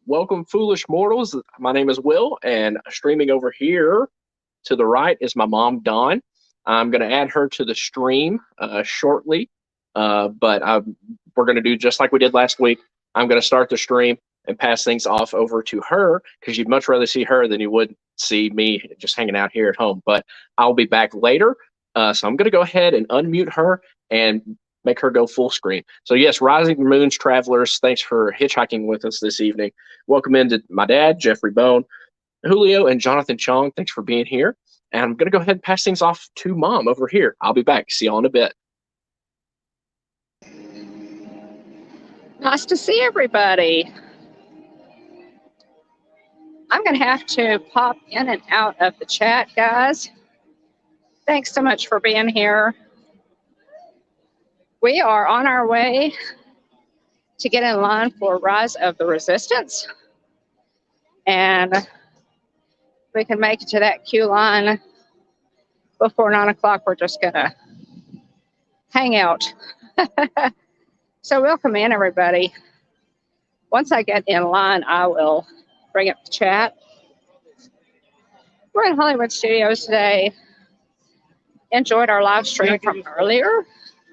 Welcome, foolish mortals. My name is Will, and streaming over here to the right is my mom, Dawn. I'm going to add her to the stream shortly, but we're going to do just like we did last week. I'm going to start the stream and pass things off over to her because you'd much rather see her than you would see me just hanging out here at home. But I'll be back later, so I'm going to go ahead and unmute her and make her go full screen. So yes, Rising Moons travelers, thanks for hitchhiking with us this evening. Welcome into my dad, Jeffrey Bone, Julio, and Jonathan Chong. Thanks for being here. And I'm going to go ahead and pass things off to Mom over here. I'll be back. See y'all in a bit. Nice to see everybody. I'm going to have to pop in and out of the chat, guys. Thanks so much for being here. We are on our way to get in line for Rise of the Resistance. And we can make it to that queue line before 9 o'clock. We're just going to hang out. So welcome in, everybody. Once I get in line, I will bring up the chat. We're in Hollywood Studios today. Enjoyed our live stream from earlier.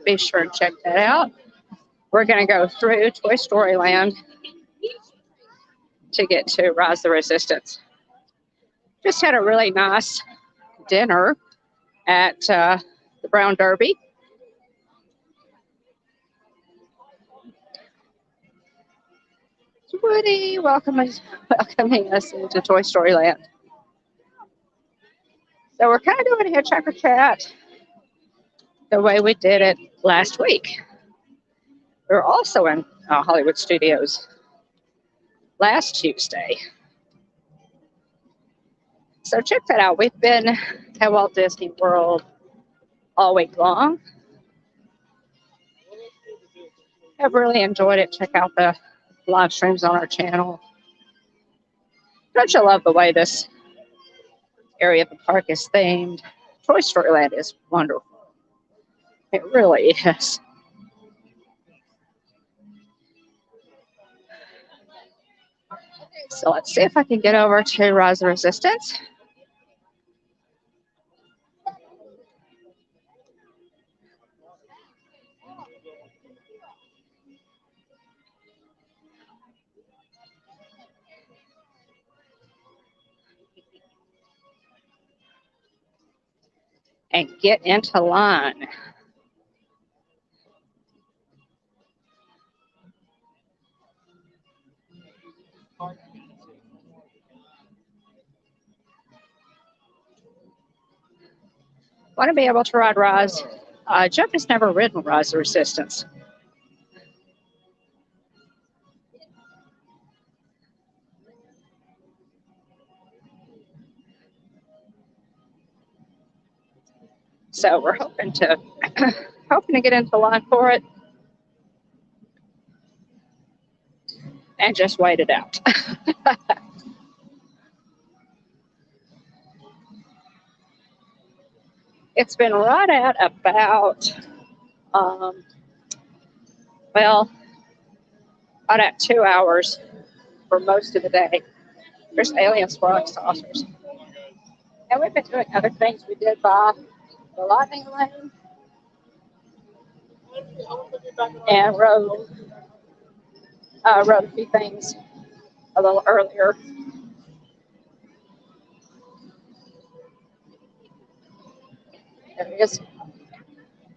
Be sure to check that out. We're going to go through Toy Story Land to get to Rise of the Resistance. Just had a really nice dinner at the Brown Derby. Woody welcoming us into Toy Story Land. So we're kind of doing a Hitchhiker Chat the way we did it last week. We're also in Hollywood Studios last Tuesday. So check that out. We've been at Walt Disney World all week long. I've really enjoyed it. Check out the live streams on our channel. Don't you love the way this area of the park is themed? Toy Story Land is wonderful. It really is. So let's see if I can get over to Rise of the Resistance. And get into line. Want to be able to ride Rise. Jeff has never ridden Rise of the Resistance. So we're hoping to get into line for it and just wait it out. It's been right at about, right at 2 hours for most of the day. There's alien swirling saucers. And we've been doing other things. We did by the lightning lane and rode a few things a little earlier. There he is.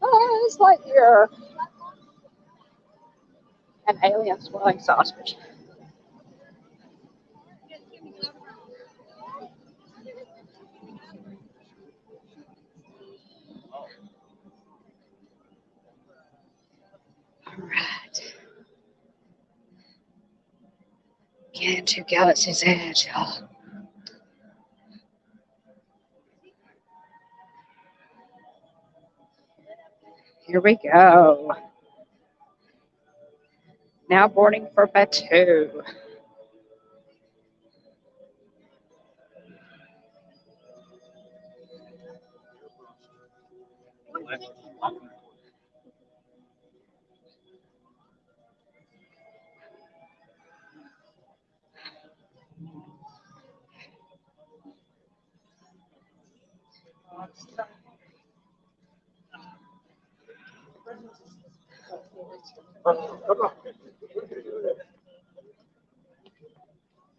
Oh, it's like you're an alien swirling sausage. All right. Get into Galaxy's Edge, y'all. Here we go. Now boarding for Batu.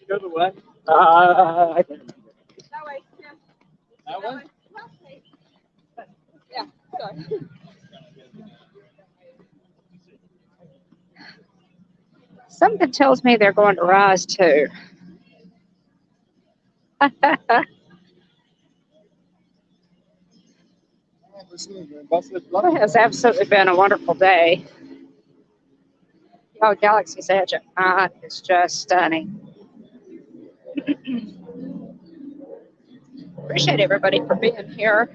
Go the way. I can't remember. That way. Yeah. That one? Yeah. Sorry. Something tells me they're going to rise too. It has absolutely been a wonderful day. Oh, Galaxy's Edge at night is just stunning. Appreciate everybody for being here.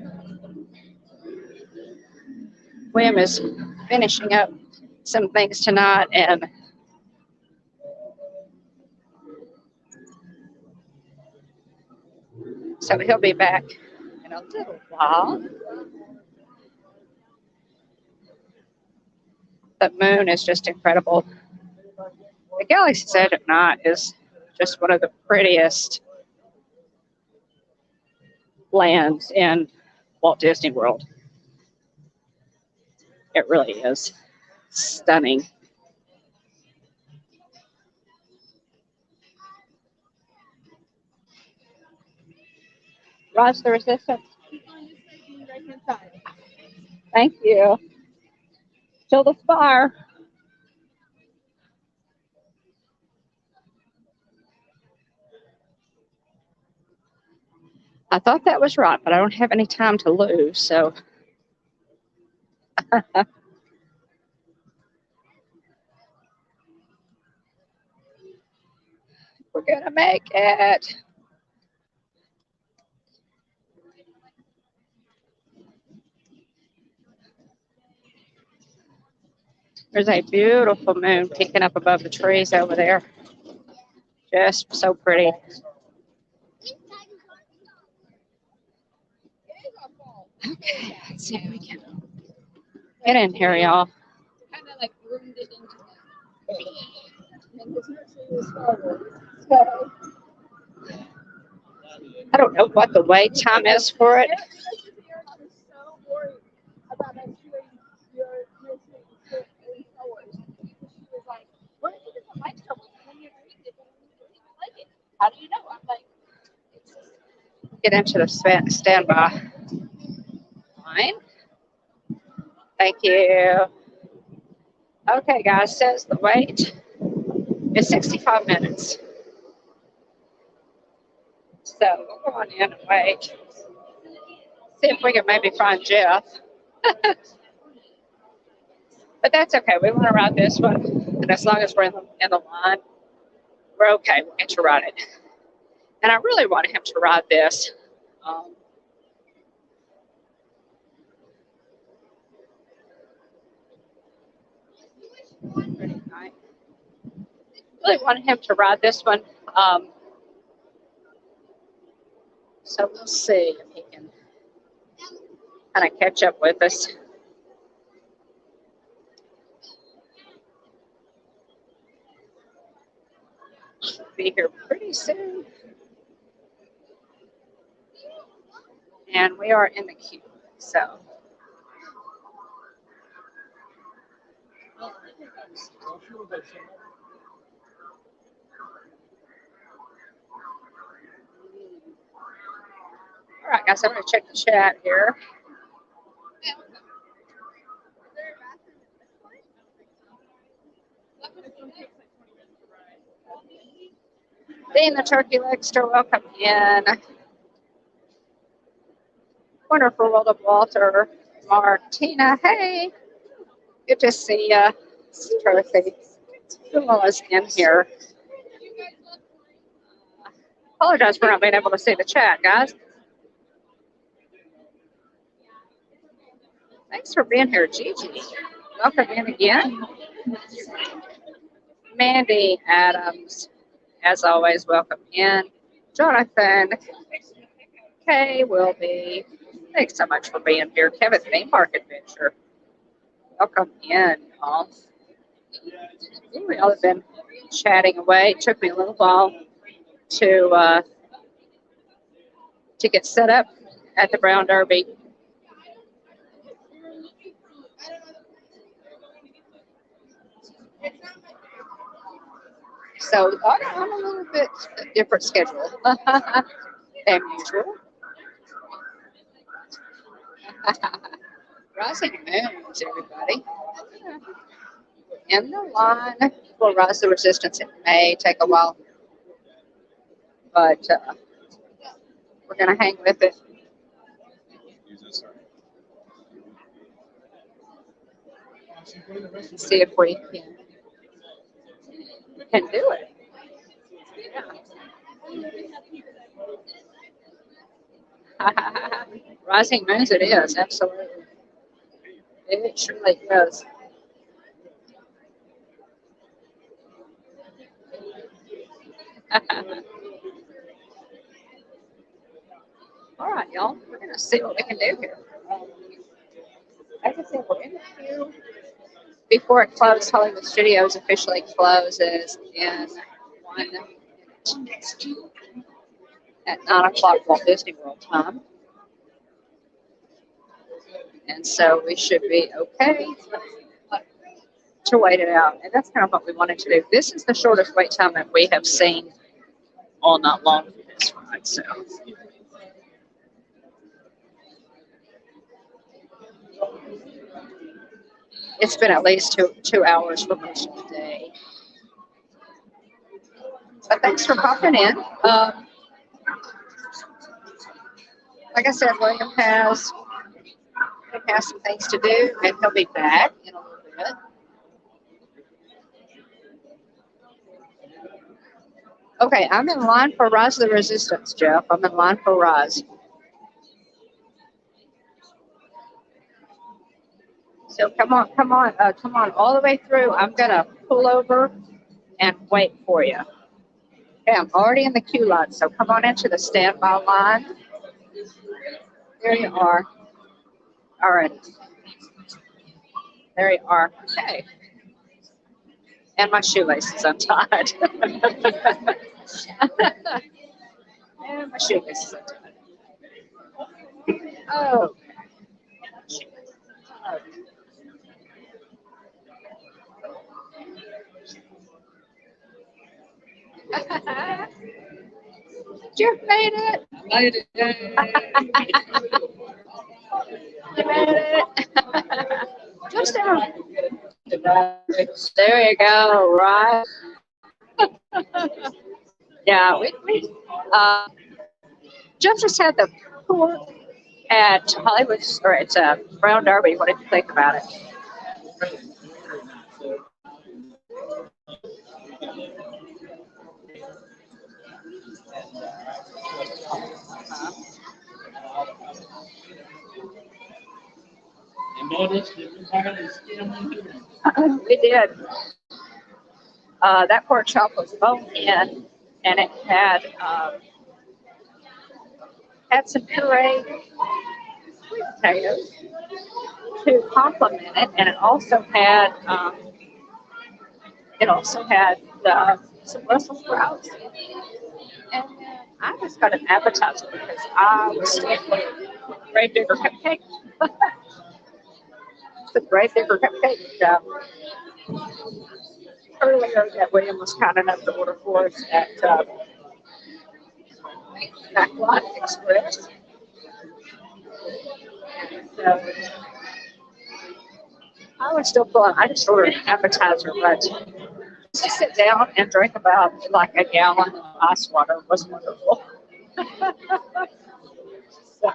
William is finishing up some things tonight, and so he'll be back in a little while. The moon is just incredible. The Galaxy's Edge at night is just one of the prettiest lands in Walt Disney World. It really is stunning. Rise the Resistance. Thank you. Till the spire. I thought that was right, but I don't have any time to lose, so. We're going to make it. There's a beautiful moon peeking up above the trees over there. Just so pretty. Okay, let's see if we can get in here, y'all. Kind of like roomed it into that. And it's actually Star Wars. So, I don't know what the wait time is for it. I'm so worried about us doing your Star Wars. She was like, what if you just like Star Wars? And then you're reading it, but you don't even like it. How do you know? I'm like, it's just... Get into the standby line. Thank you. Okay, guys, says the wait is 65 minutes. So we'll go on in and wait. See if we can maybe find Jeff. But that's okay. We want to ride this one. And as long as we're in the line, we're okay. We'll get to ride it. And I really wanted him to ride this. Pretty nice. Really wanted him to ride this one. So we'll see if he can kind of catch up with us. Should be here pretty soon. And we are in the queue. So. All right, guys, I'm going to check the chat here. Being the turkey legster, welcome in. Wonderful World of Walter. Martina, hey. Good to see you. Dorothy. Who is in here? Apologize for not being able to see the chat, guys. Thanks for being here, Gigi. Welcome in again. Mandy Adams, as always, welcome in. Jonathan, Kay will be. Thanks so much for being here. Kevin, Theme Park Adventure. Welcome in, y'all. We all have been chatting away. It took me a little while to get set up at the Brown Derby. So I'm a little bit different schedule than usual. Rising Moons, everybody. In the line for Rise of the Resistance. It may take a while, but we're going to hang with it. See if we can do it. Yeah. Rising Moons it is, absolutely. It surely does. All right, y'all. We're going to see what we can do here. Like I said, we're in the queue. Before it closes, Hollywood Studios officially closes in 1 minute at 9 o'clock Walt Disney World time. And so we should be okay to wait it out. And that's kind of what we wanted to do. This is the shortest wait time that we have seen all night long for this ride. So it's been at least two hours for most of the day. But thanks for popping in. Like I said, William has some things to do, and he'll be back in a little bit. Okay, I'm in line for Rise of the Resistance, Jeff. I'm in line for Rise. So come on, all the way through. I'm gonna pull over and wait for you. Okay, I'm already in the queue line, so come on into the standby line. There you are. All right. There you are. Okay. And my shoelace is untied. And my shoelace is untied. Oh. Jeff made it. I made it. You made it. Just down. There you go. Right. Yeah, we Jeff just had the tour at Hollywood, or it's Brown Derby. What did you think about it? We did. That pork chop was bone in, and it had some pureed sweet potatoes to complement it, and it also had some Brussels sprouts. And I just got an appetizer because I was thinking Gravedigger cupcake. The Gravedigger cupcake earlier that William was kind enough to order for us at Backlot Express. So I was still pulling. I just ordered an appetizer, but just to sit down and drink about like a gallon of ice water was wonderful. So,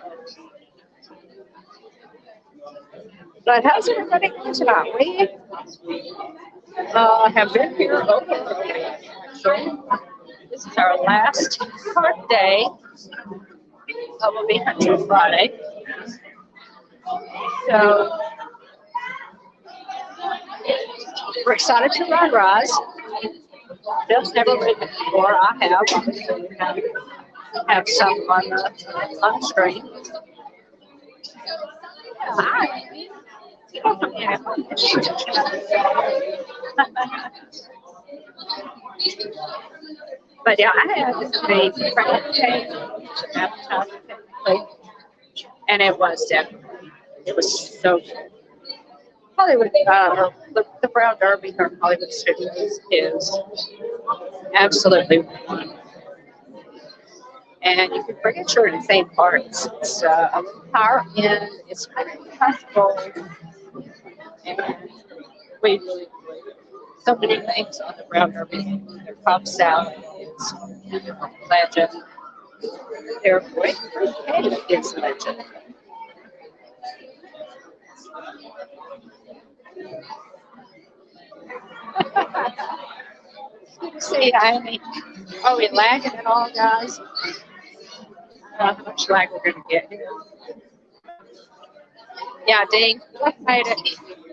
but how's everybody doing tonight? We have been here over actually. This is our last card day. Will be Hunter Friday. So we're excited to ride Rise. Bill's never ridden before. I have. Obviously, we have some on the screen. Hi. But yeah, I had the crab cake, appetizer technically, and it was so good. Hollywood, the Brown Derby here in Hollywood Studios is absolutely wonderful. And you can forget you're in the same parts. It's a little higher end, it's very comfortable, and we really enjoy so many things on the Brown Derby. Their pop salad is legend. Their grapefruit cake is legend. See, are we lagging at all, guys? I don't know how much lag we're going to get here. Yeah, Dean, just made it.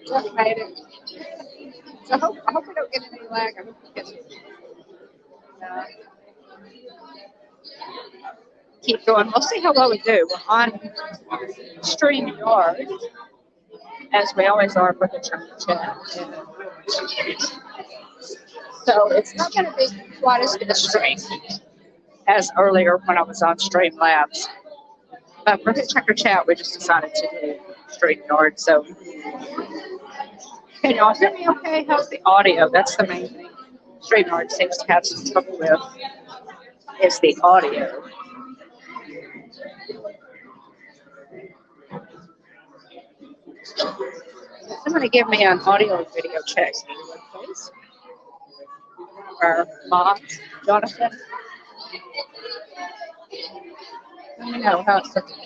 Just made it. So I hope we don't get any lag. I hope we get keep going. We'll see how well we do. We're on StreamYard, as we always are for Hitchhiker Chat. So it's not going to be quite as good a stream as earlier when I was on Streamlabs. But for Hitchhiker Chat, we just decided to do StreamYard. So can y'all hear me okay? How's the audio? That's the main thing. StreamYard seems to have some trouble with is the audio. Somebody give me an audio and video check, please. Our moms, Jonathan. Let me know how it's looking.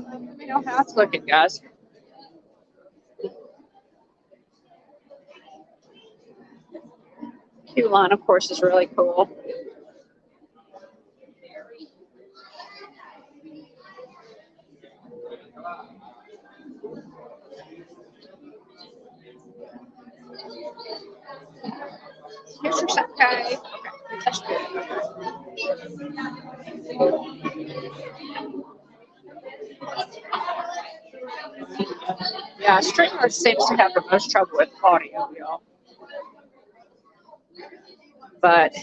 Let me know how it's looking, guys. Queue line, of course, is really cool. Here's your set, okay. That's good. Yeah, StreamYard seems to have the most trouble with audio, y'all. But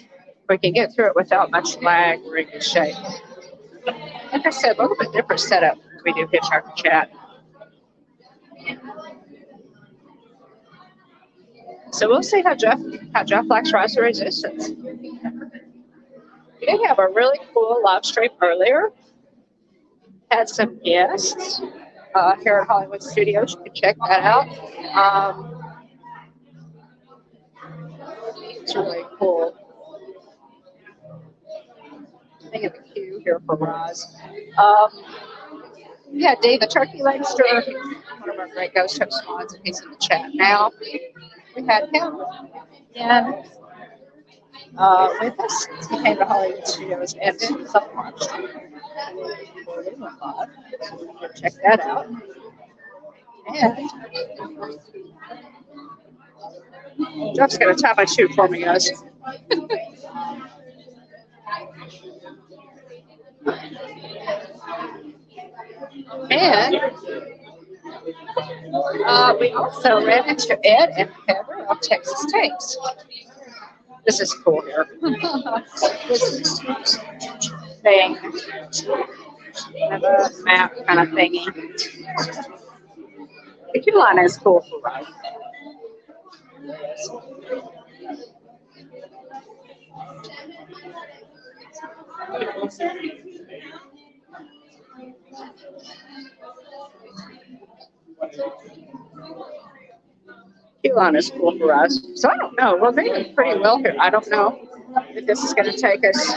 we can get through it without much lag. We're in good shape. Like I said, a little bit different setup when we do Hitchhiker Chat. So we'll see how Jeff likes Rise of Resistance. We did have a really cool live stream earlier. Had some guests here at Hollywood Studios. You can check that out. It's really cool. I have a queue here for Roz. Yeah, Dave, the turkey leg stir, one of our great ghost host mods, and he's in the chat now. We had him in with us. He came to Hollywood Studios and did some live stream. Check that out. And Jeff's going to tie my shoe for me, guys. And we also ran into Ed and Heather of Texas Tapes. This is cool here. This thing. Have a map kind of thingy. The queue line is cool for right. Queue line is cool for us. So I don't know. We're doing pretty well here. I don't know if this is going to take us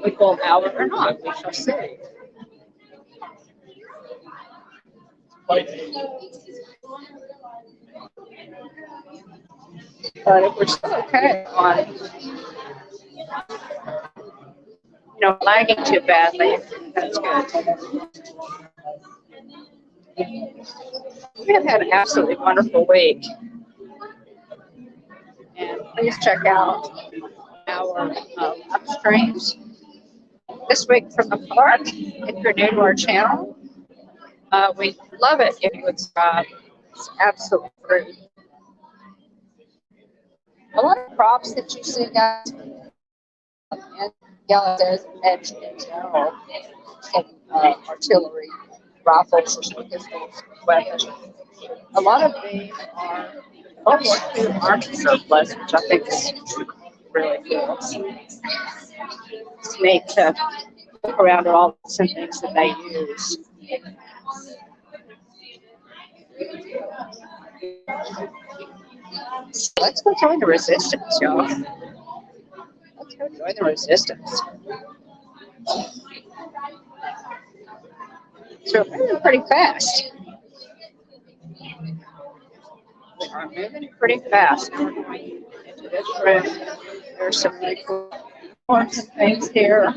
a full hour or not. We shall see. But if we're still okay on, lagging too badly, that's good. We have had an absolutely wonderful week. And please check out our live streams this week from the park. If you're new to our channel, we love it if you would subscribe. It's absolutely free. A lot of props that you see, guys, and Galaxy's Edge in general, and artillery, rifles, or pistols, weapons. A lot of these are to army surplus, which I think is really cool. It's neat to look around at all the different things that they use. So let's go join the Resistance, y'all. Let's go join the Resistance. So we're moving pretty fast. We are moving pretty fast. We're going into this room. There's some really cool forms and things here.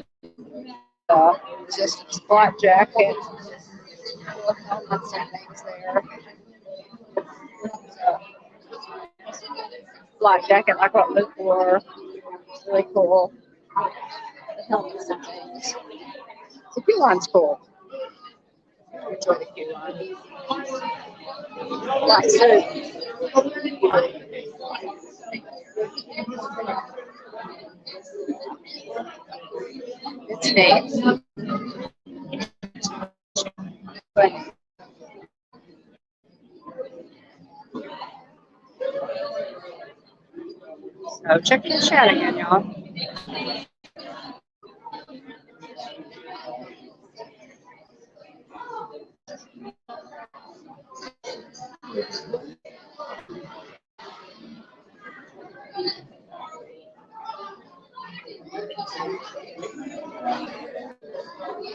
Resistance black jacket. Cool helmets and things there. Black jacket like what Luke wore. Really cool. The helmets and things. The Q-line's cool. Enjoy the Q-line. Black suit. It's neat. So check the chat again, y'all.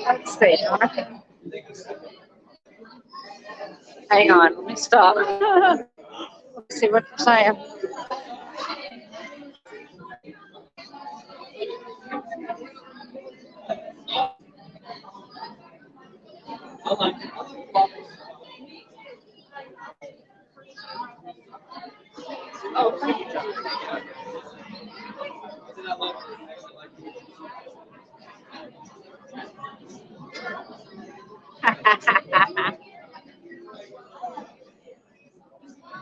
Let's see, Jonathan. Hang on, let me stop. Let's see what you're saying. Oh, thank you, Jonathan.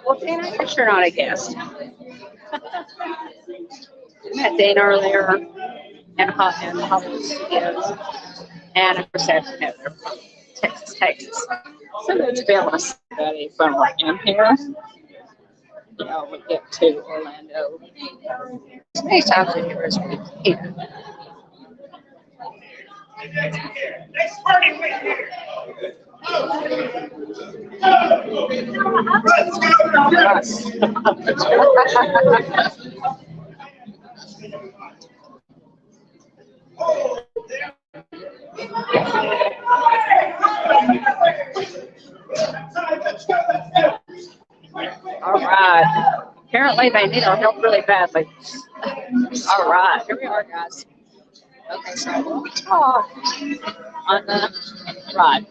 Well, Dana, I guess you're not a guest. I met Dana earlier in Hollywood Studios, and of course, they're from Texas. So good to be able to see everybody from where I am here. You know, we get to Orlando as many times a year as we can. Next party week here. All right. Apparently, they need our help really badly. All right, here we are, guys. Okay, so we'll talk on the ride.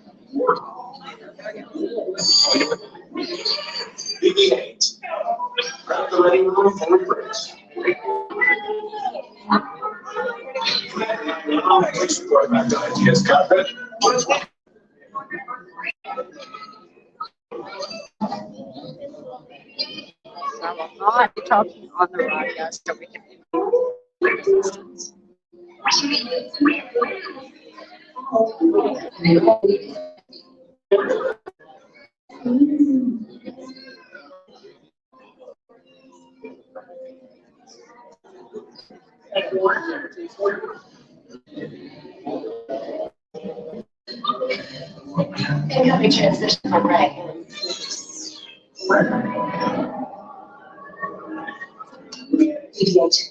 Grab the ready room for bridge. Explore that ideas carpet. I will not be talking on the ride, guys, so we can resistance. Let me transition from right.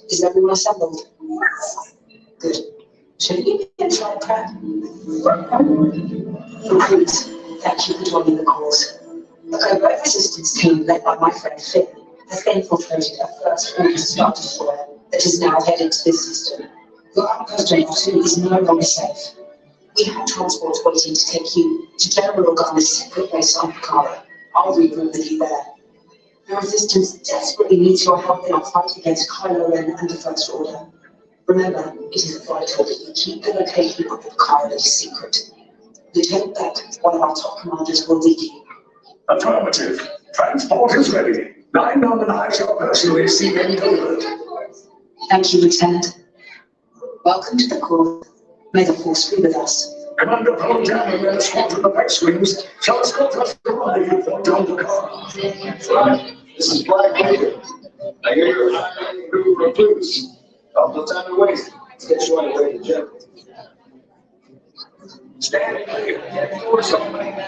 Is everyone assembled? Good. Should we begin slide prep? Please, thank you for joining the cause. The covert resistance team led by my friend Finn has infiltrated a first-order Star Destroyer that is now headed to this system. Your outpost on 2 is no longer safe. We have transport waiting to take you to General Organa's separate base on Picaro. I'll regroup with you there. The Resistance desperately needs your help in our fight against Kylo Ren and the First Order. Remember, it is vital that you keep the location of the Picaro a secret. Lieutenant Beck, one of our top commanders, will lead you. Affirmative. Transport is ready. I know that I shall personally see them delivered. Thank you, Lieutenant. Welcome to the court. May the force be with us. Commander Pavilion and the squadron of X-Wings shall escort us to the rendezvous point on the car. Right. This is Black Lady. I hear you're hiring a new recluse. Don't put time to waste. Let's get you on the way to General. Stand clear. Get force on me now.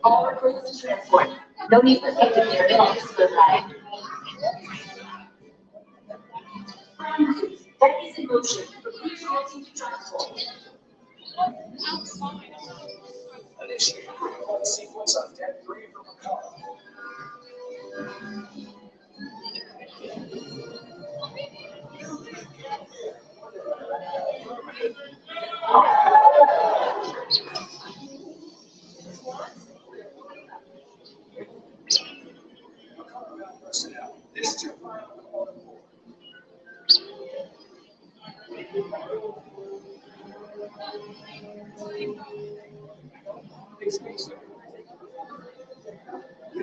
All recruits to transport. No need for safety clearance on this good line. That is in motion. Please proceed to transport. Initiate recall sequence on deck 3 from the car. This too.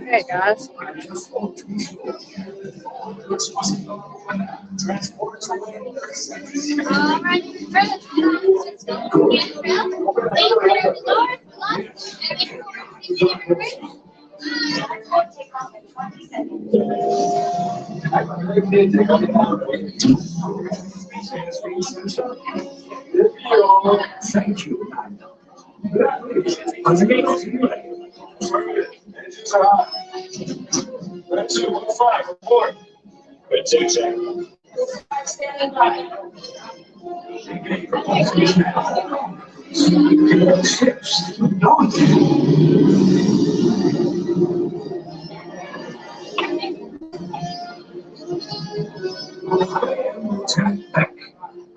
Hey guys. Transporters away in 30 seconds. All right, friends, let's go. Get around. They clear the door. Lock, and get going. Take off in 20 seconds. Thank you. Engines are high. Red 215, report. Red 2, check. Standing by. Lieutenant Beck,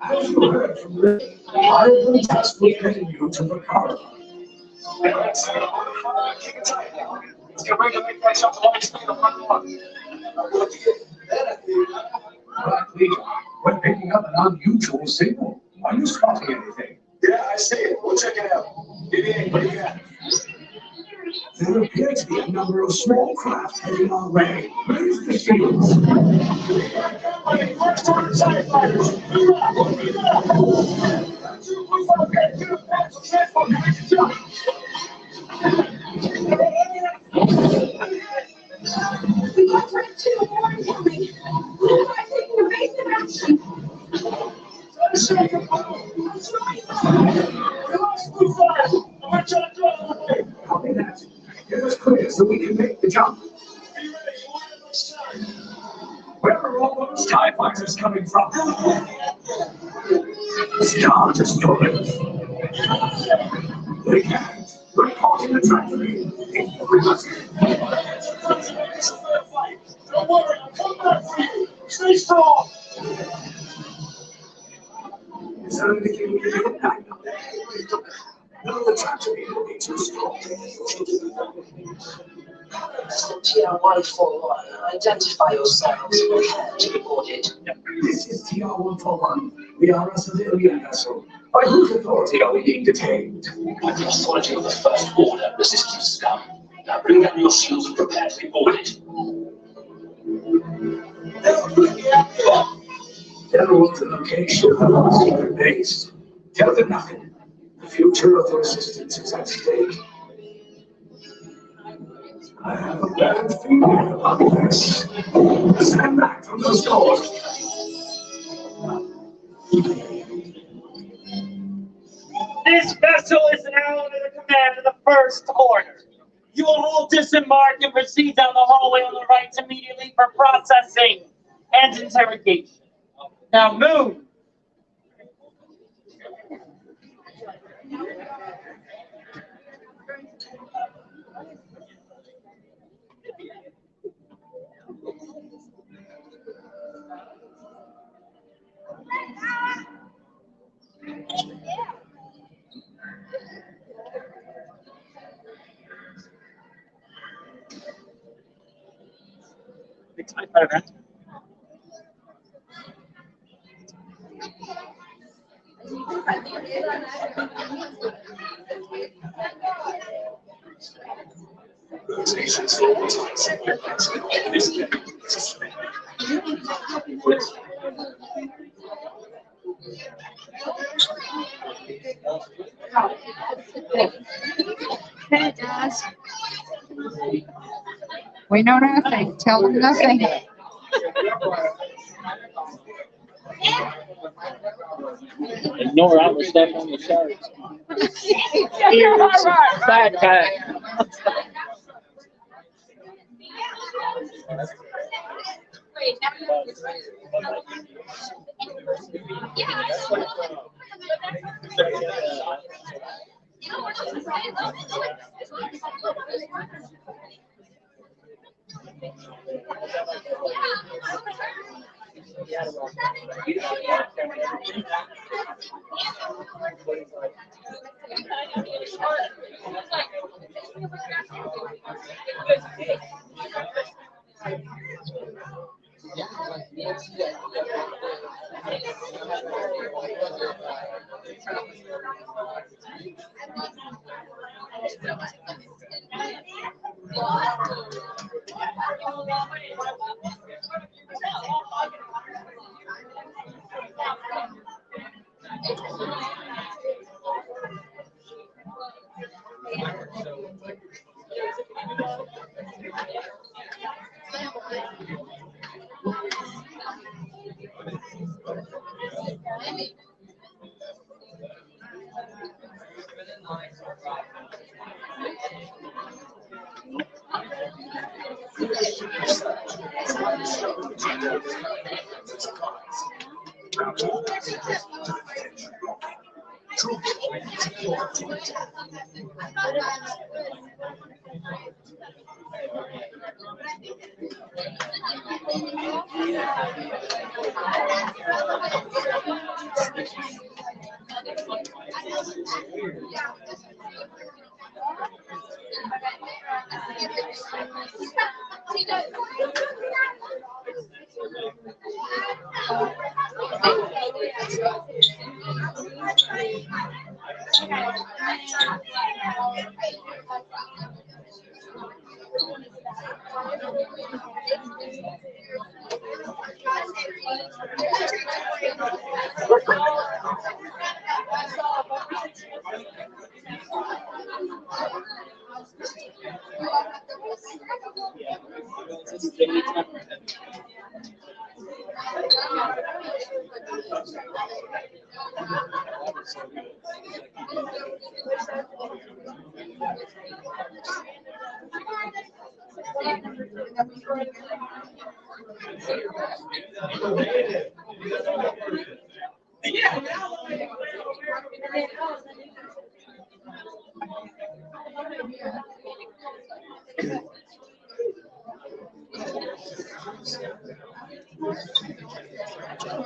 as you heard from me, I will be tasked with getting you to the car. Let's get ready to make that shot to Lightsaber front we're picking up an unusual signal. Are you spotting anything? Yeah, I see it. We'll check it out. Vivian, what do you got? There appear to be a number of small craft heading our way. Raise the shields. First order TIE fighters. We got red 2 more incoming. We are taking evasive action. Copy that. Get us clear so we can make the jump. Where are all those TIE fighters coming from? Star Destroyers. They can't. We're caught in the tragedy. We must. Don't worry, I'll come back for you. Stay strong. Is there anything we can do now? No, the tragedy will be too strong. TR141, identify yourselves. Prepare to be boarded. This is TR141. We are a civilian vessel. By whose authority are we being detained? By the authority of the First Order, Resistance scum. Now bring down your shields and prepare to be boarded. Tell what the location of our secret base. Tell them nothing. The future of the Resistance is at stake. I have a bad feeling about this. Stand back from those doors. This vessel is now under the command of the First Order. You will all disembark and proceed down the hallway on the right immediately for processing and interrogation. Now move! Okay, guys. We know nothing. Tell them nothing. Ignore all the stuff on the shirts. Ears, backpack.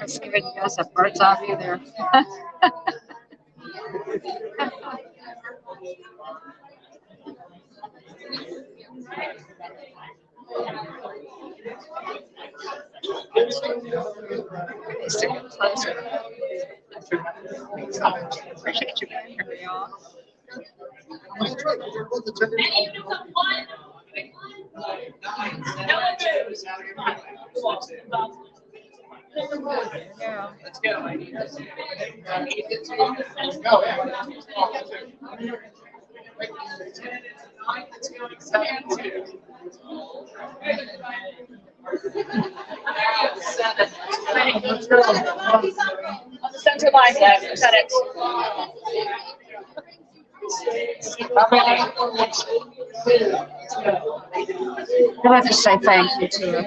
Let's give it us a bird's eye view there. Stick it closer. Appreciate you being here, y'all. Yeah. Let's go, lady. Let's go. On the center line, guys. Got it. I'll have to say thank you to her.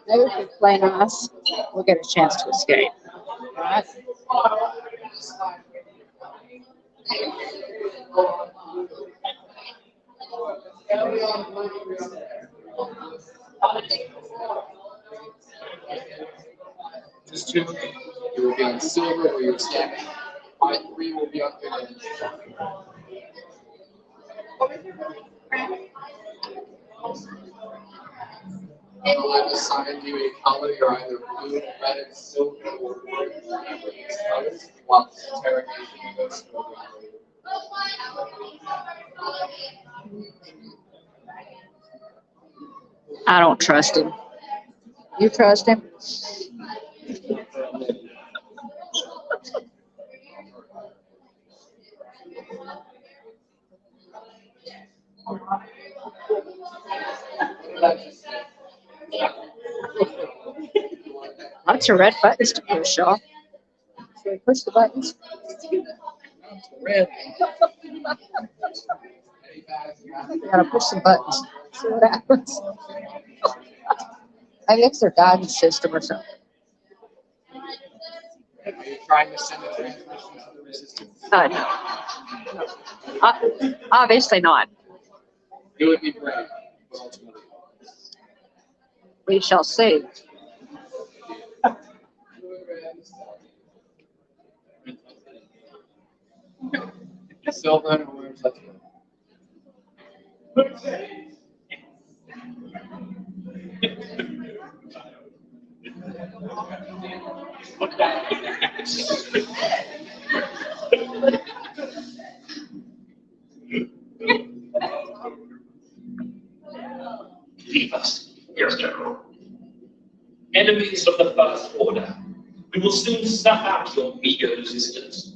Maybe if we play nice, we'll get a chance to escape. All right. Just two, you will be on silver or you're stacked. 3 will be on gold. I've assigned you a color. You're either blue, red, silver, or orange. Remember these colors. While this interrogation goes through. I don't trust him. You trust him? Lots of red buttons to push, y'all. Should we push the buttons? Red. We gotta push some buttons. See what happens. Maybe it's their guidance system or something. Are you trying to send a transmission to the resistance? No. Obviously not. It would be brave, but ultimately. We shall see. Silver and orange, let's go. Leave us. Yes, General. Enemies of the First Order, we will soon snuff out your meager resistance.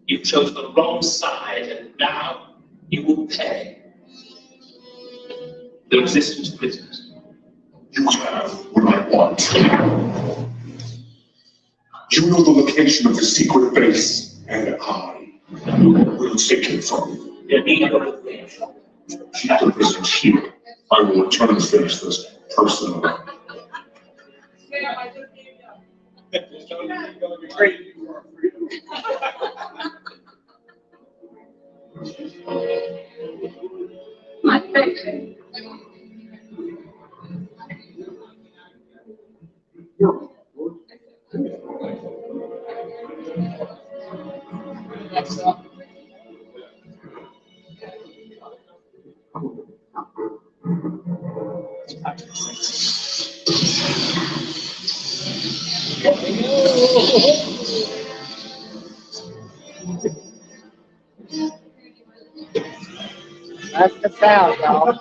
You chose the wrong side, and now you will pay. The Resistance prisoners. You have what I want. You know the location of the secret base, and I will take it from you. You need your revenge. Keep the prisoners here. I will return to finish this personally. That's the sound, y'all.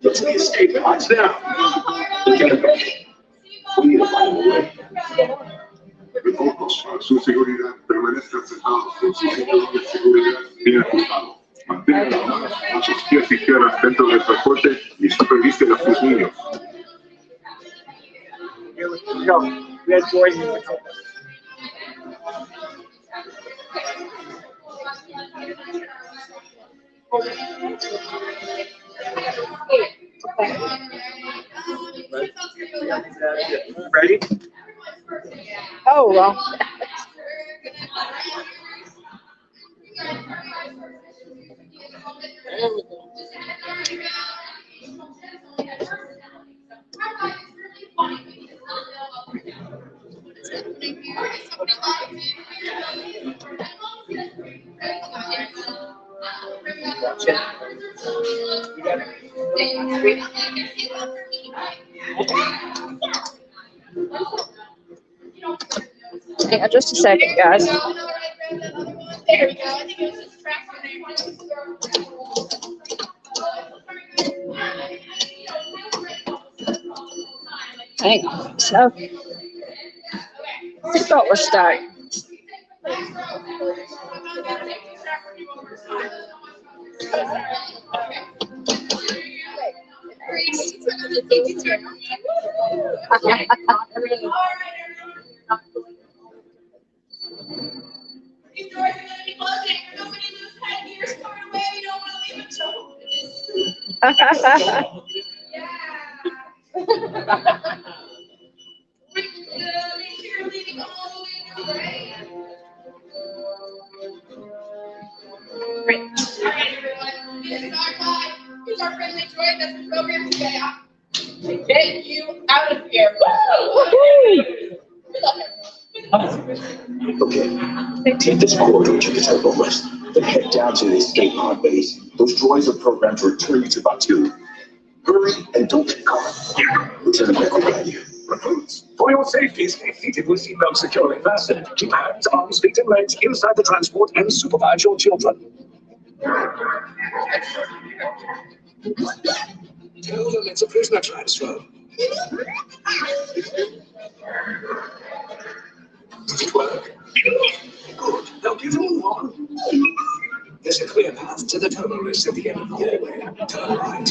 Let's escape pods now. We need to find a way. Su seguridad permanezca sentado con su cinturón de seguridad bien ajustado. Mantenga las manos con sus pies izquierdas dentro del transporte y supervise a sus niños. Here we go. We had Jordan. Ready? Oh, well. Yeah, just a second, guys. Hang on. So, I thought we're starting. These doors are going to be closing. Nobody lose head gear stored away. We don't want to leave it so. Yeah. Make sure you're leaving all the way through, right? Great. All right, everyone. to get you out of here. Woo! Good luck, everyone. Okay. Take this corridor to the turbo west. Then head down to the escape pod base. Those droids are programmed to return you to Batu. Hurry and don't get caught. Lieutenant Beck will guide you. Recruits, for your safety, stay seated with seatbelts securely fastened. Keep hands, arms, feet, and legs inside the transport and supervise your children. Tell them it's a prisoner transfer. Does it work? Good. Now give them one. There's a clear path to the terminus at the end of the hallway. Turn right.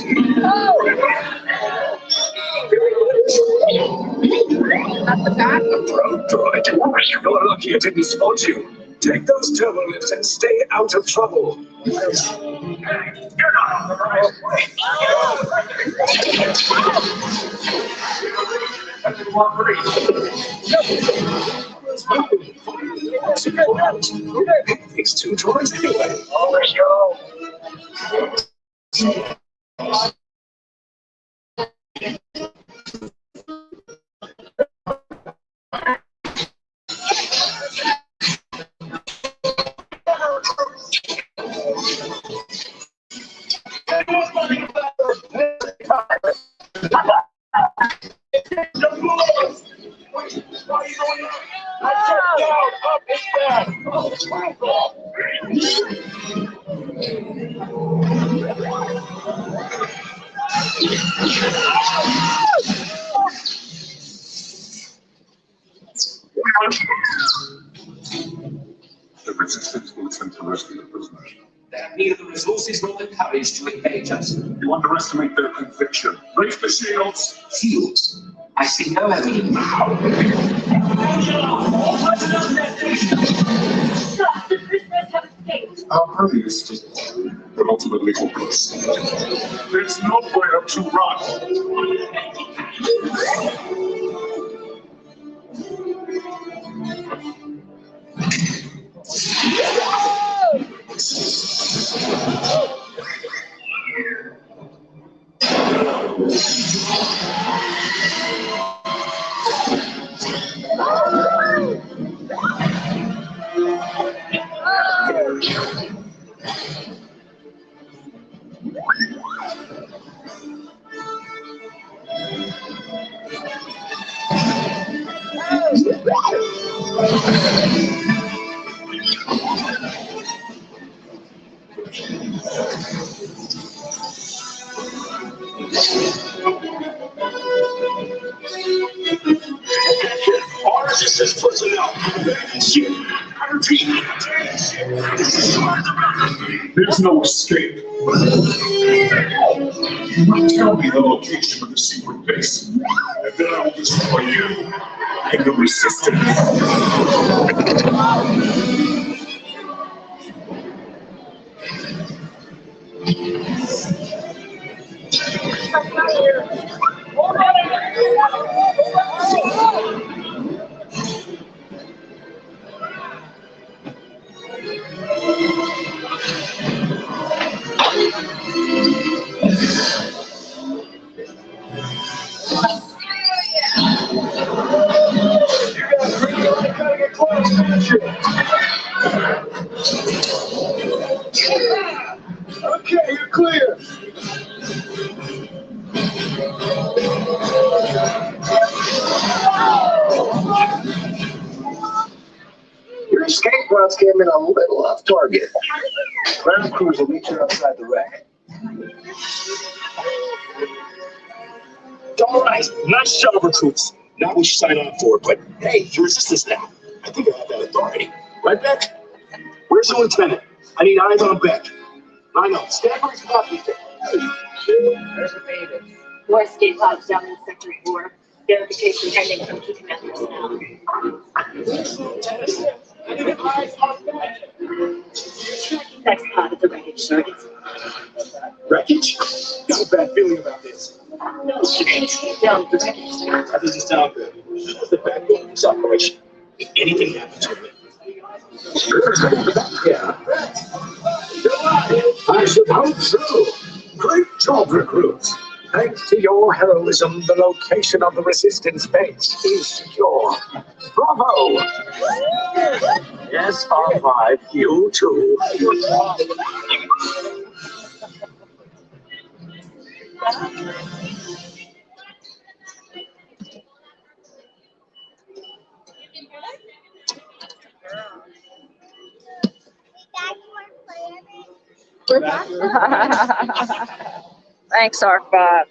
Proud droid. You're lucky it didn't spot you. Take those turbo lifts and stay out of trouble. You're not on the right way. These two droids anyway. Over The Resistance will attempt to rescue the prisoners. They have neither the resources nor the courage to engage us. You underestimate their conviction. Raise the shields. Shields? I see no evidence. The prisoners have escaped. Our hurry is just, but ultimately hopeless. There's nowhere to run. All Resistance personnel, ship. I repeat, There's no escape. You must tell me the location of the secret base, and then I will destroy you and the Resistance. Okay, you're clear. Your escape routes came in a little off target. Ground crews will meet you outside the wreck. All right, nice job, recruits. Now we should sign on for it, but hey, you're Resistance now. I think I have that authority. Right, Beck? Where's the lieutenant? I need eyes on Beck. I know. Stand where he's about to be. There's the David. More escape pods down in Sector 4. Verification pending from key command personnel. Next pod at the wreckage targets. Wreckage? Got a bad feeling about this. No, straight down the wreckage target. That doesn't sound good. That's the backbone of this operation. If anything happens to it. Yeah. I should hope so. Great job, recruits. Thanks to your heroism, the location of the Resistance base is secure. Bravo! Yes, R5, you too. Thanks, R5.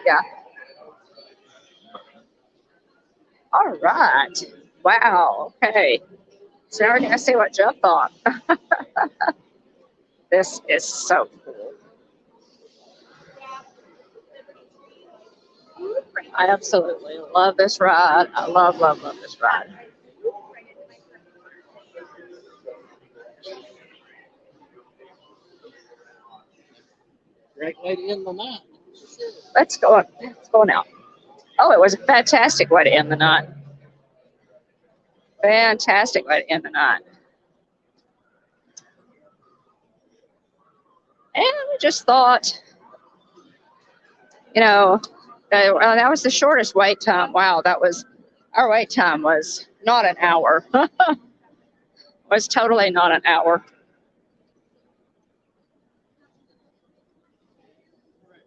Yeah. All right. Wow. Okay. So now we're going to see what Jeff thought. This is so cool. I absolutely love this ride. I love, love, love this ride. Great way to end the night. Let's go now. Oh, it was a fantastic way to end the night. Fantastic way to end the night. And we just thought, you know, that was the shortest wait time. Wow, our wait time was not an hour. Was totally not an hour.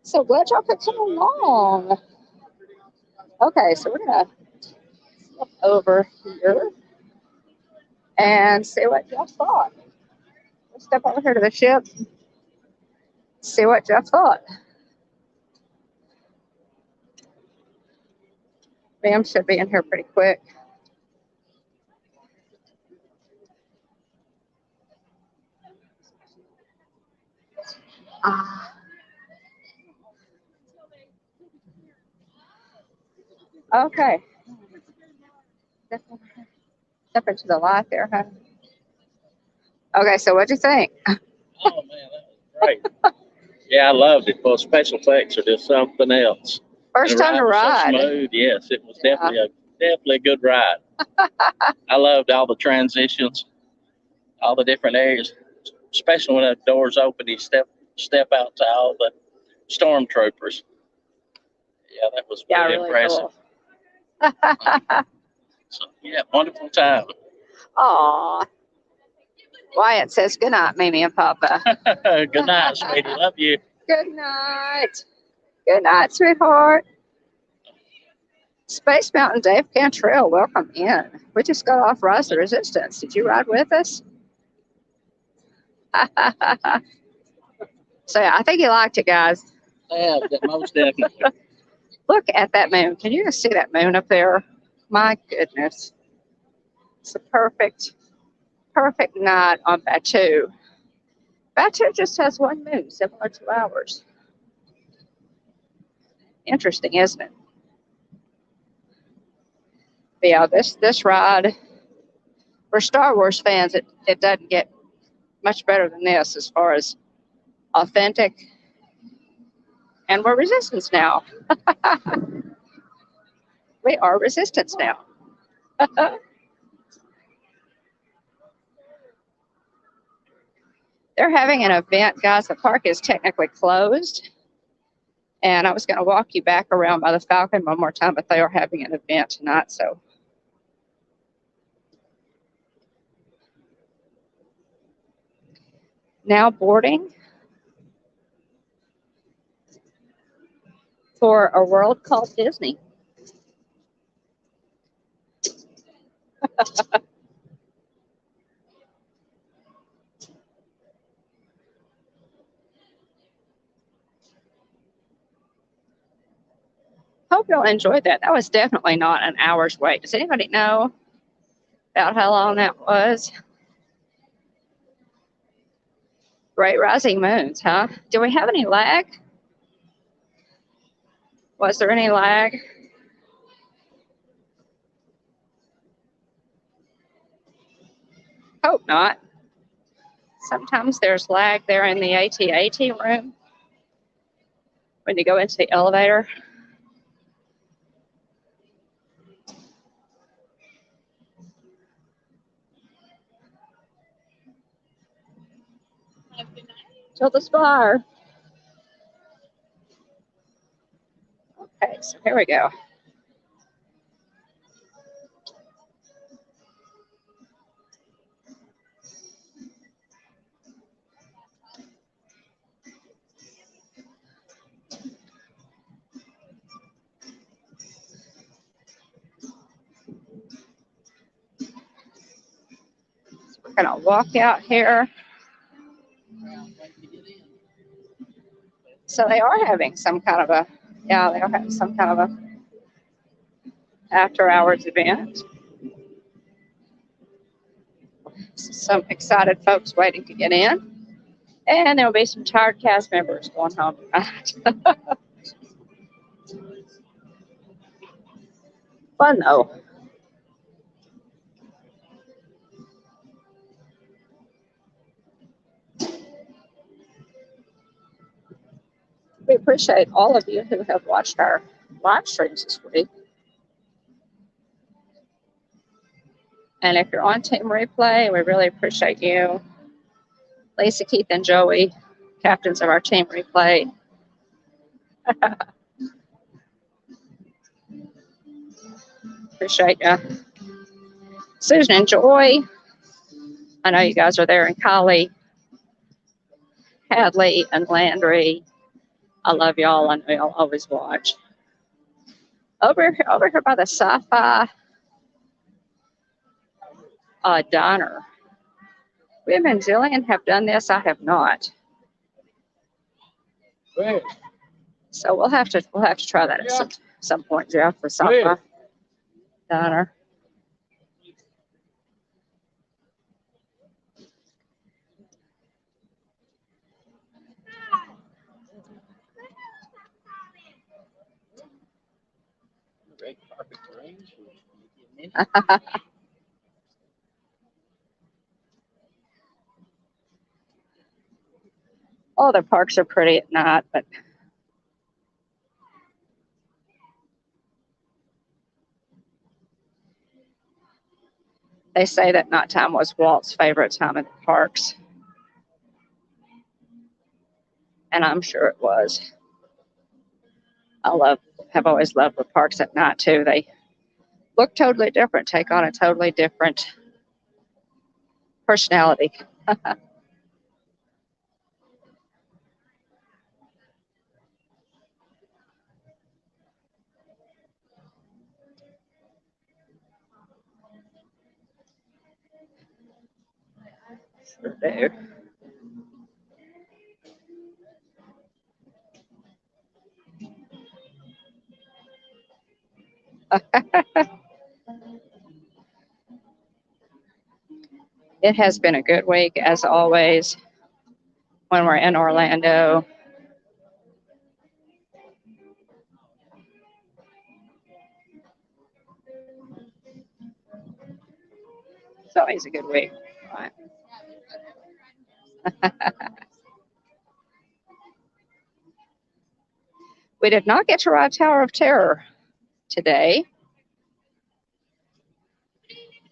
So glad y'all could come along. Okay, so we're gonna flip over here and see what Jeff thought. Let's step over here to the ship. See what Jeff thought. Bam should be in here pretty quick. Okay. Step into the light there, huh? Okay, so what'd you think? Oh man, that was great. Yeah, I loved it. Well, special effects are just something else. First time to ride. So smooth. Yes, it was definitely a good ride. I loved all the transitions, all the different areas, especially when the doors open. You step out to all the stormtroopers. Yeah, that was really impressive. Cool. So yeah, wonderful time. Aw. Wyatt says good night, Mimi and Papa. Good night, sweetie. Love you. Good night. Good night, sweetheart. Space Mountain Dave Cantrell, welcome in. We just got off Rise of the Resistance. Did you ride with us? So yeah, I think you liked it, guys. Yeah, most definitely. Look at that moon. Can you just see that moon up there? My goodness. It's a perfect night on Batuu. Batuu just has one moon, similar to ours. Interesting, isn't it? But yeah, this ride, for Star Wars fans, it doesn't get much better than this as far as authentic. And we're Resistance now. We are Resistance now. They're having an event, guys. The park is technically closed. And I was going to walk you back around by the Falcon one more time, but they are having an event tonight. So now boarding for a world called Disney. Hope y'all enjoyed that. That was definitely not an hour's wait. Does anybody know about how long that was? Great rising moons, huh? Do we have any lag? Was there any lag? Hope not. Sometimes there's lag there in the AT-AT room. when you go into the elevator. Till the spire. Okay, so here we go. So we're gonna walk out here. So they are having some kind of a, yeah, they are having some kind of a after-hours event. Some excited folks waiting to get in. And there'll be some tired cast members going home tonight. Fun, though. We appreciate all of you who have watched our live streams this week. And if you're on Team Replay, we really appreciate you. Lisa, Keith, and Joey, captains of our Team Replay. Appreciate you. Susan and Joy, I know you guys are there, and Kylie, Hadley, and Landry. I love y'all. I know y'all always watch. Over here by the sci-fi diner. Wim and Jillian have done this. I have not. Where? So we'll have to try that at some point, Jeff, for sci-fi diner. All the parks are pretty at night, but they say that nighttime was Walt's favorite time in the parks. And I'm sure it was. Have always loved the parks at night too. They look totally different, take on a totally different personality. Sure do. It has been a good week, as always, when we're in Orlando. It's always a good week. Right. We did not get to ride Tower of Terror today.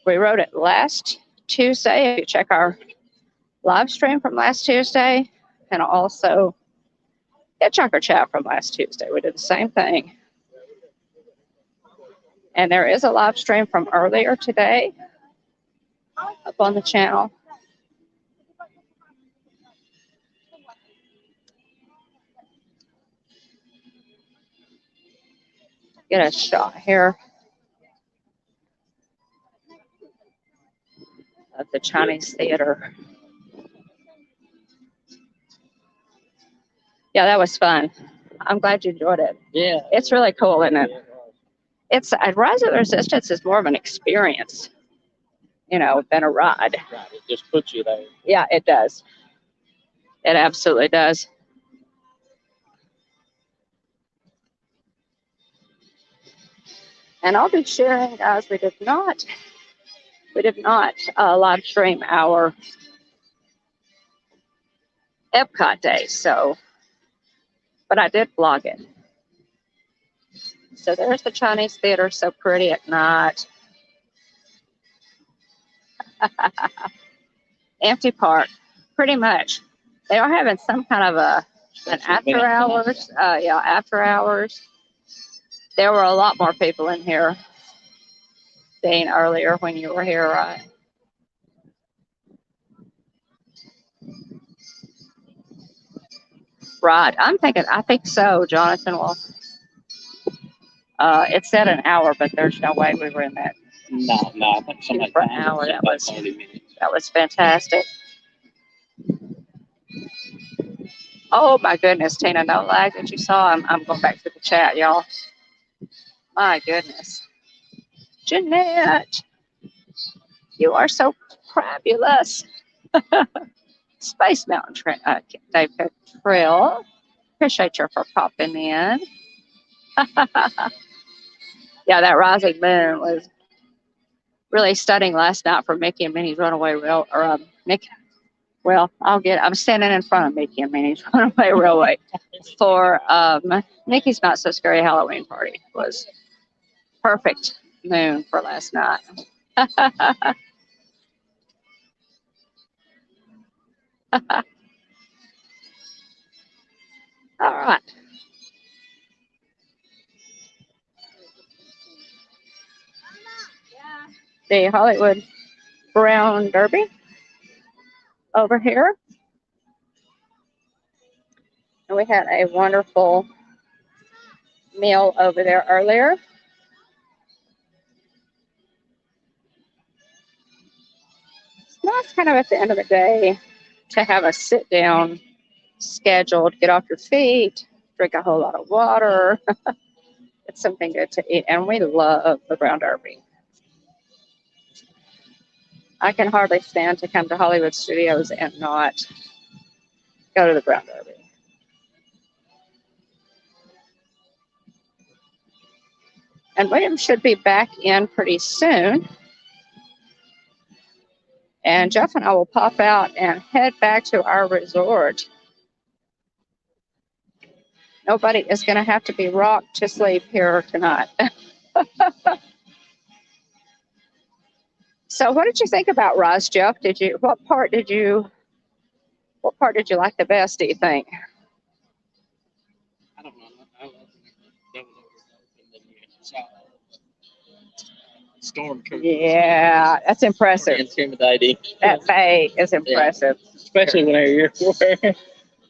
We rode it last Tuesday. If you check our live stream from last Tuesday, and also Hitchhiker Chat from last Tuesday. We did the same thing. And there is a live stream from earlier today up on the channel. Get a shot here of the Chinese theater. Yeah, that was fun. I'm glad you enjoyed it. Yeah. It's really cool, isn't it? It's Rise of the Resistance is more of an experience, than a ride. Right. It just puts you there. Yeah, it does. It absolutely does. And I'll be sharing, guys, we did not live stream our Epcot day. So but I did vlog it. So there's the Chinese theater, so pretty at night. Empty park, pretty much. They are having some kind of an after hours. Yeah, after hours. There were a lot more people in here than earlier when you were here, right? Right. I think so, Jonathan. Well, it said an hour, but there's no way we were in that. No, I think somebody For an hour. That was 30 minutes. That was fantastic. Oh my goodness, Tina, no lag that you saw. I'm going back to the chat, y'all. My goodness. Jeanette, you are so fabulous. Space Mountain Dave Trail. Appreciate you for popping in. Yeah, that rising moon was really stunning last night for Mickey and Minnie's Runaway Rail, or Mickey. Well, I'm standing in front of Mickey and Minnie's Runaway Railway for Mickey's Not So Scary Halloween Party. It was perfect moon for last night. All right. The Hollywood Brown Derby over here. And we had a wonderful meal over there earlier. It's nice kind of at the end of the day to have a sit down scheduled, get off your feet, drink a whole lot of water. It's something good to eat. And we love the Brown Derby. I can hardly stand to come to Hollywood Studios and not go to the Brown Derby. And William should be back in pretty soon. And Jeff and I will pop out and head back to our resort. Nobody is going to have to be rocked to sleep here tonight. So what did you think about Rise, Jeff? What part did you like the best, do you think? I don't know. I love the double doors open and stormtroopers. Yeah, that's impressive. Intimidating. That bay is impressive. Yeah. Especially when you're wearing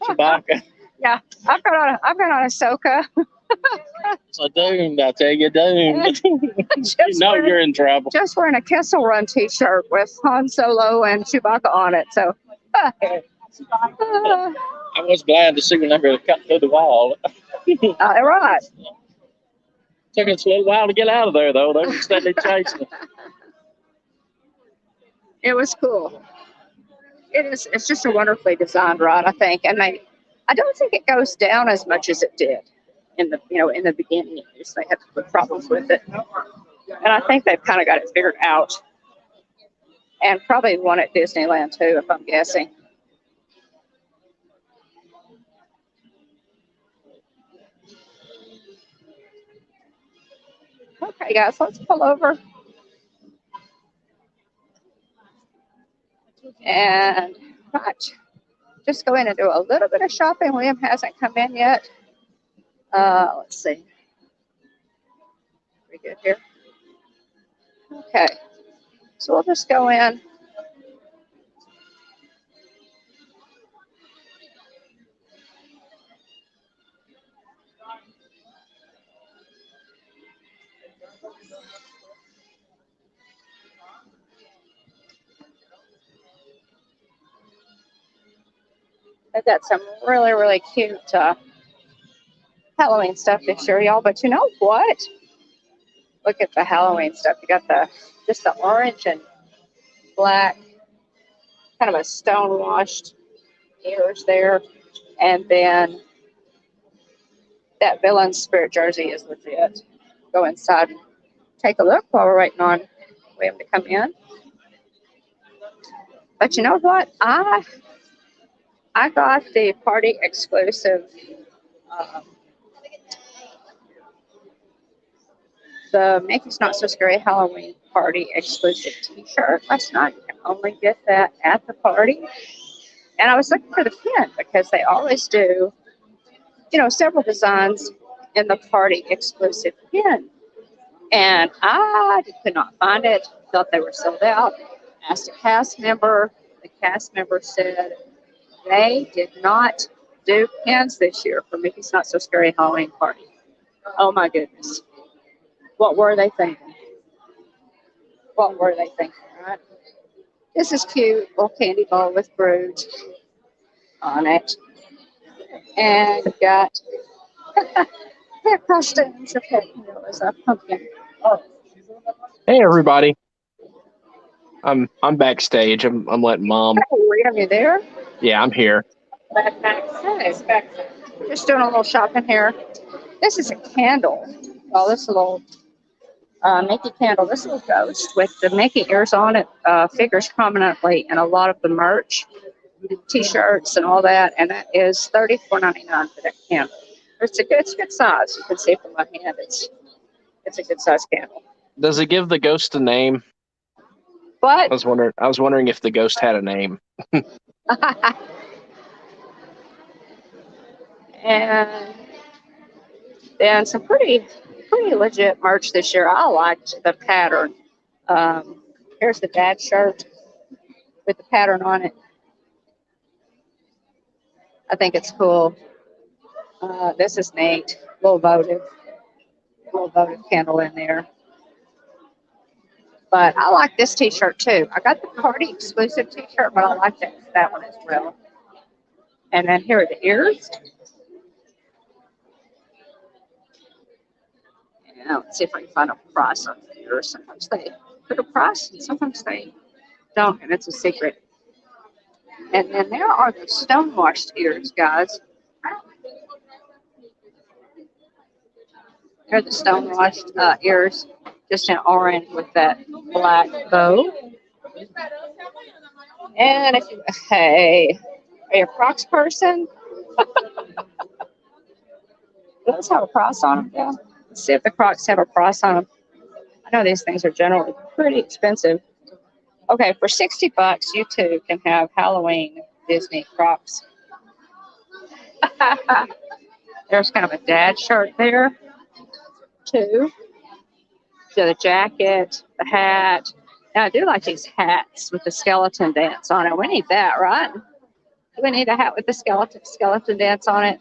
Chewbacca. Yeah, I've got on Ahsoka. So doomed, I tell you, doomed. You know you're in trouble. Just wearing a Kessel Run t-shirt with Han Solo and Chewbacca on it. So I was glad to see when they were cut through the wall. Right. Took us a little while to get out of there, though. They were steadily chasing us. It was cool. It's just a wonderfully designed ride, I think. And I don't think it goes down as much as it did in the beginning. They had problems with it. And I think they've kind of got it figured out. And probably one at Disneyland too, if I'm guessing. Okay, guys, let's pull over. And right, just go in and do a little bit of shopping. William hasn't come in yet. Let's see. We good here? Okay, so we'll just go in. They've got some really, really cute Halloween stuff this year, y'all. But you know what? Look at the Halloween stuff. You got just the orange and black, kind of a stone-washed ears there. And then that villain spirit jersey is legit. Go inside and take a look while we're waiting on William to come in. But you know what? I got the party exclusive the Mickey's Not So Scary Halloween Party exclusive t-shirt last night. You can only get that at the party. And I was looking for the pin because they always do, you know, several designs in the party exclusive pin. And I could not find it. Thought they were sold out. Asked a cast member. The cast member said they did not do pins this year for Mickey's Not So Scary Halloween Party. Oh my goodness. What were they thinking? What were they thinking, right? This is cute. Little candy bowl with brood on it. And you've got hair costumes of as a pumpkin. Hey everybody. I'm backstage. I'm letting Mom. Hey, Rita, you there? Yeah, I'm here. Just doing a little shopping here. This is a candle. Oh, this little Mickey candle. This little ghost with the Mickey ears on it figures prominently in a lot of the merch, t-shirts, and all that. And that is $34.99 for that candle. It's a good size. You can see from my hand, it's a good size candle. Does it give the ghost a name? What? I was wondering if the ghost had a name. And then some pretty legit merch this year. I liked the pattern. Here's the dad shirt with the pattern on it. I think it's cool. This is neat. Little votive candle in there. But I like this t-shirt too. I got the party exclusive t-shirt, but I like that one as well. And then here are the ears. Yeah, let's see if I can find a price on the ears. Sometimes they put a price and sometimes they don't, and it's a secret. And then there are the stonewashed ears, guys. Here are the stonewashed ears, just in orange with that black bow. And if you, hey, are you a Crocs person? Does have a price on them, yeah? Let's see if the Crocs have a price on them. I know these things are generally pretty expensive. Okay, for $60, you too can have Halloween Disney Crocs. There's kind of a dad shirt there, too. So the jacket, the hat. Now, I do like these hats with the skeleton dance on it. We need that, right? We need a hat with the skeleton dance on it,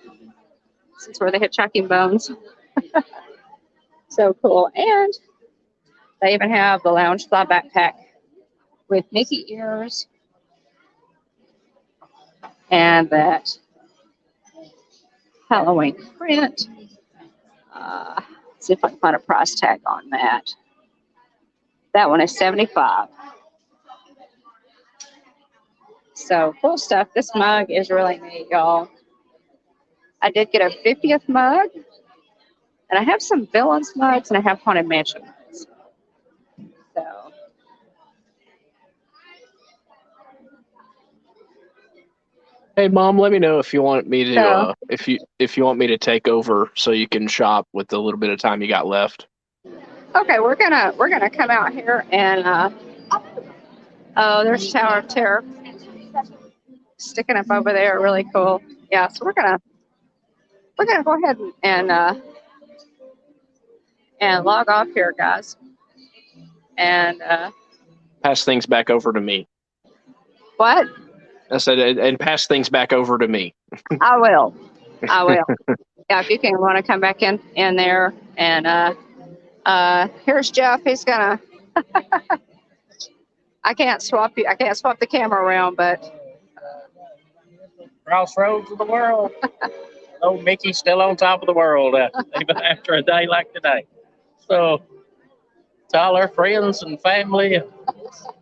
since we're the Hitchhiking Bones. So cool. And they even have the Lounge Fly backpack with Mickey ears and that Halloween print. See if I can find a price tag on that. That one is $75. So cool stuff. This mug is really neat, y'all. I did get a 50th mug, and I have some Villains mugs, and I have Haunted Mansion mugs. So Hey Mom, let me know if you want me to if you want me to take over so you can shop with the little bit of time you got left. okay, we're gonna come out here and oh, there's Tower of Terror sticking up over there, really cool. Yeah, so we're gonna go ahead and log off here, guys, and Pass things back over to me. what? I said, and pass things back over to me. I will. Yeah, if you can want to come back in there, and here's Jeff. He's gonna. I can't swap the camera around, but Crossroads of the world. Oh, Mickey's still on top of the world, even after a day like today. So, to all our friends and family,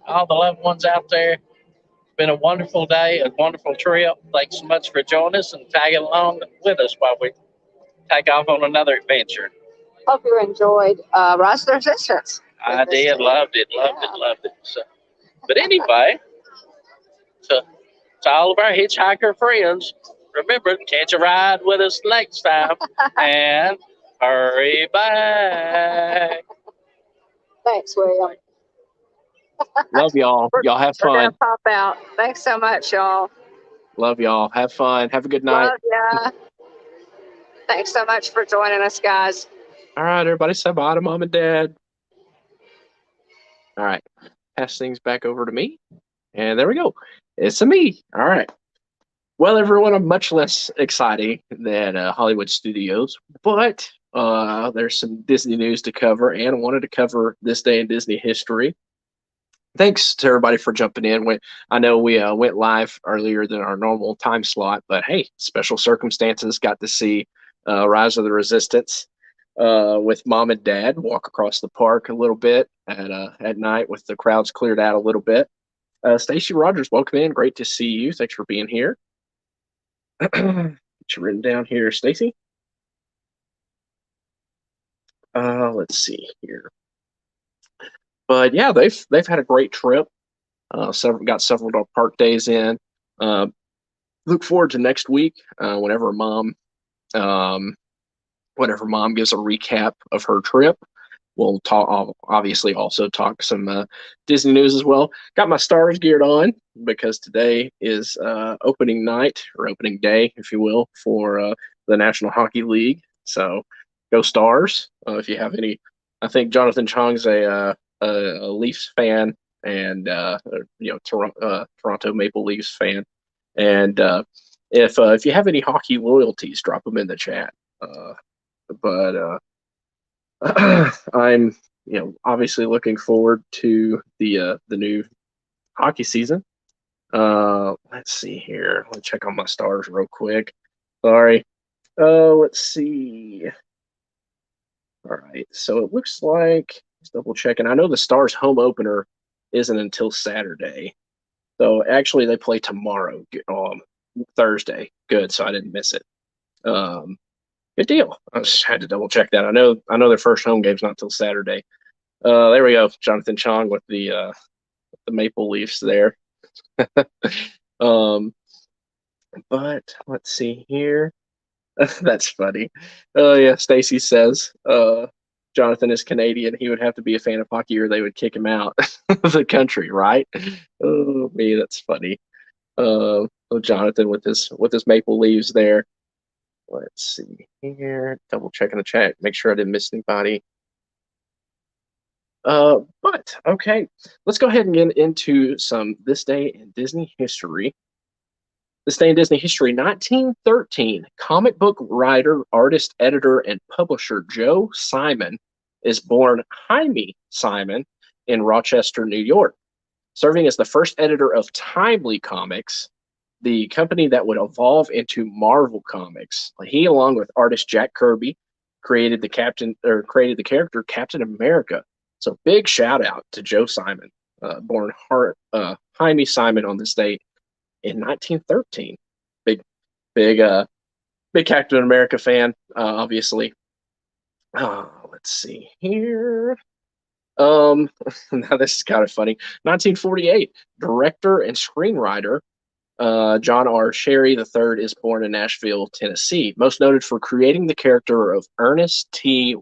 all the loved ones out there, it's been a wonderful day, a wonderful trip. Thanks so much for joining us and tagging along with us while we take off on another adventure. hope you enjoyed Rise of the Resistance. I did, loved it. So, but anyway, to all of our hitchhiker friends, Remember, catch a ride with us next time and hurry back. Thanks, William. Love y'all. Y'all have We're gonna fun. pop out. Thanks so much, y'all. Love y'all. Have fun. Have a good night. Love ya. Thanks so much for joining us, guys. All right, everybody, say bye to Mom and Dad. All right, pass things back over to me. And there we go. It's a me. All right. Well, everyone, I'm much less exciting than Hollywood Studios, but there's some Disney news to cover, and I wanted to cover this day in Disney history. Thanks to everybody for jumping in. I know we went live earlier than our normal time slot, but hey, special circumstances. Got to see Rise of the Resistance with Mom and Dad. Walk across the park a little bit at night with the crowds cleared out a little bit. Stacy Rogers, welcome in. Great to see you. Thanks for being here. Get you written down here, Stacy. Let's see here. But yeah, they've had a great trip. Got several park days in. Look forward to next week whenever mom gives a recap of her trip. We'll talk. I'll obviously also talk some Disney news as well. Got my stars geared on because today is opening night or opening day, if you will, for the National Hockey League. So go Stars! If you have any, I think Jonathan Chong's a Leafs fan and Toronto Maple Leafs fan. And if you have any hockey loyalties, drop them in the chat. I'm obviously looking forward to the new hockey season. Let's see here. Let me check on my stars real quick. Sorry. Let's see. All right. So it looks like, just double checking. I know the Stars home opener isn't until Saturday. So actually they play tomorrow, Thursday. Good. So I didn't miss it. Good deal. I just had to double check that. I know their first home game's not till Saturday. There we go. Jonathan Chong with the Maple Leafs there. But let's see here. That's funny. Oh yeah, Stacy says Jonathan is Canadian. He would have to be a fan of hockey or they would kick him out of the country, right? Oh me, that's funny. Jonathan with his Maple Leaves there. Let's see here. Double checking the chat. Make sure I didn't miss anybody. But okay, let's go ahead and get into some This Day in Disney History. This Day in Disney History, 1913, comic book writer, artist, editor, and publisher Joe Simon is born Jaime Simon in Rochester, New York. Serving as the first editor of Timely Comics, the company that would evolve into Marvel Comics. He, along with artist Jack Kirby, created the character Captain America. So big shout out to Joe Simon, born Jaime Simon on this date in 1913. Big Captain America fan, obviously. Let's see here. Now this is kind of funny. 1948, director and screenwriter John R. Sherry III is born in Nashville, Tennessee. Most noted for creating the character of Ernest P.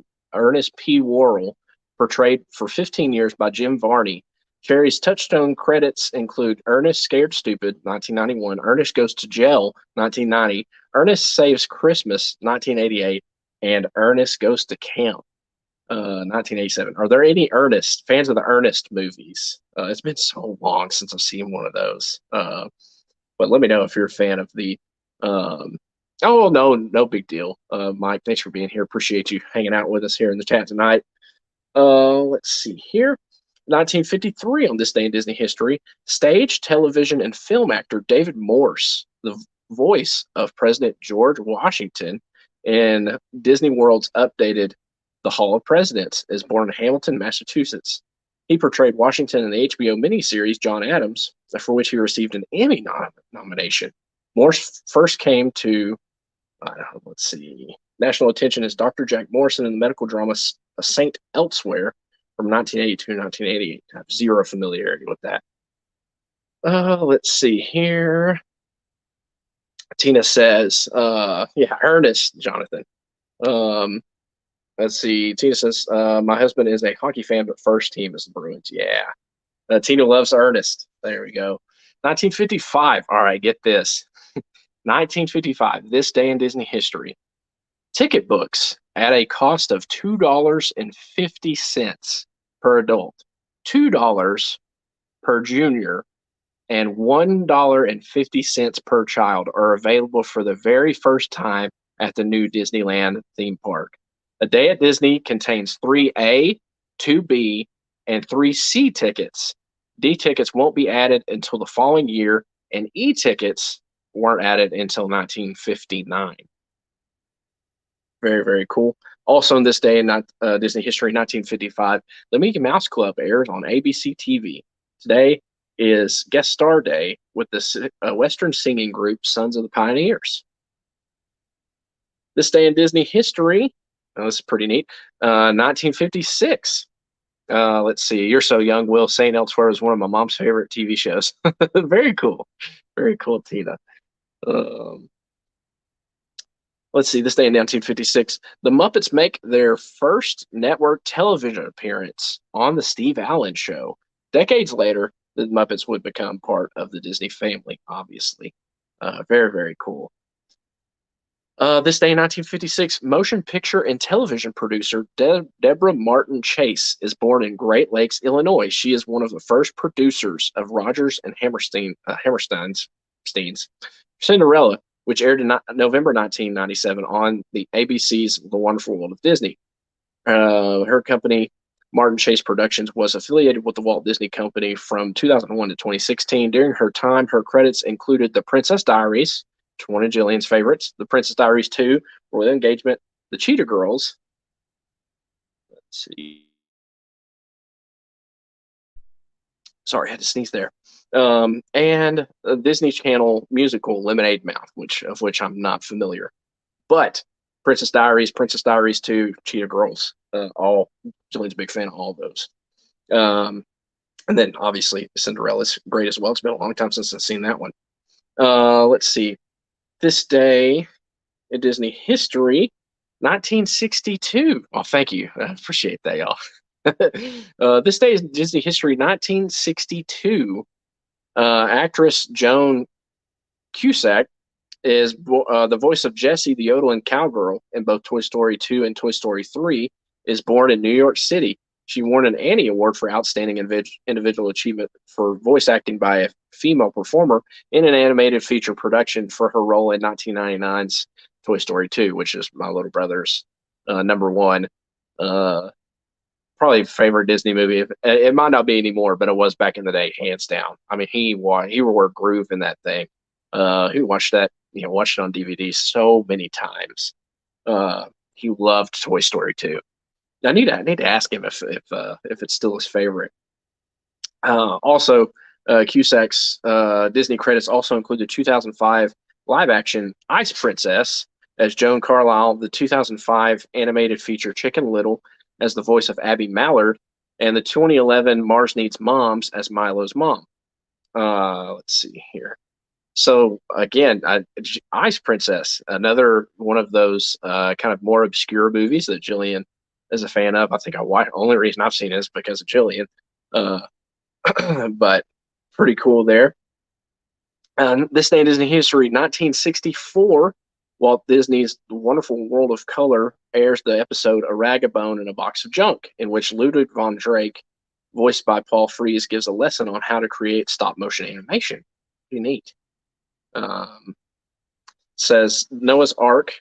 Worrell, portrayed for 15 years by Jim Varney. Sherry's touchstone credits include Ernest Scared Stupid, 1991, Ernest Goes to Jail, 1990, Ernest Saves Christmas, 1988, and Ernest Goes to Camp, 1987. Are there any fans of the Ernest movies? It's been so long since I've seen one of those. But let me know if you're a fan of the. No big deal. Mike, thanks for being here. Appreciate you hanging out with us here in the chat tonight. Let's see here. 1953, on this day in Disney history, stage, television, and film actor David Morse, the voice of President George Washington in Disney World's updated The Hall of Presidents, is born in Hamilton, Massachusetts. He portrayed Washington in the HBO miniseries John Adams, for which he received an Emmy nomination. Morse first came to, national attention as Dr. Jack Morrison in the medical drama Saint Elsewhere from 1982 to 1988. I have zero familiarity with that. Let's see here. Tina says, yeah, Ernest, Jonathan. Let's see. Tina says, my husband is a hockey fan, but first team is the Bruins. Yeah. Tina loves Ernest. There we go. 1955. All right, get this. 1955, this day in Disney history. Ticket books at a cost of $2.50 per adult, $2 per junior, and $1.50 per child are available for the very first time at the new Disneyland theme park. A day at Disney contains 3A, 2B, and 3C tickets. D tickets won't be added until the following year, and E tickets weren't added until 1959. Very, very cool. Also, in this day in Disney history, 1955, the Mickey Mouse Club airs on ABC TV. Today is guest star day with the Western singing group Sons of the Pioneers. This day in Disney history, this is pretty neat, 1956. Let's see, You're So Young, Will, St. Elsewhere was one of my mom's favorite TV shows. Very cool. Very cool, Tina. Let's see, this day in 1956, the Muppets make their first network television appearance on the Steve Allen Show. Decades later, the Muppets would become part of the Disney family, obviously. Very, very cool. This day in 1956, motion picture and television producer Deborah Martin Chase is born in Great Lakes, Illinois. She is one of the first producers of Rodgers and Hammerstein's Cinderella, which aired in November 1997 on the ABC's The Wonderful World of Disney. Her company, Martin Chase Productions, was affiliated with the Walt Disney Company from 2001 to 2016. During her time, her credits included The Princess Diaries, which one of Jillian's favorites, The Princess Diaries 2, Royal Engagement, The Cheetah Girls. Let's see. Sorry, I had to sneeze there. And a Disney Channel musical, Lemonade Mouth, of which I'm not familiar. But Princess Diaries 2, Cheetah Girls, Jillian's a big fan of all of those. And then obviously Cinderella's great as well. It's been a long time since I've seen that one. Let's see. This day in Disney history, 1962. Oh, thank you. I appreciate that, y'all. This day is Disney history, 1962. Actress Joan Cusack is the voice of Jessie, the yodeling cowgirl, in both Toy Story 2 and Toy Story 3, is born in New York City. She won an Annie Award for Outstanding Individual Achievement for voice acting by a female performer in an animated feature production for her role in 1999's Toy Story 2, which is my little brother's number one. Probably favorite Disney movie. It might not be anymore, but it was back in the day, hands down. I mean, he wore groove in that thing. He watched that, watched it on DVD so many times. He loved Toy Story 2. I need to ask him if it's still his favorite. Also, Cusack's Disney credits also include the 2005 live-action Ice Princess as Joan Carlisle, the 2005 animated feature Chicken Little as the voice of Abby Mallard, and the 2011 Mars Needs Moms as Milo's mom. Let's see here. So again, Ice Princess, another one of those kind of more obscure movies that Jillian is a fan of. I think only reason I've seen it is because of Jillian. But pretty cool there. This day in Disney history, 1964, Walt Disney's The Wonderful World of Color airs the episode A Rag of Bone and a Box of Junk, in which Ludwig von Drake, voiced by Paul Frees, gives a lesson on how to create stop-motion animation. Pretty neat. Says Noah's Ark,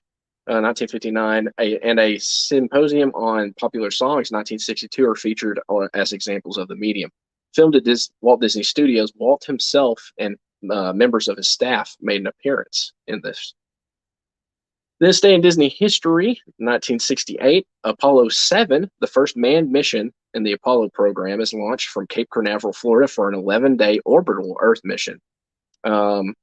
1959, and a symposium on popular songs, 1962, are featured as examples of the medium. Filmed at Walt Disney Studios, Walt himself and members of his staff made an appearance in this. This day in Disney history, 1968, Apollo 7, the first manned mission in the Apollo program, is launched from Cape Canaveral, Florida for an 11-day orbital Earth mission. The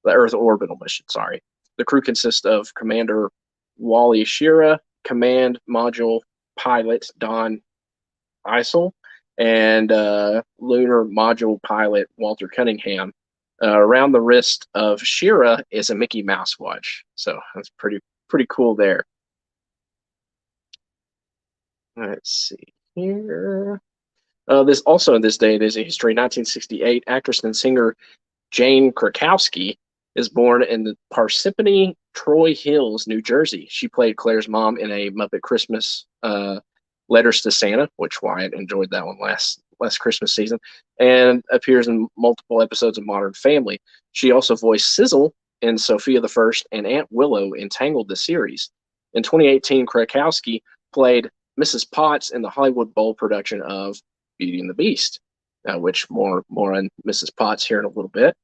Earth orbital mission, sorry. The crew consists of Commander Wally Schirra, Command Module Pilot Don Eisel, and Lunar Module Pilot Walter Cunningham. Around the wrist of Shira is a Mickey Mouse watch. So that's pretty cool there. Let's see here. This also in this day in Disney history, 1968, actress and singer Jane Krakowski is born in the Parsippany Troy Hills, New Jersey. She played Claire's mom in a Muppet Christmas Letters to Santa, which Wyatt enjoyed that one last Christmas season, and appears in multiple episodes of Modern Family. She also voiced Sizzle in Sophia the First and Aunt Willow in Tangled the series. In 2018, Krakowski played Mrs. Potts in the Hollywood Bowl production of Beauty and the Beast, which more on Mrs. Potts here in a little bit.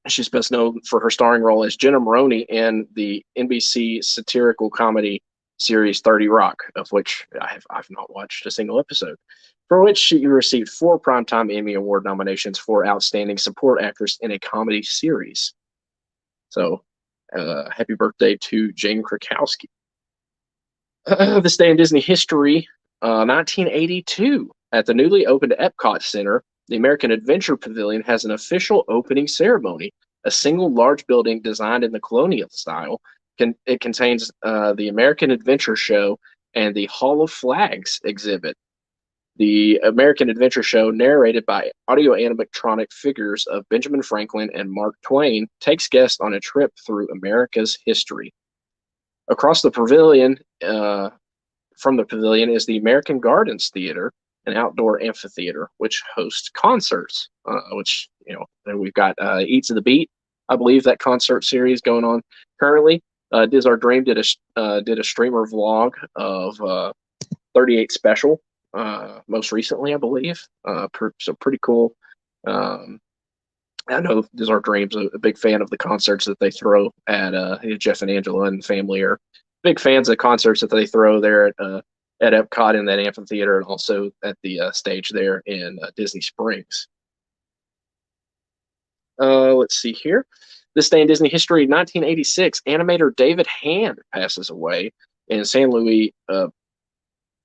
She's best known for her starring role as Jenna Maroney in the NBC satirical comedy series 30 Rock, of which I've not watched a single episode, for which she received 4 Primetime Emmy Award nominations for Outstanding Support Actress in a Comedy Series. So, happy birthday to Jane Krakowski. This day in Disney history, 1982, at the newly opened Epcot Center, the American Adventure Pavilion has an official opening ceremony. A single large building designed in the colonial style. It contains the American Adventure Show and the Hall of Flags exhibit. The American Adventure Show, narrated by audio animatronic figures of Benjamin Franklin and Mark Twain, takes guests on a trip through America's history. Across the pavilion, from the pavilion, is the American Gardens Theater, an outdoor amphitheater which hosts concerts. Which we've got Eats of the Beat, I believe, that concert series going on currently. Diz Our Dream did a streamer vlog of 38 Special most recently, I believe. So pretty cool. I know Diz Our Dream's a big fan of the concerts that they throw at Jeff and Angela and family are big fans of concerts that they throw there at Epcot in that amphitheater, and also at the stage there in Disney Springs. Let's see here. This day in Disney history, 1986, animator David Hand passes away in San Luis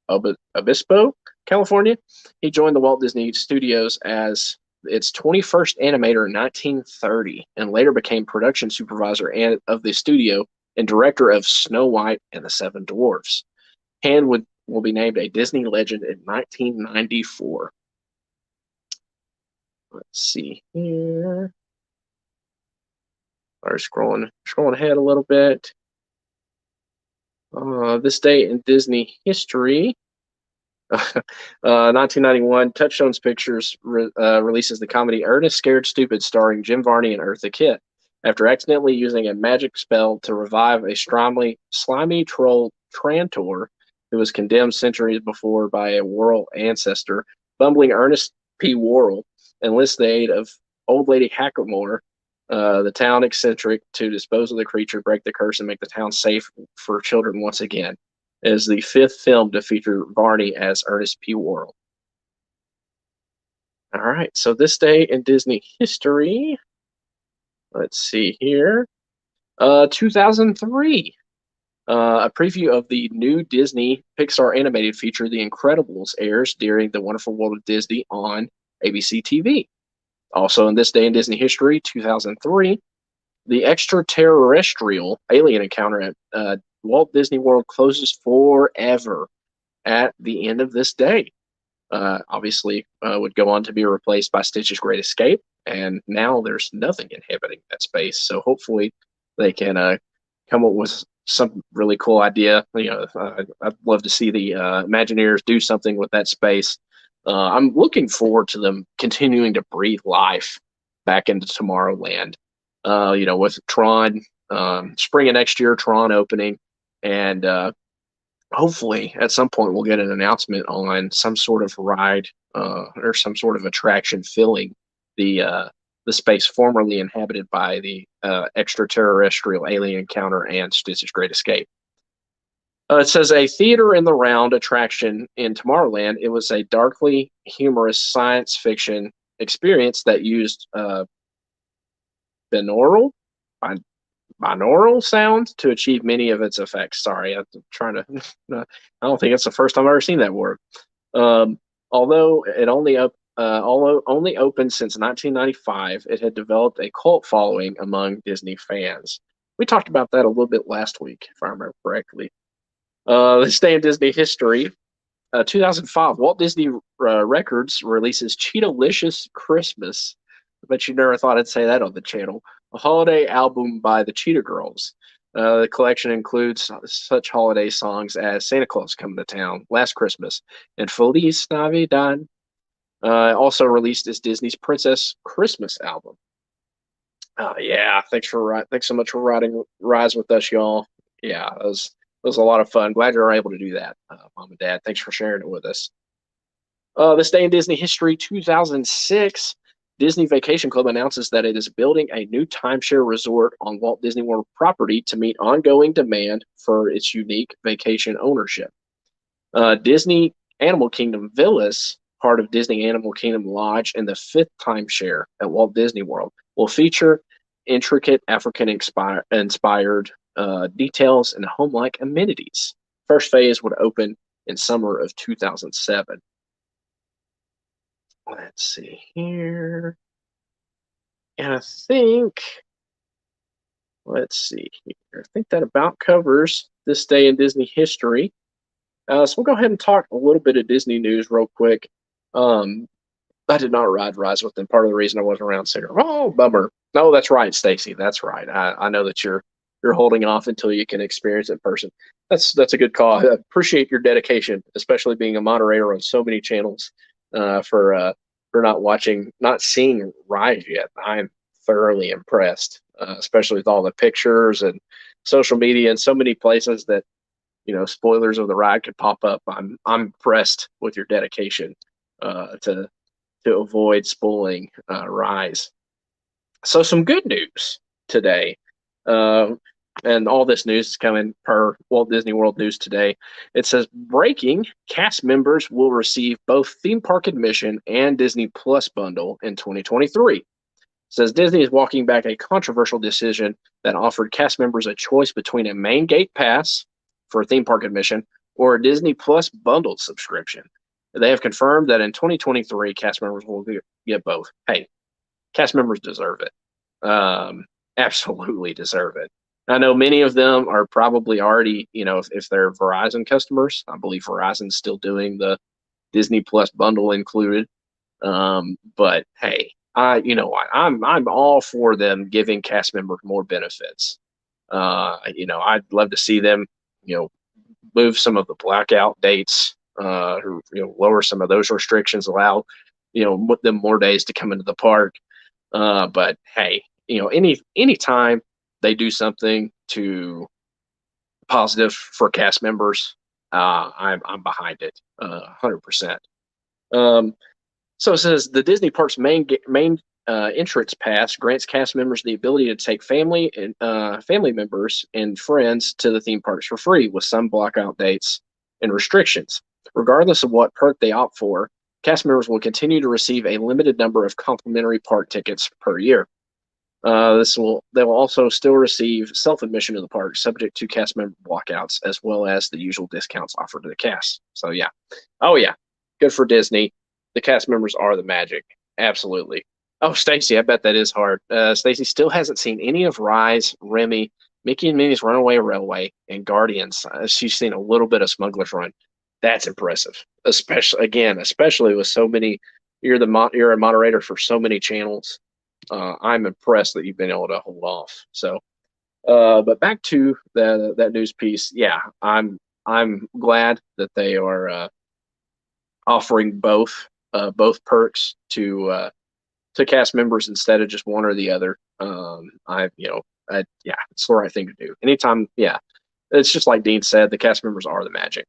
Obispo, California. He joined the Walt Disney Studios as its 21st animator in 1930, and later became production supervisor of the studio and director of Snow White and the Seven Dwarfs. Hand will be named a Disney legend in 1994. Let's see here. Scrolling ahead a little bit. This day in Disney history, 1991, Touchstones Pictures releases the comedy Ernest Scared Stupid, starring Jim Varney and Eartha Kitt. After accidentally using a magic spell to revive a slimy troll Trantor, who was condemned centuries before by a Worrell ancestor, bumbling Ernest P. Worrell enlists the aid of Old Lady Hackamore, the town eccentric, to dispose of the creature, break the curse, and make the town safe for children once again. It is the 5th film to feature Varney as Ernest P. Worrell. All right, so this day in Disney history, let's see here, 2003. A preview of the new Disney Pixar animated feature, The Incredibles, airs during The Wonderful World of Disney on ABC TV. Also in this day in Disney history, 2003, the extraterrestrial alien encounter at Walt Disney World closes forever at the end of this day. Obviously, would go on to be replaced by Stitch's Great Escape, and now there's nothing inhabiting that space. So hopefully they can come up with some really cool idea. I'd love to see the Imagineers do something with that space. I'm looking forward to them continuing to breathe life back into Tomorrowland. With Tron, spring of next year, Tron opening, and hopefully at some point we'll get an announcement on some sort of ride or some sort of attraction filling the space formerly inhabited by the extraterrestrial alien encounter and Stitch's Great Escape. It says a theater in the round attraction in Tomorrowland. It was a darkly humorous science fiction experience that used binaural sound to achieve many of its effects. Sorry, I'm trying to. I don't think it's the first time I've ever seen that word. Although it only although only open since 1995, it had developed a cult following among Disney fans. We talked about that a little bit last week, if I remember correctly. This day in Disney history, 2005, Walt Disney Records releases Cheetah-licious Christmas. I bet you never thought I'd say that on the channel. A holiday album by the Cheetah Girls. The collection includes such holiday songs as Santa Claus Coming to Town, Last Christmas, and Feliz Navidad. Also released as Disney's Princess Christmas album. Yeah, thanks so much for riding Rise with us, y'all. Yeah, it was a lot of fun. Glad you were able to do that, Mom and Dad. Thanks for sharing it with us. This day in Disney history, 2006, Disney Vacation Club announces that it is building a new timeshare resort on Walt Disney World property to meet ongoing demand for its unique vacation ownership. Disney Animal Kingdom Villas, part of Disney Animal Kingdom Lodge and the 5th timeshare at Walt Disney World, will feature intricate African-inspired details and home-like amenities. First phase would open in summer of 2007. Let's see here. And I think that about covers this day in Disney history. So we'll go ahead and talk a little bit of Disney news real quick. I did not ride Rise with them. Part of the reason I wasn't around Sarah. Oh, bummer. No, that's right, Stacy. That's right. I know that you're holding off until you can experience it in person. That's a good call. I appreciate your dedication, especially being a moderator on so many channels, for not seeing Rise yet. I'm thoroughly impressed, especially with all the pictures and social media and so many places that, spoilers of the ride could pop up. I'm impressed with your dedication to avoid spoiling Rise. So some good news today. And all this news is coming per Walt Disney World News Today. It says, breaking, cast members will receive both theme park admission and Disney Plus bundle in 2023. It says Disney is walking back a controversial decision that offered cast members a choice between a main gate pass for theme park admission or a Disney Plus bundled subscription. They have confirmed that in 2023, cast members will get both. Hey, cast members deserve it. Absolutely deserve it. I know many of them are probably already, if they're Verizon customers, I believe Verizon's still doing the Disney Plus bundle included. But hey, I'm all for them giving cast members more benefits. I'd love to see them, move some of the blackout dates, or, lower some of those restrictions, allow, them more days to come into the park. But hey, any time they do something to positive for cast members, I'm behind it, 100%. So it says the Disney Parks main entrance pass grants cast members the ability to take family members and friends to the theme parks for free, with some blackout dates and restrictions. Regardless of what perk they opt for, cast members will continue to receive a limited number of complimentary park tickets per year. They will also still receive self-admission to the park, subject to cast member walkouts, as well as the usual discounts offered to the cast. So yeah. Oh yeah. Good for Disney. The cast members are the magic. Absolutely. Oh, Stacy, I bet that is hard. Stacy still hasn't seen any of Rise, Remy, Mickey and Minnie's Runaway Railway, and Guardians. She's seen a little bit of Smuggler's Run. That's impressive. Especially with so many. You're a moderator for so many channels. I'm impressed that you've been able to hold off. So, but back to that news piece. Yeah, I'm glad that they are offering both perks to cast members instead of just one or the other. It's the right thing to do. Anytime, it's just like Dean said, the cast members are the magic.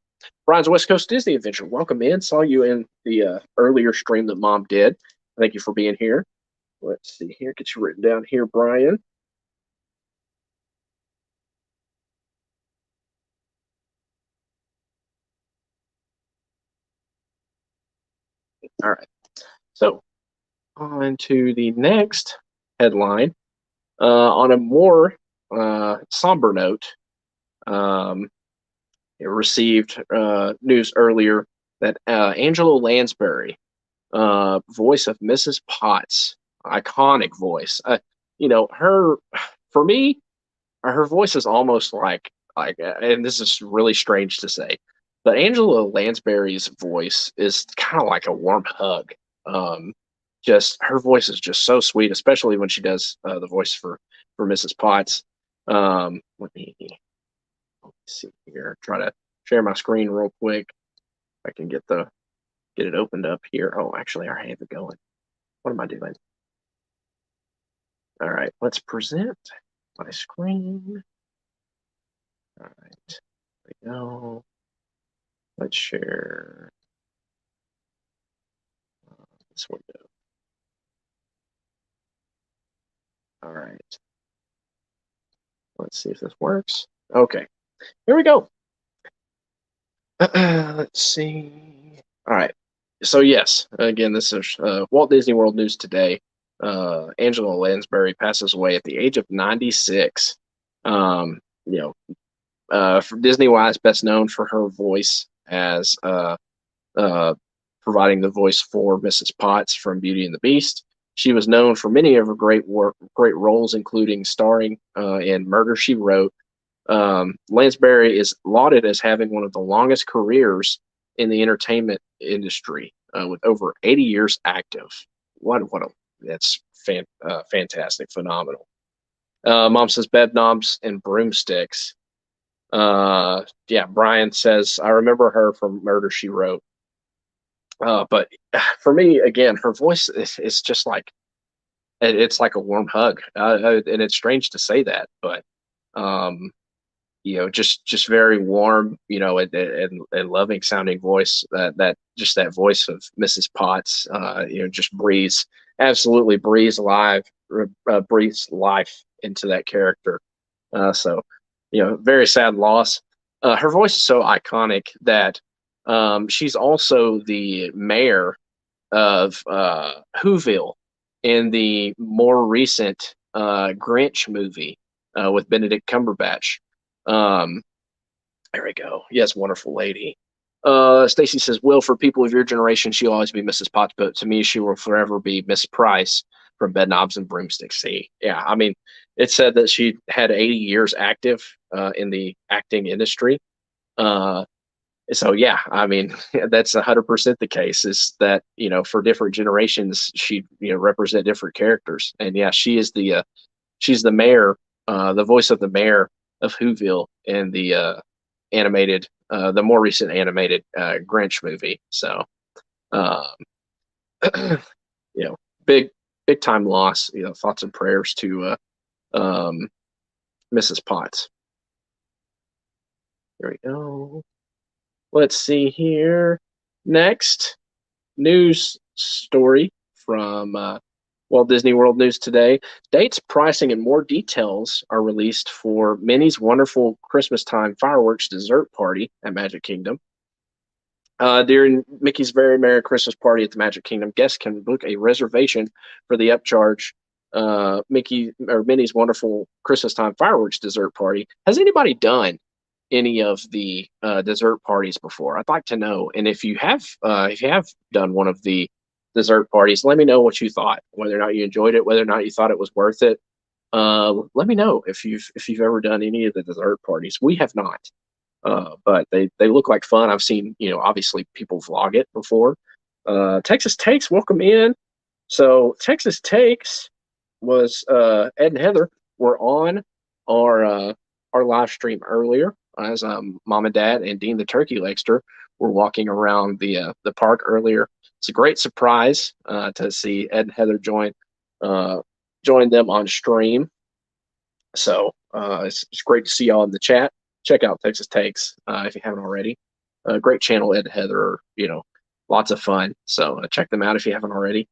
Brian's West Coast Disney Adventure, welcome in. Saw you in the earlier stream that Mom did. Thank you for being here. Let's see here. Get you written down here, Brian. All right. So on to the next headline. On a more somber note, it received news earlier that Angela Lansbury voice of Mrs. Potts, iconic voice. You know, her, for me, her voice is almost like, and this is really strange to say, but Angela Lansbury's voice is kind of like a warm hug. Just her voice is just so sweet, especially when she does the voice for Mrs. Potts. Let me see here. Try to share my screen real quick. I can get it opened up here. Oh, actually, I have it going. What am I doing? All right, let's present my screen. All right, there we go. Let's share this window. All right. Let's see if this works. Okay, here we go. Let's see. All right. So yes, again, this is Walt Disney World News today. Angela Lansbury passes away at the age of 96. You know, for Disney-wise, best known for her voice as providing the voice for Mrs. Potts from Beauty and the Beast. She was known for many of her great roles, including starring in Murder, She Wrote. Lansbury is lauded as having one of the longest careers in the entertainment industry, with over 80 years active. That's fantastic, phenomenal. Mom says bed knobs and broomsticks. Yeah, Brian says I remember her from Murder, She Wrote. But for me, again, her voice is just like, it's like a warm hug, and it's strange to say that, but you know, just very warm, you know, and loving sounding voice. That just that voice of Mrs. Potts, you know, just absolutely breathes life into that character. So, you know, very sad loss. Her voice is so iconic that she's also the mayor of Whoville in the more recent Grinch movie with Benedict Cumberbatch. There we go. Yes, wonderful lady. Stacy says, Will, for people of your generation, she'll always be Mrs. Potts, but to me, she will forever be Miss Price from Bed Knobs and Broomsticks. See, yeah, I mean, it said that she had 80 years active in the acting industry. So yeah, I mean, that's 100% the case, is that, you know, for different generations, she, you know, represent different characters. And yeah, she's the mayor, the voice of the mayor of Whoville in the animated, the more recent animated Grinch movie. So, you know, big time loss. You know, thoughts and prayers to Mrs. Potts. There we go. Let's see here. Next news story from Walt Disney World News today. Dates, pricing, and more details are released for Minnie's wonderful Christmas time fireworks dessert party at Magic Kingdom. During Mickey's Very Merry Christmas Party at the Magic Kingdom, guests can book a reservation for the upcharge Minnie's wonderful Christmas time fireworks dessert party. Has anybody done any of the dessert parties before? I'd like to know. And if you have done one of the dessert parties, let me know what you thought, whether or not you enjoyed it, whether or not you thought it was worth it. Let me know if you've ever done any of the dessert parties. We have not, but they look like fun. I've seen, you know, obviously people vlog it before. Texas Takes, welcome in. So Texas Takes was Ed and Heather were on our live stream earlier, as Mom and Dad and Dean the Turkey Legster were walking around the park earlier. It's a great surprise to see Ed and Heather join them on stream. So it's great to see y'all in the chat. Check out Texas Takes if you haven't already. Great channel, Ed and Heather. You know, lots of fun. So check them out if you haven't already.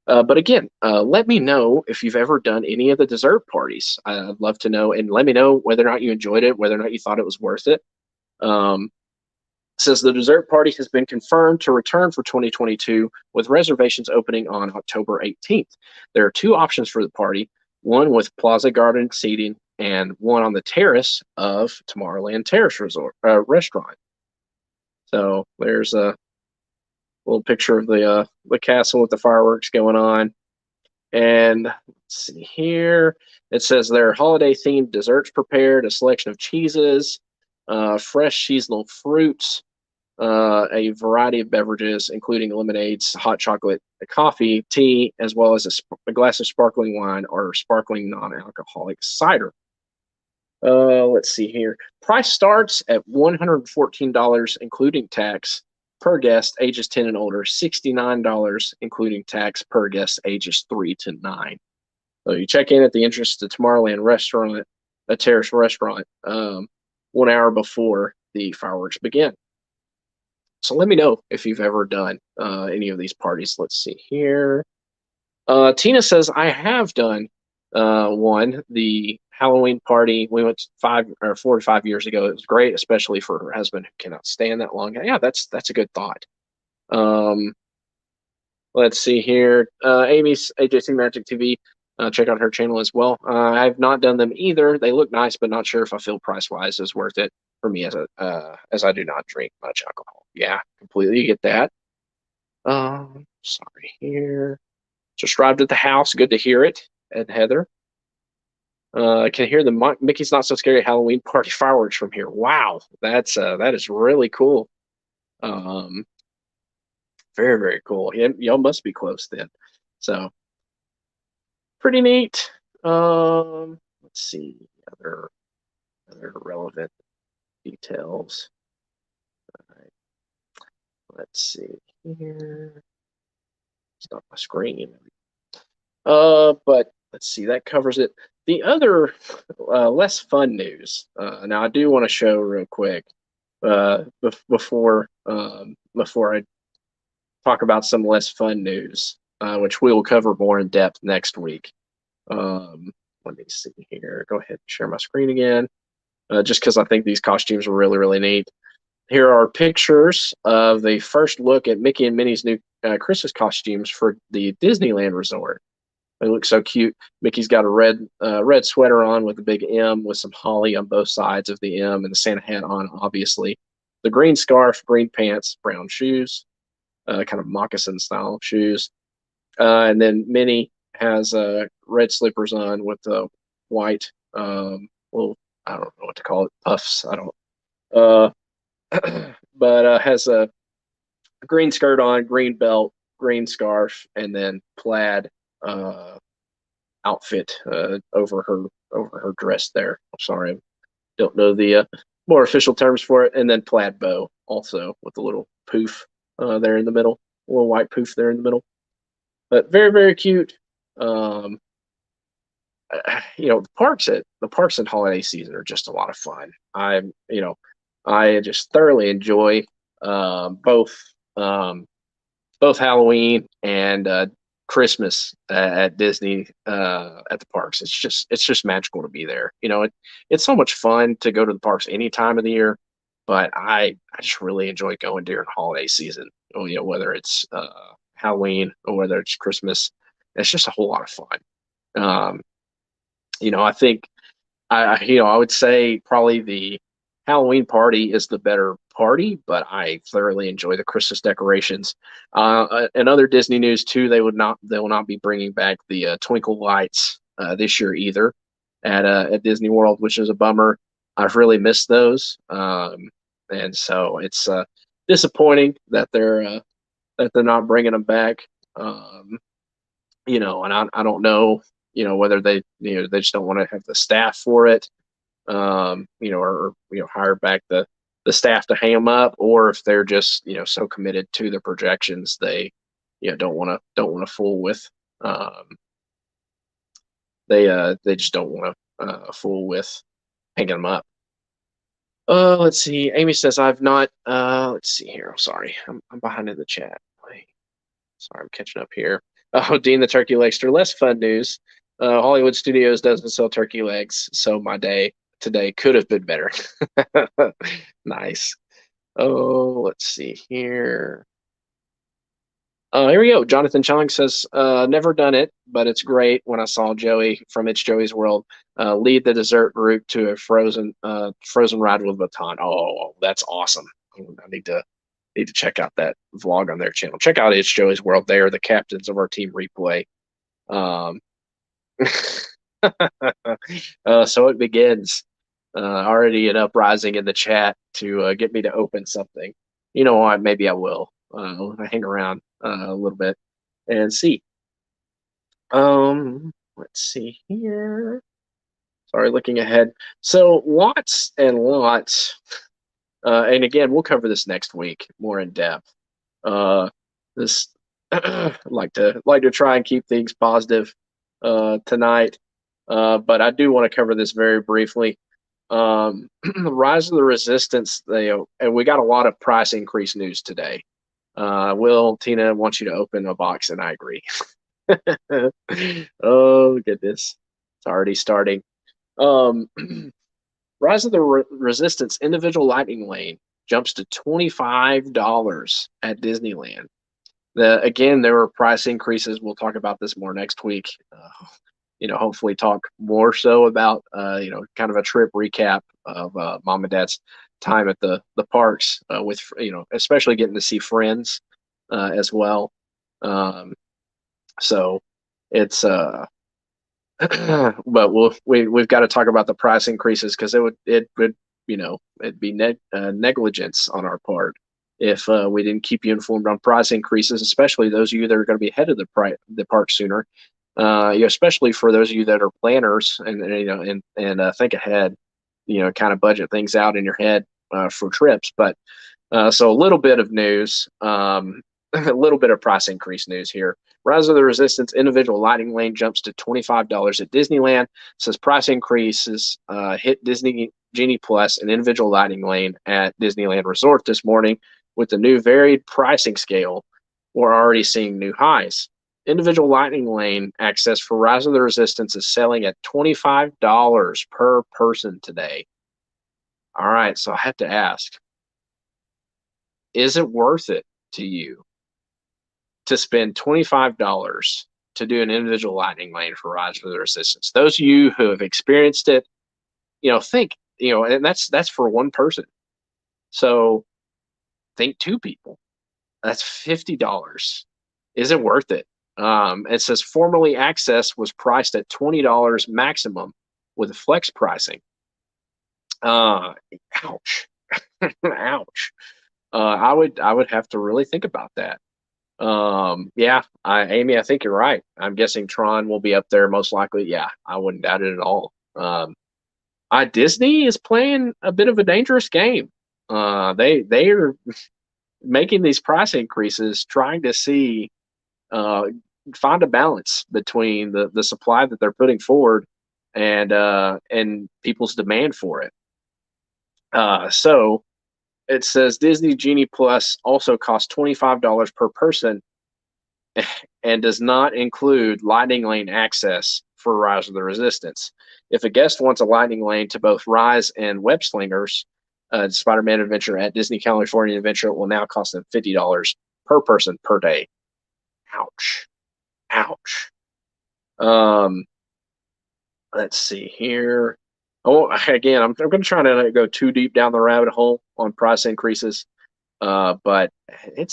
But again, let me know if you've ever done any of the dessert parties. I'd love to know, and let me know whether or not you enjoyed it, whether or not you thought it was worth it. Says the dessert party has been confirmed to return for 2022, with reservations opening on October 18th. There are two options for the party, one with Plaza Garden seating and one on the terrace of Tomorrowland Terrace Restaurant. So there's little picture of the castle with the fireworks going on. And let's see here. It says there are holiday-themed desserts prepared, a selection of cheeses, fresh seasonal fruits, a variety of beverages, including lemonades, hot chocolate, coffee, tea, as well as a glass of sparkling wine or sparkling non-alcoholic cider. Let's see here. Price starts at $114, including tax, per guest ages 10 and older, $69, including tax, per guest ages 3 to 9. So you check in at the entrance to Tomorrowland restaurant, a terrace restaurant, 1 hour before the fireworks begin. So let me know if you've ever done any of these parties. Let's see here. Tina says, I have done one, the Halloween party. We went 4 to 5 years ago. It was great, especially for her husband who cannot stand that long. Yeah, that's a good thought. Let's see here. Amy's AJC Magic TV. Check out her channel as well. I have not done them either. They look nice, but not sure if I feel price-wise is worth it for me as I do not drink much alcohol. Yeah, completely get that. Sorry here. Just arrived at the house. Good to hear it, Ed Heather. I can hear the Mickey's Not So Scary Halloween party fireworks from here. Wow, that is really cool. Very, very cool. Y'all must be close then. So pretty neat. Let's see other relevant details. All right. Let's see here. Stop my screen. But let's see, that covers it. The other less fun news. Now I do want to show real quick before I talk about some less fun news, which we will cover more in depth next week. Let me see here. Go ahead and share my screen again, just because I think these costumes are really, really neat. Here are pictures of the first look at Mickey and Minnie's new Christmas costumes for the Disneyland resort. They look so cute. Mickey's got a red sweater on with a big M with some holly on both sides of the M and the Santa hat on, obviously. The green scarf, green pants, brown shoes, kind of moccasin style shoes. And then Minnie has red slippers on with the white, well, I don't know what to call it, puffs. I don't. But has a green skirt on, green belt, green scarf, and then plaid outfit over her dress there. I'm sorry, I don't know the more official terms for it. And then plaid bow also with a little poof there in the middle, a little white poof there in the middle. But very, very cute. The parks and holiday season are just a lot of fun. I just thoroughly enjoy both Halloween and Christmas at Disney at the parks. It's just magical to be there. It's so much fun to go to the parks any time of the year, but I just really enjoy going during holiday season. Whether it's Halloween or whether it's Christmas, it's just a whole lot of fun. I think I would say probably the Halloween party is the better party, but I thoroughly enjoy the Christmas decorations. And other Disney news too, they will not be bringing back the twinkle lights this year either at Disney World, which is a bummer. I've really missed those, and so it's disappointing that they're not bringing them back. And I don't know, whether they just don't want to have the staff for it. Or hire back the staff to hang them up, or if they're just so committed to the projections they don't want to fool with. They just don't want to fool with hanging them up. Let's see. Amy says I've not. Let's see here. I'm sorry. I'm behind in the chat. Sorry, I'm catching up here. Oh, Dean the Turkey Legster. Less fun news. Hollywood Studios doesn't sell turkey legs, so my day today could have been better. Nice. Oh, let's see here. Here we go. Jonathan Chung says, never done it, but it's great when I saw Joey from It's Joey's World lead the dessert group to a frozen ride with a baton. Oh, that's awesome. I need to need to check out that vlog on their channel. Check out It's Joey's World. They are the captains of our team replay. So it begins. Already an uprising in the chat to get me to open something. You know what? Maybe I will. Hang around a little bit and see. Let's see here. Sorry, looking ahead. So lots and lots. And again, we'll cover this next week more in depth. This like to try and keep things positive tonight, but I do want to cover this very briefly. The rise of the resistance. And we got a lot of price increase news today. Tina wants you to open a box, and I agree. Oh goodness, it's already starting. Rise of the Resistance individual lightning lane jumps to $25 at Disneyland. Again, there were price increases. We'll talk about this more next week. Hopefully talk more so about, kind of a trip recap of mom and dad's time at the parks with, especially getting to see friends as well. So it's, but we've got to talk about the price increases because it'd be negligence on our part if we didn't keep you informed on price increases, especially those of you that are going to be ahead of the park sooner. Especially for those of you that are planners and think ahead, kind of budget things out in your head for trips. But so a little bit of news, a little bit of price increase news here. Rise of the Resistance individual lightning lane jumps to $25 at Disneyland. Says price increases hit Disney Genie Plus and individual lightning lane at Disneyland Resort this morning with the new varied pricing scale. We're already seeing new highs. Individual lightning lane access for Rise of the Resistance is selling at $25 per person today. All right, so I have to ask, is it worth it to you to spend $25 to do an individual lightning lane for Rise of the Resistance? Those of you who have experienced it, think, and that's for one person. So think two people. That's $50. Is it worth it? It says formerly access was priced at $20 maximum with flex pricing. Ouch. Ouch. I would have to really think about that. Amy, I think you're right. I'm guessing Tron will be up there most likely. Yeah, I wouldn't doubt it at all. Disney is playing a bit of a dangerous game. They are making these price increases, trying to see find a balance between the supply that they're putting forward and people's demand for it. So it says Disney Genie Plus also costs $25 per person and does not include lightning lane access for Rise of the Resistance. If a guest wants a lightning lane to both Rise and Web Slingers, Spider-Man Adventure at Disney California Adventure, it will now cost them $50 per person per day. Ouch. Ouch. Let's see here. Again, I'm going to try to go too deep down the rabbit hole on price increases. But you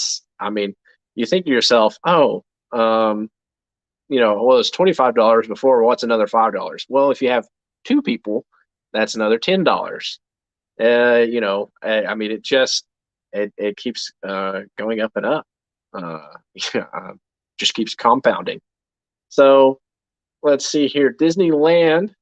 think to yourself, well, it's $25 before. What's another $5? Well, if you have two people, that's another $10. It keeps going up and up. Just keeps compounding. So let's see here. Disneyland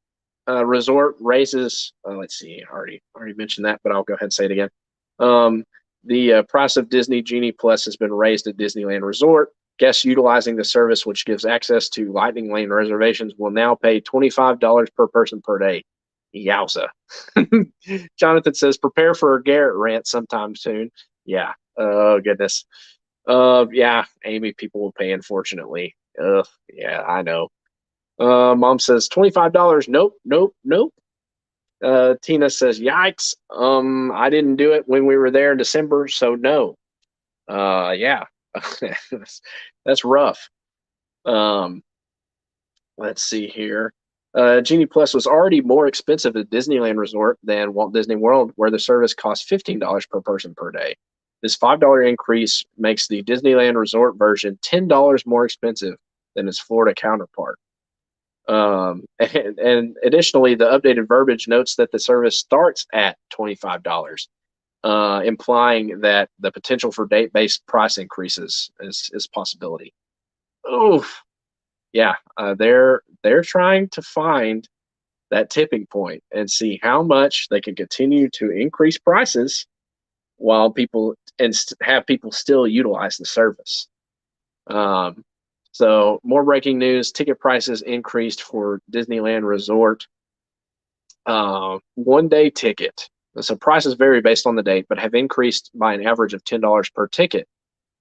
Resort raises. Let's see. I already mentioned that, but I'll go ahead and say it again. The price of Disney Genie Plus has been raised at Disneyland Resort. Guests utilizing the service, which gives access to lightning lane reservations, will now pay $25 per person per day. Yowza. Jonathan says, prepare for a Garrett rant sometime soon. Yeah. Oh, goodness. Amy, people will pay, unfortunately. Yeah, I know. Mom says, $25. Nope. Tina says, yikes. I didn't do it when we were there in December, so no. Yeah. That's rough. Let's see here. Genie Plus was already more expensive at Disneyland Resort than Walt Disney World, where the service costs $15 per person per day. This $5 increase makes the Disneyland Resort version $10 more expensive than its Florida counterpart. And additionally, the updated verbiage notes that the service starts at $25, implying that the potential for date-based price increases is a possibility. Oof. Yeah, they're trying to find that tipping point and see how much they can continue to increase prices while people have people still utilize the service. So more breaking news: ticket prices increased for Disneyland Resort. 1-day ticket. So prices vary based on the date, but have increased by an average of $10 per ticket.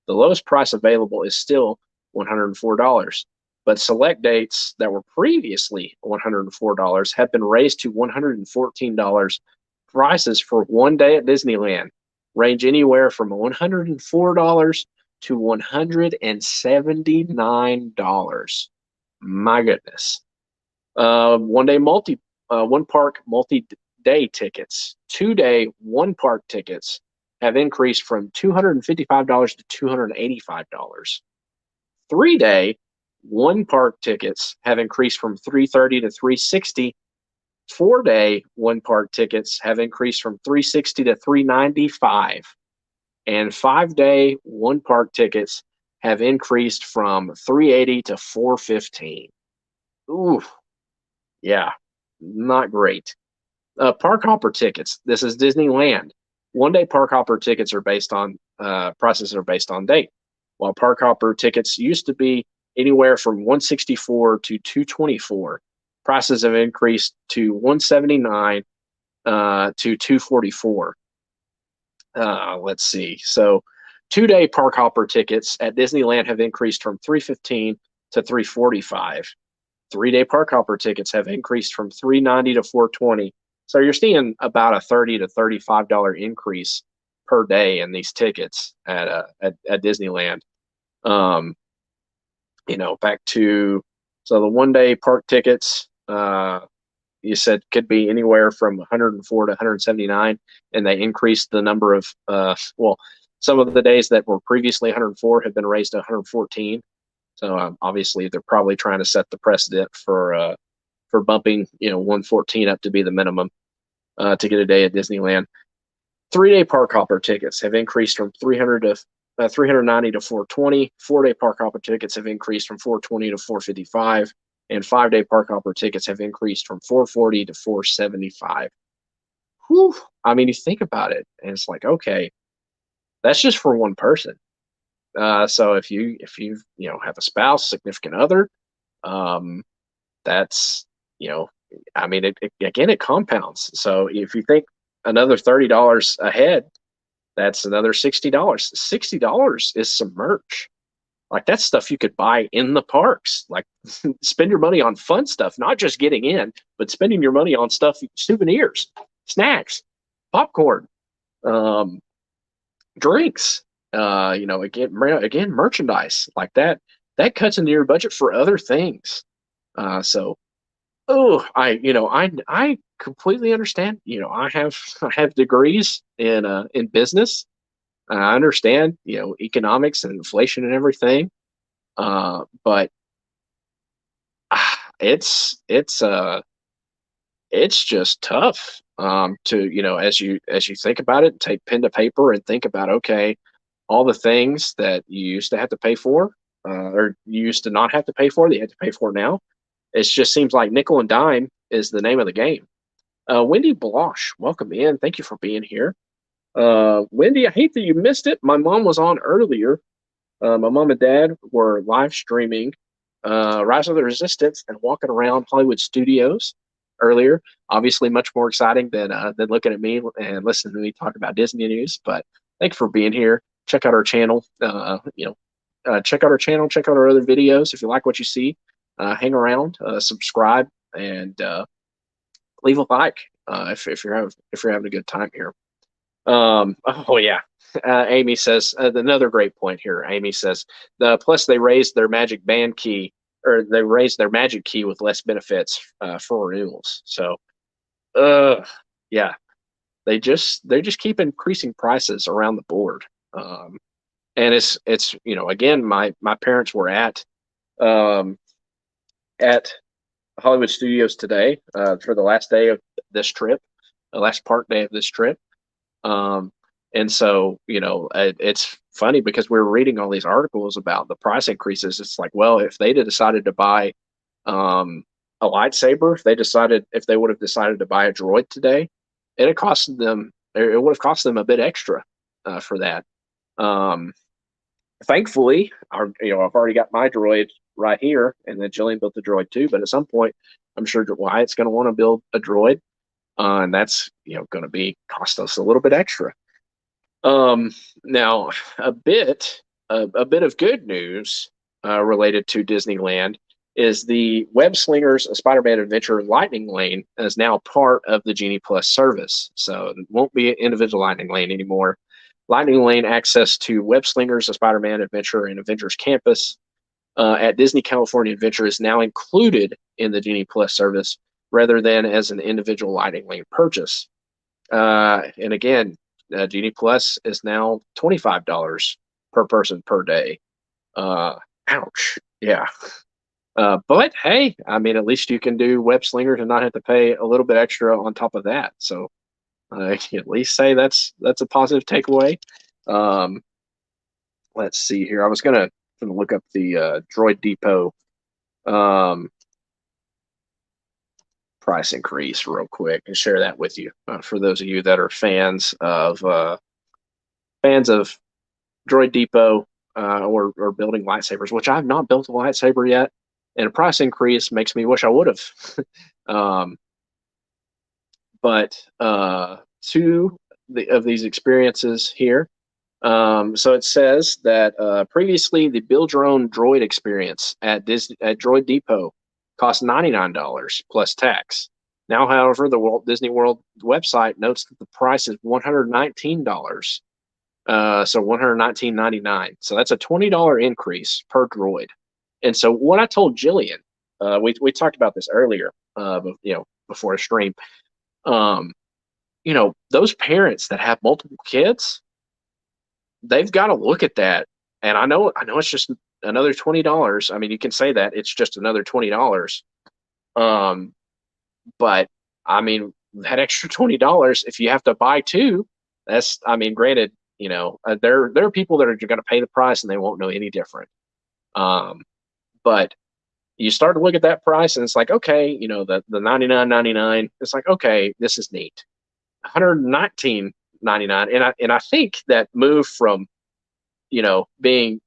The lowest price available is still $104, but select dates that were previously $104 have been raised to $114. Prices for 1 day at Disneyland range anywhere from $104 to $179. My goodness. 1 day one park multi-day tickets, 2-day one park tickets have increased from $255 to $285. 3-day one park tickets have increased from $330 to $360. 4-day one park tickets have increased from $360 to $395. And 5-day one park tickets have increased from $380 to $415. Ooh, yeah, not great. Park hopper tickets. This is Disneyland. 1-day park hopper tickets are based on prices are based on date, while park hopper tickets used to be anywhere from $164 to $224. Prices have increased to $179 to $244. Let's see. So 2-day park hopper tickets at Disneyland have increased from $315 to $345. 3-day park hopper tickets have increased from $390 to $420. So you're seeing about a $30 to $35 increase per day in these tickets at Disneyland. Back to the 1-day park tickets. You said could be anywhere from 104 to 179, and they increased the number of some of the days that were previously 104 have been raised to 114. So obviously they're probably trying to set the precedent for bumping 114 up to be the minimum to get a day at Disneyland. 3-day park hopper tickets have increased from 390 to 420. 4-day park hopper tickets have increased from 420 to 455, and 5-day park hopper tickets have increased from 440 to 475. Whew. I mean, you think about it, and it's like, okay, that's just for one person. So if you have a spouse, significant other, that's I mean, it compounds. So if you think another $30 a head, that's another $60. $60 is some merch. Like, that's stuff you could buy in the parks. Like, spend your money on fun stuff, not just getting in, but spending your money on stuff, souvenirs, snacks, popcorn, drinks. Again, merchandise like that. That cuts into your budget for other things. I completely understand. I have degrees in business. I understand, economics and inflation and everything. But it's just tough to, as you think about it, take pen to paper and think about, okay, all the things that you used to have to pay for, or you used to not have to pay for, that you have to pay for now. It just seems like nickel and dime is the name of the game. Wendy Blosh, welcome in. Thank you for being here. Wendy, I hate that you missed it. My mom was on earlier. My mom and dad were live streaming Rise of the Resistance and walking around Hollywood Studios earlier. Obviously, much more exciting than looking at me and listening to me talk about Disney news. But thank you for being here. Check out our channel. Check out our channel. Check out our other videos. If you like what you see, hang around, subscribe, and leave a like if you're having a good time here. Amy says another great point here. Amy says plus they raised their magic band key, or they raised their magic key with less benefits for renewals. So they just keep increasing prices around the board. And it's again, my parents were um, at Hollywood Studios today for the last day of this trip, the last park day of this trip. And so, it's funny because we were reading all these articles about the price increases. It's like, well, if they'd have decided to buy a lightsaber, if they would have decided to buy a droid today, it would have cost them a bit extra for that. Thankfully, I've already got my droid right here, and then Jillian built the droid too. But at some point, I'm sure Wyatt's going to want to build a droid, and that's going to cost us a little bit extra. Now a bit of good news related to Disneyland is the Web Slingers Spider-Man Adventure Lightning Lane is now part of the Genie Plus service, so it won't be an individual Lightning Lane anymore. Lightning Lane access to Web Slingers, a Spider-Man Adventure, and Avengers Campus at Disney California Adventure is now included in the Genie Plus service rather than as an individual Lightning Lane purchase. And again, Genie Plus is now $25 per person per day. Ouch. Yeah. But hey, I mean, at least you can do Web Slingers and not have to pay a little bit extra on top of that. So I can at least say that's a positive takeaway. Let's see here. I was gonna look up the Droid Depot price increase real quick and share that with you for those of you that are fans of Droid Depot or building lightsabers, which I've not built a lightsaber yet, and a price increase makes me wish I would have. But two of these experiences here. So it says that previously the build your own droid experience at Droid Depot cost $99 plus tax. Now, however, the Walt Disney World website notes that the price is $119. So $119.99. So that's a $20 increase per droid. And so what I told Jillian, we talked about this earlier, before a stream. Those parents that have multiple kids, they've got to look at that. And I know it's just another $20. I mean, you can say that it's just another $20. But I mean, that extra $20, if you have to buy two, that's, I mean, granted, there are people that are going to pay the price and they won't know any different. But you start to look at that price and it's like, okay, the $99.99, it's like, okay, this is neat. $119.99, and I think that move from being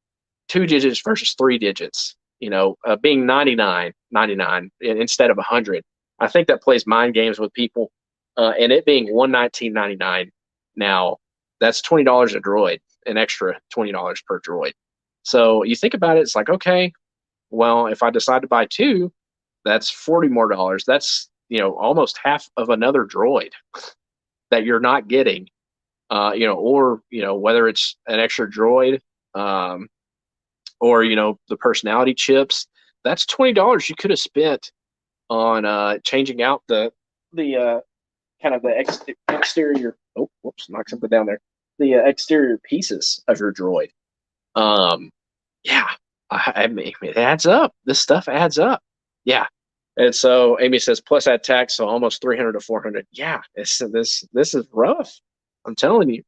2 digits versus 3 digits, being $99.99 instead of 100. I think that plays mind games with people, and it being $119.99 now, that's $20 a droid, an extra $20 per droid. So you think about it, it's like, okay, well, if I decide to buy two, that's $40 more. That's almost half of another droid that you're not getting, or whether it's an extra droid, or the personality chips. That's $20 you could have spent on changing out the kind of the exterior. Oh, whoops, knocked something down there. The exterior pieces of your droid. Yeah, I mean, it adds up. This stuff adds up. Yeah. And so Amy says, plus add tax, so almost 300 to 400. Yeah, this is rough. I'm telling you.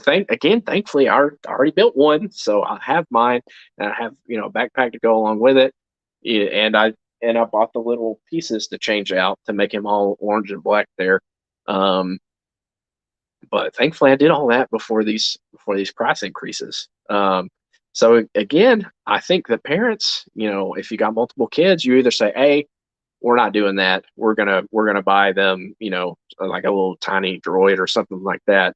Thankfully, I already built one, so I have mine, and I have a backpack to go along with it. Yeah, and I bought the little pieces to change out to make him all orange and black there. But thankfully, I did all that before these price increases. So again, I think that parents, if you got multiple kids, you either say, "Hey, we're not doing that. We're gonna buy them, like a little tiny droid or something like that."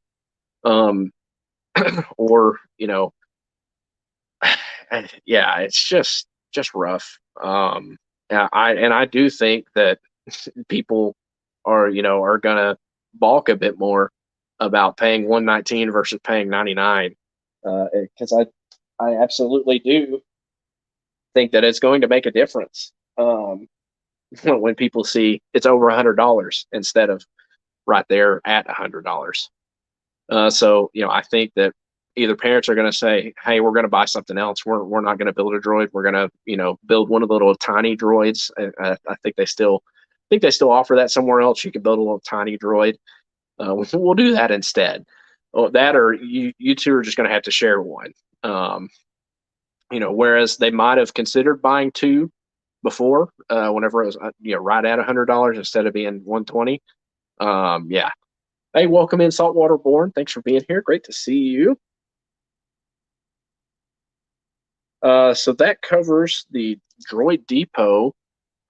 Or yeah, it's just rough. I do think that people are gonna balk a bit more about paying $119 versus paying $99, because I absolutely do think that it's going to make a difference when people see it's over $100 instead of right there at $100. So I think that either parents are going to say, hey, we're going to buy something else. We're not going to build a droid. We're going to, build one of the little tiny droids. I think they still offer that somewhere else. You can build a little tiny droid. We'll do that instead. That, or you two are just going to have to share one. Whereas they might have considered buying two before, whenever it was, right at $100 instead of being $120. Yeah. Hey, welcome in, Saltwater Born. Thanks for being here. Great to see you. So that covers the Droid Depot.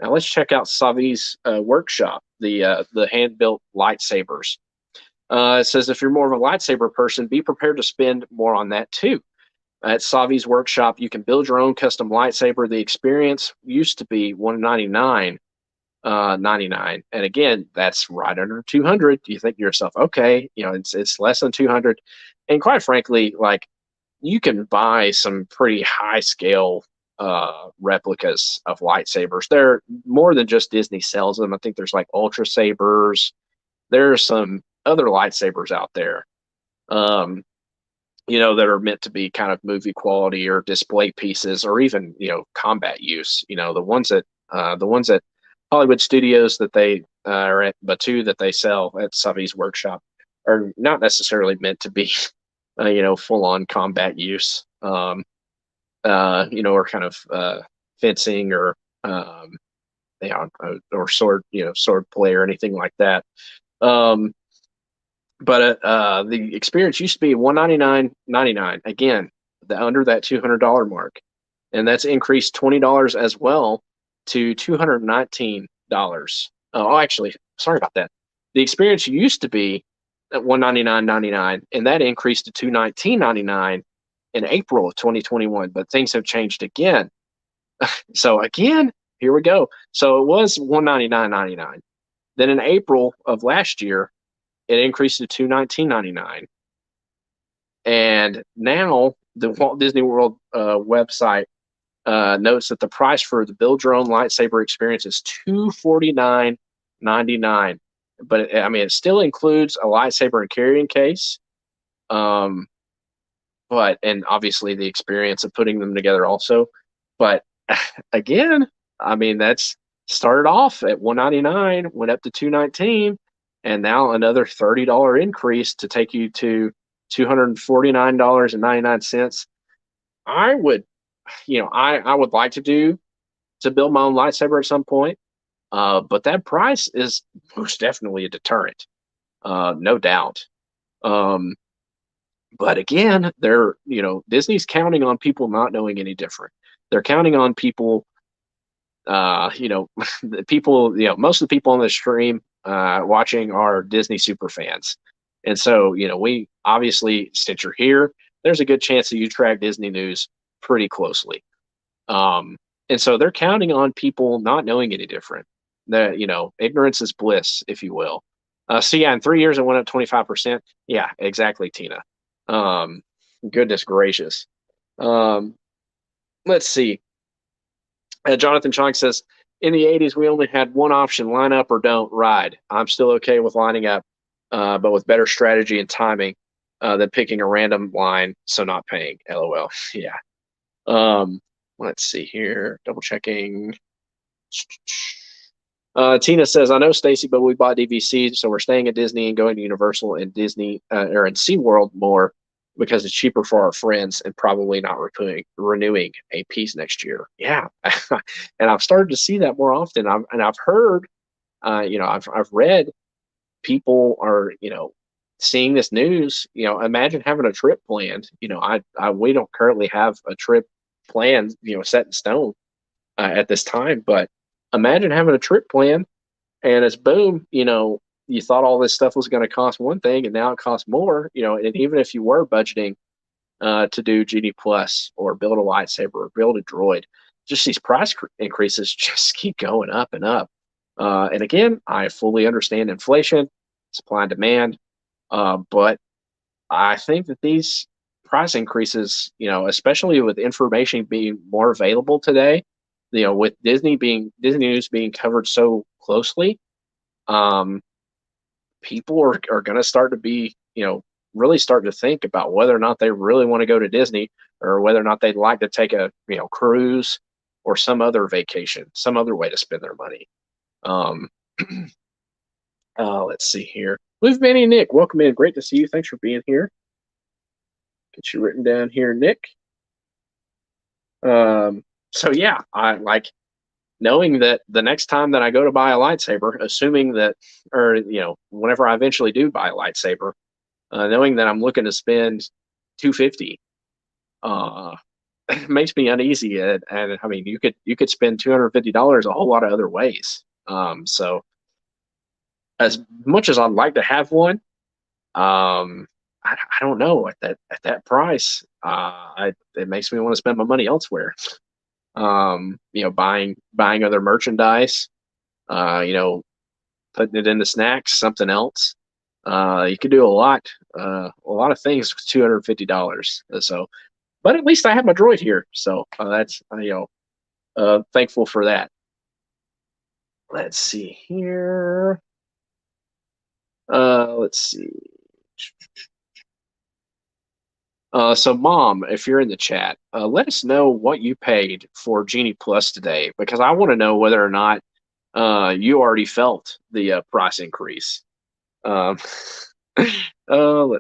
Now let's check out Savi's workshop, the hand-built lightsabers. It says if you're more of a lightsaber person, be prepared to spend more on that too. At Savi's workshop, you can build your own custom lightsaber. The experience used to be $199.99, and again, that's right under 200. You think to yourself, okay, it's less than 200, and quite frankly, like, you can buy some pretty high scale replicas of lightsabers. They're more than just Disney sells them. I think there's like Ultra Sabers. There's some other lightsabers out there, that are meant to be kind of movie quality or display pieces, or even combat use. The ones that Hollywood Studios that they are at Batu that they sell at Savi's workshop are not necessarily meant to be full on combat use, or kind of fencing or or sword play or anything like that. But the experience used to be $199.99. Again, under that $200 mark, and that's increased $20 as well to $219. Oh, actually, sorry about that. The experience used to be at $199.99, and that increased to $219.99 in April of 2021. But things have changed again. So again, here we go. So it was $199.99. Then in April of last year, it increased to $219.99. And now the Walt Disney World website notes that the price for the build your own lightsaber experience is $249.99. But it still includes a lightsaber and carrying case. And obviously the experience of putting them together also. But again, that's started off at $199, went up to $219, and now another $30 increase to take you to $249.99. I would, I would like to build my own lightsaber at some point. But that price is most definitely a deterrent, no doubt. But again, Disney's counting on people not knowing any different. They're counting on people, most of the people on the stream watching are Disney super fans. And so, we obviously, since you're here, there's a good chance that you track Disney news pretty closely. And so they're counting on people not knowing any different. That, ignorance is bliss, if you will. So yeah, in 3 years it went up 25%. Yeah, exactly, Tina. Goodness gracious. Let's see. Jonathan Chong says, in the 80s, we only had one option: line up or don't ride. I'm still okay with lining up, but with better strategy and timing than picking a random line, so not paying. LOL. Yeah. Let's see here. Double checking. Tina says, I know, Stacy, but we bought DVC, so we're staying at Disney and going to Universal and Disney or in SeaWorld more because it's cheaper for our friends and probably not renewing APs next year. Yeah. And I've started to see that more often. I've heard, I've read people are, seeing this news. Imagine having a trip planned. We don't currently have a trip planned, set in stone at this time, but imagine having a trip plan and it's boom, you thought all this stuff was going to cost one thing and now it costs more, and even if you were budgeting to do GD Plus or build a lightsaber or build a droid, just these price increases just keep going up and up. And again, I fully understand inflation, supply and demand, but I think that these price increases, especially with information being more available today, with Disney news being covered so closely, people are going to start to be, really starting to think about whether or not they really want to go to Disney, or whether or not they'd like to take a cruise or some other vacation, some other way to spend their money. Let's see here. Live Manny Nick, welcome in. Great to see you. Thanks for being here. Get you written down here, Nick. So yeah, I like knowing that the next time that I go to buy a lightsaber, assuming that, or whenever I eventually do buy a lightsaber, knowing that I'm looking to spend $250, it makes me uneasy. And I mean, you could spend $250 a whole lot of other ways. So as much as I'd like to have one, I don't know at that price. It makes me want to spend my money elsewhere. Buying other merchandise, putting it into snacks, something else. You could do a lot of things with $250. So, but at least I have my droid here, so that's thankful for that. Let's see here. Let's see. So, Mom, if you're in the chat, let us know what you paid for Genie Plus today, because I want to know whether or not you already felt the price increase. Let's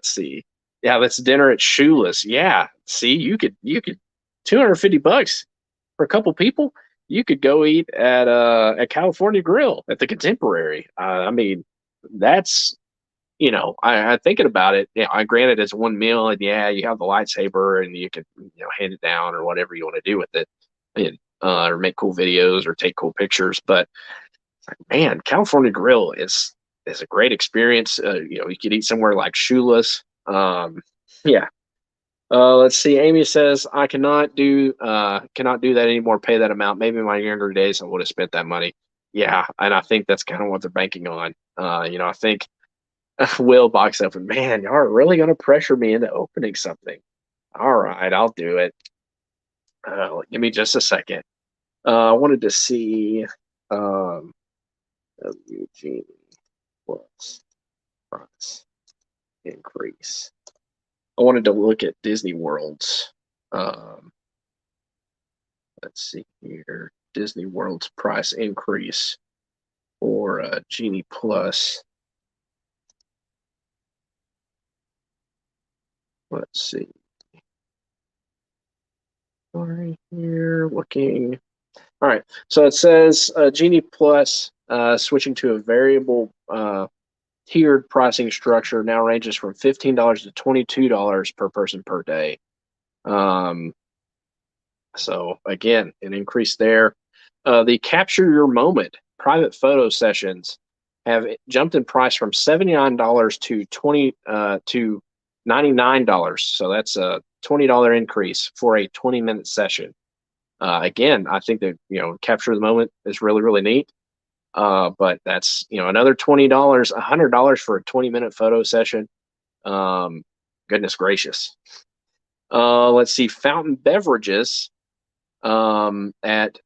see. Yeah, that's dinner at Shoeless. Yeah, see, you could $250 for a couple people. You could go eat at California Grill at the Contemporary. I mean, that's. I thinking about it. Yeah, granted it's one meal, and yeah, you have the lightsaber, and you can hand it down or whatever you want to do with it, and or make cool videos or take cool pictures. But man, California Grill is a great experience. You could eat somewhere like Shoeless. Yeah. Let's see. Amy says I cannot do that anymore. Pay that amount. Maybe in my younger days I would have spent that money. Yeah, and I think that's kind of what they're banking on. I think. Will box open. Man, y'all are really going to pressure me into opening something. All right, I'll do it. Give me just a second. I wanted to see Eugene plus price increase. I wanted to look at Disney World's. Let's see here. Disney World's price increase for Genie Plus. Let's see. Right here, looking. All right, so it says Genie Plus switching to a variable tiered pricing structure now ranges from $15 to $22 per person per day. So again, an increase there. The Capture Your Moment private photo sessions have jumped in price from $79 to $99. So that's a $20 increase for a 20-minute session. Again, I think that Capture the Moment is really, really neat. But that's another $20, $100 for a 20-minute photo session. Goodness gracious. Let's see, Fountain Beverages at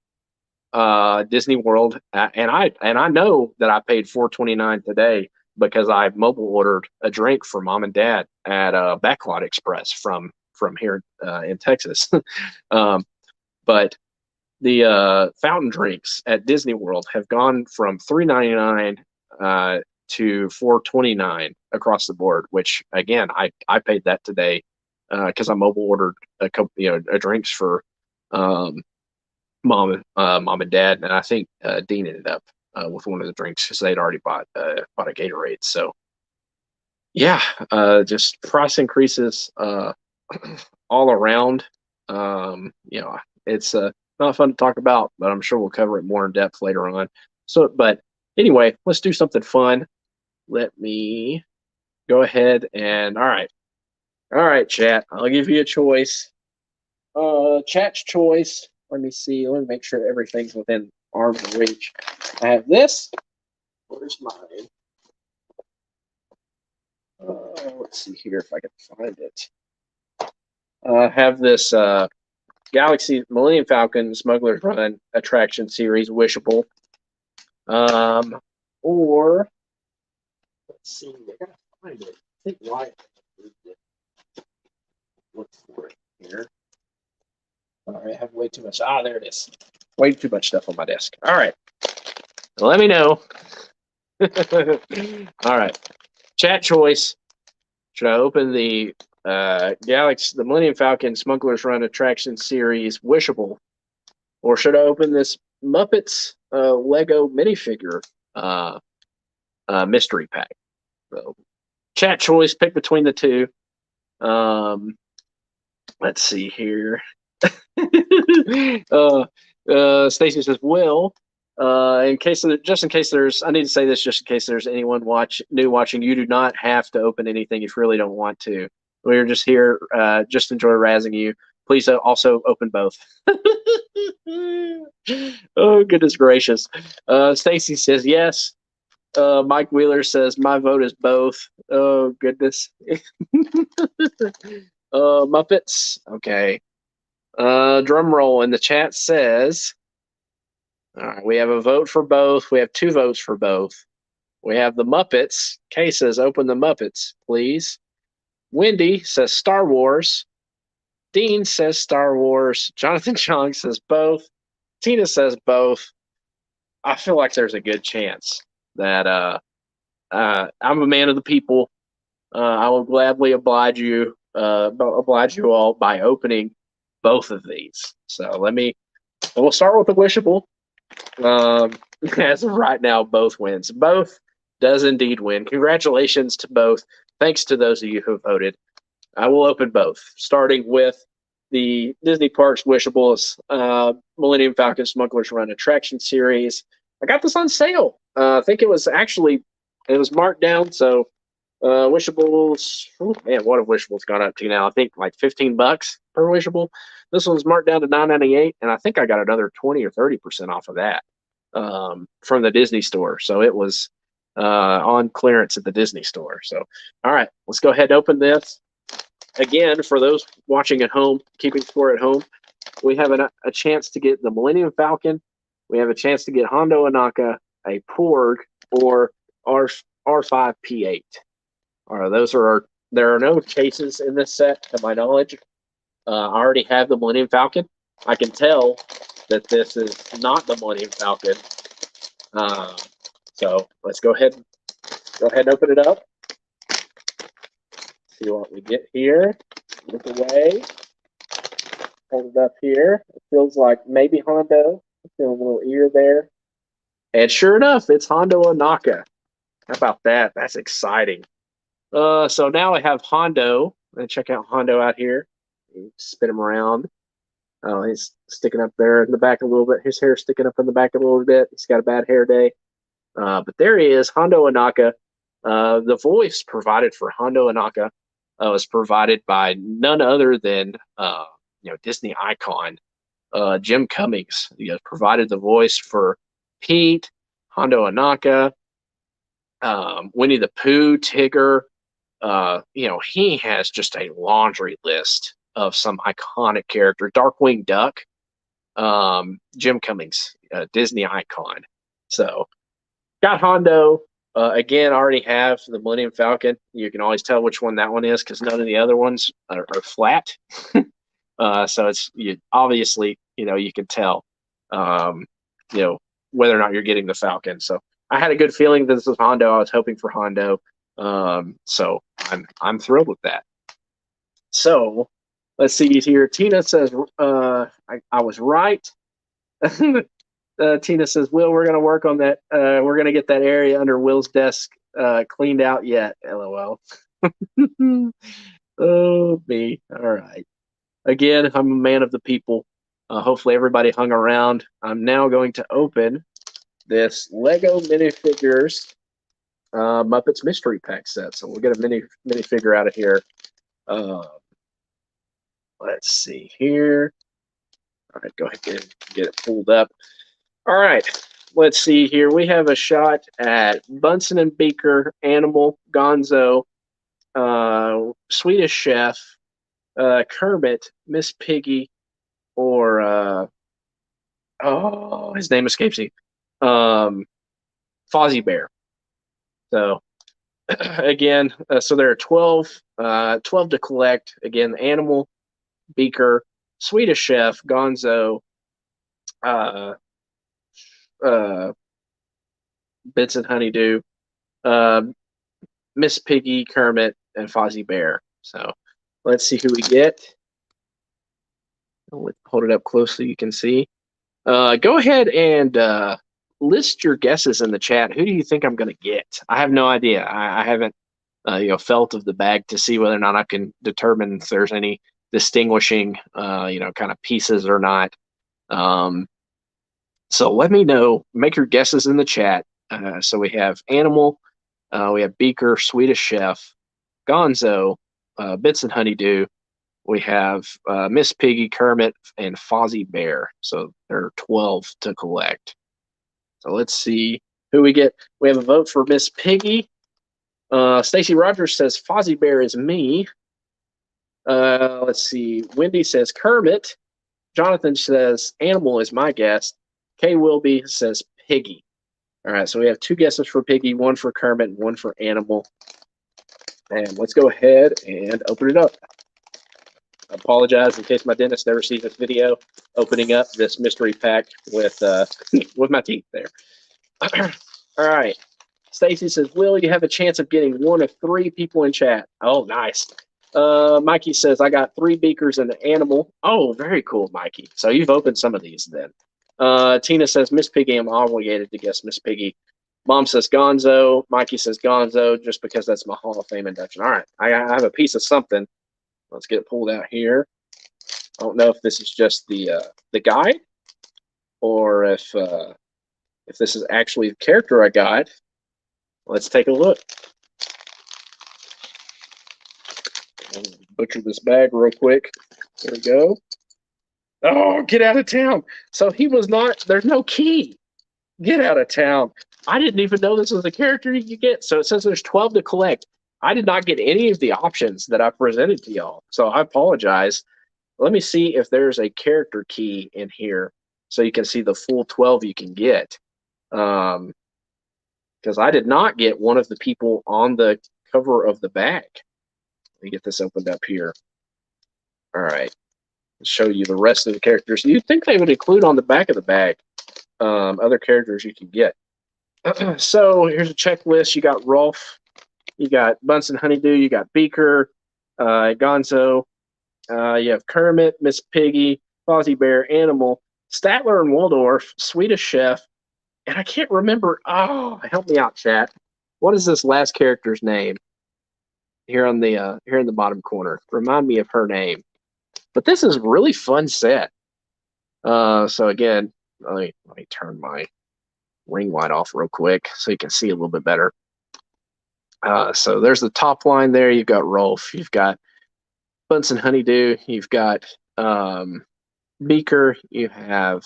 Disney World, and I know that I paid $4.29 today because I mobile ordered a drink for Mom and Dad at Backlot Express from here in Texas. But the fountain drinks at Disney World have gone from $3.99 to $4.29 across the board, which again I paid that today because I mobile ordered a couple drinks for mom and dad, and I think Dean ended up with one of the drinks because they'd already bought a Gatorade. So yeah, just price increases all around. It's not fun to talk about, but I'm sure we'll cover it more in depth later on. So, but anyway, let's do something fun. Let me go ahead and all right, chat. I'll give you a choice. Chat's choice. Let me see. Let me make sure everything's within arm's reach. I have this. Where's mine? Let's see here if I can find it. I have this Galaxy Millennium Falcon Smuggler's Run attraction series wishable. Or let's see, I gotta find it. I think Wyatt Look for it here. All right, I have way too much. Ah, there it is. Way too much stuff on my desk. All right. Let me know. All right. Chat choice. Should I open the Galaxy, the Millennium Falcon Smuggler's Run Attraction Series Wishable, or should I open this Muppets Lego minifigure mystery pack? So, chat choice. Pick between the two. Let's see here. Stacy says, "Will, in case of, just in case there's, I need to say this just in case there's anyone new watching. You do not have to open anything if you really don't want to. We're just here, just enjoy razzing you. Please also open both." Oh goodness gracious! Stacy says yes. Mike Wheeler says my vote is both. Oh goodness. Muppets. Okay. Drum roll in the chat says, all right, we have a vote for both. We have 2 votes for both. We have the Muppets. Kay says, open the Muppets, please. Wendy says Star Wars. Dean says Star Wars. Jonathan Chong says both. Tina says both. I feel like there's a good chance that I'm a man of the people. I will gladly oblige you all by opening both of these. So we'll start with the wishable. As of right now, both wins. Both does indeed win. Congratulations to both. Thanks to those of you who voted. I will open both, starting with the Disney Parks Wishables Millennium Falcon Smuggler's Run Attraction Series. I got this on sale. I think it was marked down, so Wishables, oh man, what have Wishables gone up to now? I think like $15 per Wishable. This one's marked down to $9.98, and I think I got another 20 or 30% off of that from the Disney store. So it was on clearance at the Disney store. So, all right, let's go ahead and open this. Again, for those watching at home, keeping score at home, we have a chance to get the Millennium Falcon. We have a chance to get Hondo Anaka, a Porg, or R5P8. All right, there are no chases in this set, to my knowledge. I already have the Millennium Falcon. I can tell that this is not the Millennium Falcon. So let's go ahead and open it up. See what we get here. Look away. Hold it up here. It feels like maybe Hondo. Feeling a little ear there. And sure enough, it's Hondo Anaka. How about that? That's exciting. So now I have Hondo. And check out Hondo out here. Spin him around. Oh, he's sticking up there in the back a little bit. His hair's sticking up in the back a little bit. He's got a bad hair day. But there he is, Hondo Anaka. The voice provided for Hondo Anaka was provided by none other than Disney icon Jim Cummings. He has provided the voice for Pete, Hondo Anaka, Winnie the Pooh, Tigger. He has just a laundry list of some iconic character. Darkwing Duck, Jim Cummings, Disney icon. So got Hondo. Again, I already have the Millennium Falcon. You can always tell which one that one is because none of the other ones are flat. So it's obviously, you can tell, whether or not you're getting the Falcon. So I had a good feeling that this was Hondo. I was hoping for Hondo. So I'm thrilled with that. So let's see here. Tina says, I was right. Tina says, Will, we're going to work on that. We're going to get that area under Will's desk cleaned out yet. LOL. Oh, me. All right. Again, I'm a man of the people. Hopefully everybody hung around. I'm now going to open this Lego minifigures Muppets Mystery Pack set. So we'll get a minifigure out of here. Let's see here. All right, go ahead and get it pulled up. All right, let's see here. We have a shot at Bunsen and Beaker, Animal, Gonzo, Swedish Chef, Kermit, Miss Piggy, or his name escapes me, Fozzie Bear. So again, so there are 12 to collect. Again, Animal, Beaker, Swedish Chef, Gonzo, uh, Bits and Honeydew, uh, Miss Piggy, Kermit, and Fozzie Bear. So let's see who we get. I'll hold it up close so you can see. Go ahead and list your guesses in the chat. Who do you think I'm going to get? I have no idea. I haven't felt of the bag to see whether or not I can determine if there's any distinguishing kind of pieces or not. So let me know. Make your guesses in the chat. So we have Animal, we have Beaker, Swedish Chef, Gonzo, Bits and Honeydew. We have Miss Piggy, Kermit, and Fozzie Bear. So there are 12 to collect. So let's see who we get. We have a vote for Miss Piggy. Stacy Rogers says Fozzie Bear is me. Let's see. Wendy says Kermit. Jonathan says Animal is my guess. Kay Wilby says Piggy. All right, so we have 2 guesses for Piggy, 1 for Kermit, and 1 for Animal. And let's go ahead and open it up. I apologize in case my dentist never sees this video, opening up this mystery pack with with my teeth there. All right. Stacy says, Will, you have a chance of getting 1 of 3 people in chat. Oh, nice. Mikey says, I got 3 beakers and an Animal. Oh, very cool, Mikey. So you've opened some of these then. Tina says, Miss Piggy, I'm obligated to guess Miss Piggy. Mom says Gonzo. Mikey says Gonzo, just because that's my Hall of Fame induction. All right, I have a piece of something. Let's get it pulled out here. I don't know if this is just the guide, or if this is actually the character I got. Let's take a look. I'll butcher this bag real quick. There we go. Oh, get out of town. So he was not, there's no key. Get out of town. I didn't even know this was a character you could get. So it says there's 12 to collect. I did not get any of the options that I presented to y'all. So I apologize. Let me see if there's a character key in here so you can see the full 12 you can get. Because I did not get one of the people on the cover of the bag. Let me get this opened up here. All right. Show you the rest of the characters. You'd think they would include on the back of the bag other characters you can get. So here's a checklist. You got Rolf, you got Bunsen Honeydew, you got Beaker, Gonzo, you have Kermit, Miss Piggy, Fozzie Bear, Animal, Statler and Waldorf, Swedish Chef, and I can't remember. Oh, help me out, chat. What is this last character's name? Here in the bottom corner. Remind me of her name. But this is a really fun set. So again, let me turn my ring light off real quick so you can see a little bit better. So there's the top line there. You've got Rolf. You've got Bunsen Honeydew. You've got Beaker. You have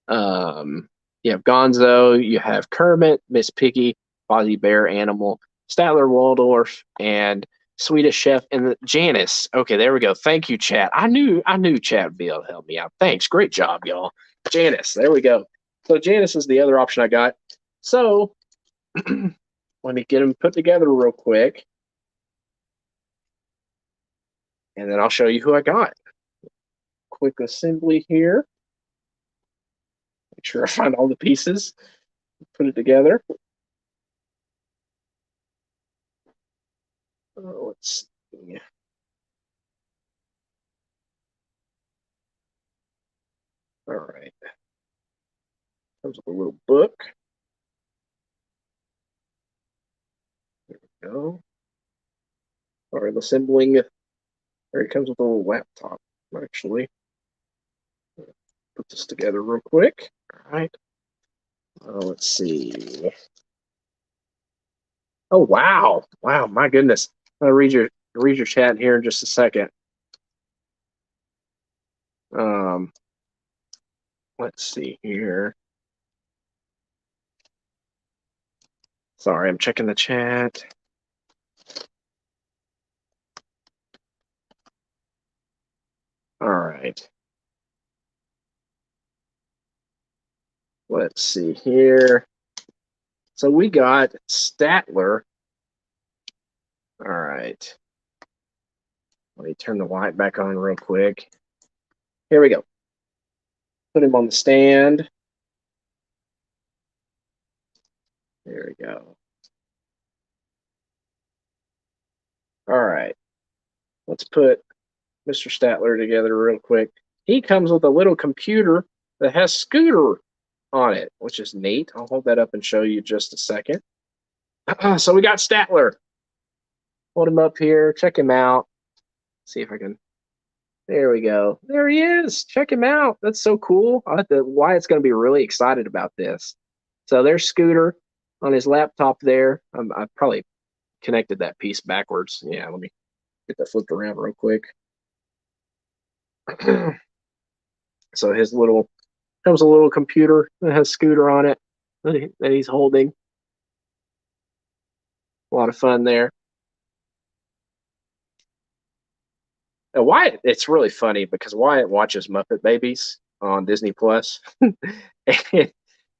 Gonzo. You have Kermit, Miss Piggy, Fozzie Bear, Animal, Statler, Waldorf, and Swedish Chef, and Janice. Okay, there we go. Thank you, chat. I knew chat would be able to help me out. Thanks. Great job, y'all. Janice. There we go. So Janice is the other option I got. So let me get them put together real quick, and then I'll show you who I got. Quick assembly here. Make sure I find all the pieces. Put it together. Let's see. All right. Comes with a little book. There we go. All right, assembling. There it comes with a little laptop, actually. Put this together real quick. All right. Let's see. Oh, wow. Wow, my goodness. I'll read your chat here in just a second. Let's see here. Sorry, I'm checking the chat. All right. Let's see here. So we got Statler All right. Let me turn the light back on real quick. Here we go. Put him on the stand. There we go. All right. Let's put Mr. Statler together real quick. He comes with a little computer that has Scooter on it, which is neat. I'll hold that up and show you just a second. So we got Statler. Hold him up here. Check him out. See if I can. There we go. There he is. Check him out. That's so cool. Wyatt's going to be really excited about this. So there's Scooter on his laptop there. I've probably connected that piece backwards. Yeah, let me get that flipped around real quick. So his comes a little computer that has Scooter on it that he's holding. A lot of fun there. And Wyatt, it's really funny because Wyatt watches Muppet Babies on Disney Plus, and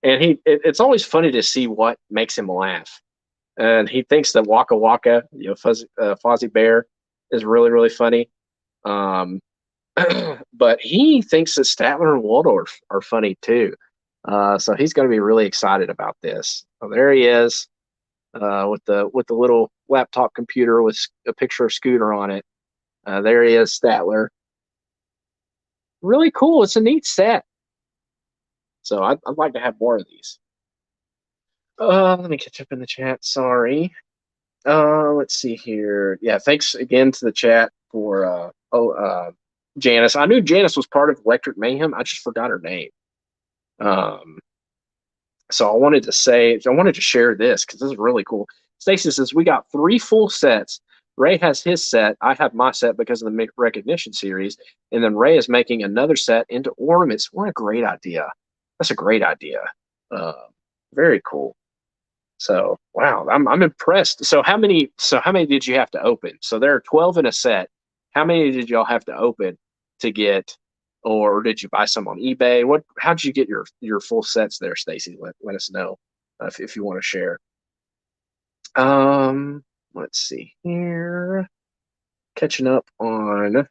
it's always funny to see what makes him laugh. And he thinks that Waka Waka, Fozzie Bear, is really, really funny. But he thinks that Statler and Waldorf are funny too. So he's going to be really excited about this. So there he is, with the little laptop computer with a picture of Scooter on it. There he is, Statler. Really cool. It's a neat set. So I'd like to have more of these. Let me catch up in the chat. Sorry. Let's see here. Yeah, thanks again to the chat for Janice. I knew Janice was part of Electric Mayhem. I just forgot her name. So I wanted to share this because this is really cool. Stacy says we got 3 full sets. Ray has his set. I have my set because of the recognition series. And then Ray is making another set into ornaments. What a great idea. That's a great idea. Very cool. So, wow, I'm impressed. So how many did you have to open? So there are 12 in a set. How many did y'all have to open to get, or did you buy some on eBay? How did you get your full sets there, Stacy? Let us know if you want to share. Let's see here. Catching up on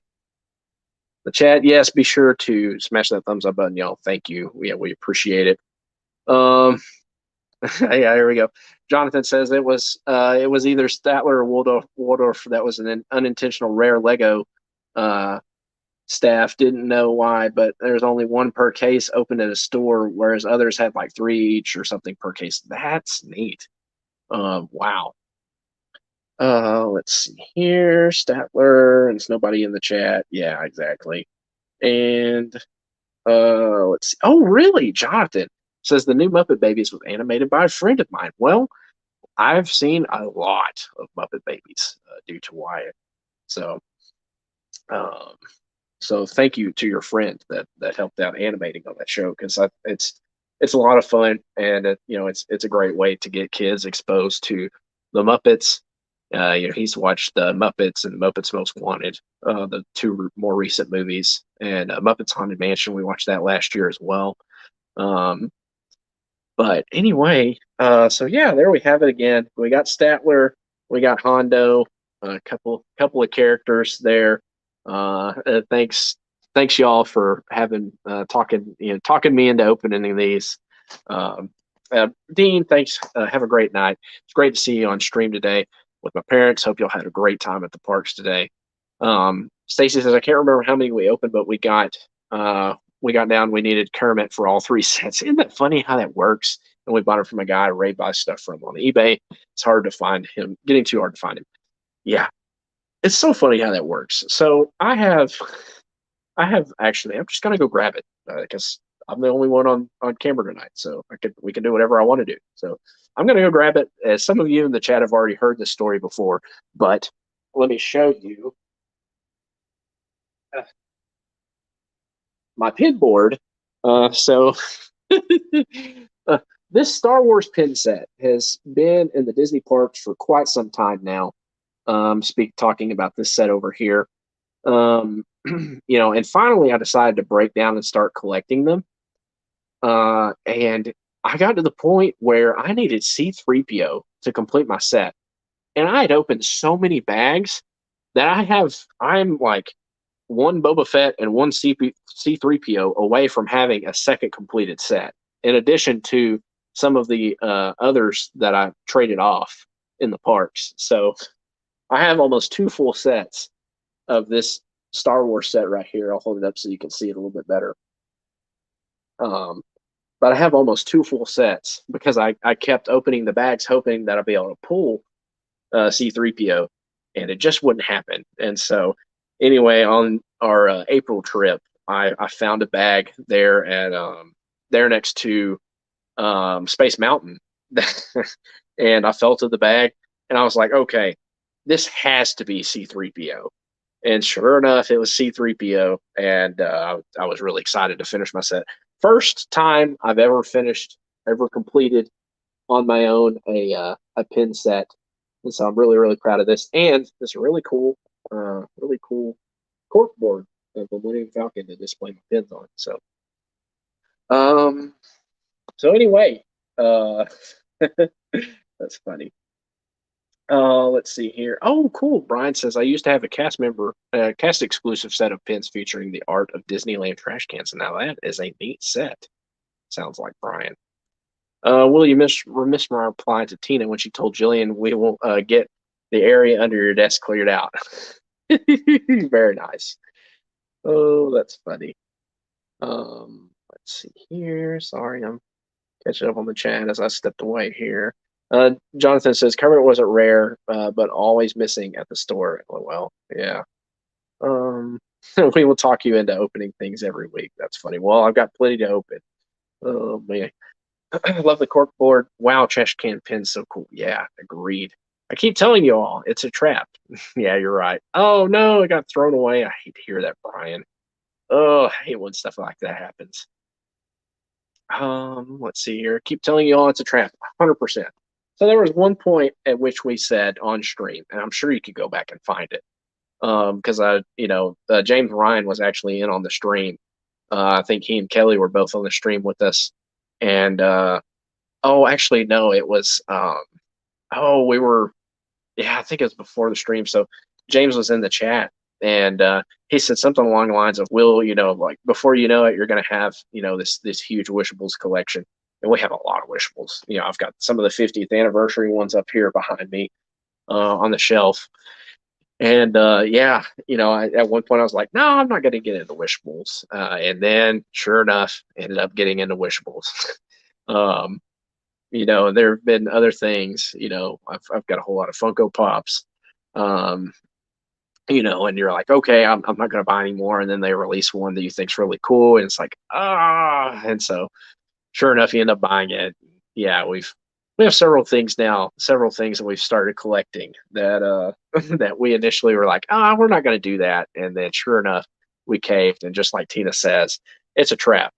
the chat. Yes, be sure to smash that thumbs up button, y'all. Thank you. Yeah, we appreciate it. Yeah, here we go. Jonathan says it was either Statler or Waldorf that was an unintentional rare Lego. Staff didn't know why, but there's only 1 per case open at a store, whereas others had like 3 each or something per case. That's neat. Wow. Let's see here. Statler, and it's nobody in the chat. Yeah, exactly. And let's see. Oh, really? Jonathan says the new Muppet Babies was animated by a friend of mine. Well, I've seen a lot of Muppet Babies due to Wyatt. So, so thank you to your friend that helped out animating on that show, because it's a lot of fun, and it's a great way to get kids exposed to the Muppets. He's watched the Muppets and Muppets Most Wanted, the 2 more recent movies, and Muppets Haunted Mansion. We watched that last year as well. But anyway, so yeah, there we have it again. We got Statler, we got Hondo, a couple of characters there. Thanks y'all for having talking me into opening these. Dean, thanks. Have a great night. It's great to see you on stream today with my parents. Hope y'all had a great time at the parks today. Stacy says I can't remember how many we opened, but we got down. We needed Kermit for all 3 sets. Isn't that funny how that works? And we bought it from a guy Ray buys stuff from on eBay. It's hard to find him. Getting too hard to find him. Yeah, it's so funny how that works. So I have actually. I'm just gonna go grab it because I'm the only one on camera tonight. So we can do whatever I want to do. So I'm gonna go grab it. As some of you in the chat have already heard this story before, but let me show you my pin board. So this Star Wars pin set has been in the Disney parks for quite some time now. Talking about this set over here. And finally I decided to break down and start collecting them. And I got to the point where I needed C-3PO to complete my set. and I had opened so many bags that I'm like one Boba Fett and one C3PO away from having a second completed set, in addition to some of the others that I traded off in the parks. So I have almost 2 full sets of this Star Wars set right here. I'll hold it up so you can see it a little bit better. But I have almost 2 full sets because I kept opening the bags hoping that I'd be able to pull C3PO, and it just wouldn't happen. And so anyway, on our April trip, I found a bag there at there next to Space Mountain. And I felt of the bag and I was like, okay, this has to be C3PO. And sure enough, it was C3PO, and I was really excited to finish my set. First time I've ever completed on my own a pin set, and so I'm really proud of this. And this really cool cork board of the Millennium Falcon to display my pins on. So anyway, that's funny. Let's see here. Oh, cool. Brian says, I used to have a cast exclusive set of pins featuring the art of Disneyland trash cans. And now that is a neat set. Sounds like Brian. Will you miss my reply to Tina when she told Jillian we will get the area under your desk cleared out? Very nice. Oh, that's funny. Let's see here. Sorry, I'm catching up on the chat as I stepped away here. Jonathan says, cover wasn't rare, but always missing at the store. Well, yeah. We will talk you into opening things every week. That's funny. Well, I've got plenty to open. Oh, man. I love the cork board. Wow, trash can pin's so cool. Yeah, agreed. I keep telling you all, it's a trap. Yeah, you're right. Oh, no, it got thrown away. I hate to hear that, Brian. Oh, I hate when stuff like that happens. Let's see here. Keep telling you all it's a trap. 100%. So there was one point at which we said on stream, and I'm sure you could go back and find it, because James Ryan was actually in on the stream. I think he and Kelly were both on the stream with us, and actually no, it was we were, I think it was before the stream. So James was in the chat, and he said something along the lines of, "Will, like before you know it, you're going to have this huge Wishables collection." And we have a lot of Wishables. I've got some of the 50th anniversary ones up here behind me on the shelf. And at one point I was like, no, I'm not going to get into Wishables. And then sure enough, ended up getting into Wishables. There have been other things. I've got a whole lot of Funko Pops. And you're like, okay, I'm not going to buy any more. And then they release one that you think's really cool, and it's like, and so sure enough, you end up buying it. Yeah, we have several things that we've started collecting that that we initially were like, we're not going to do that, and then sure enough, we caved. And just like Tina says, it's a trap.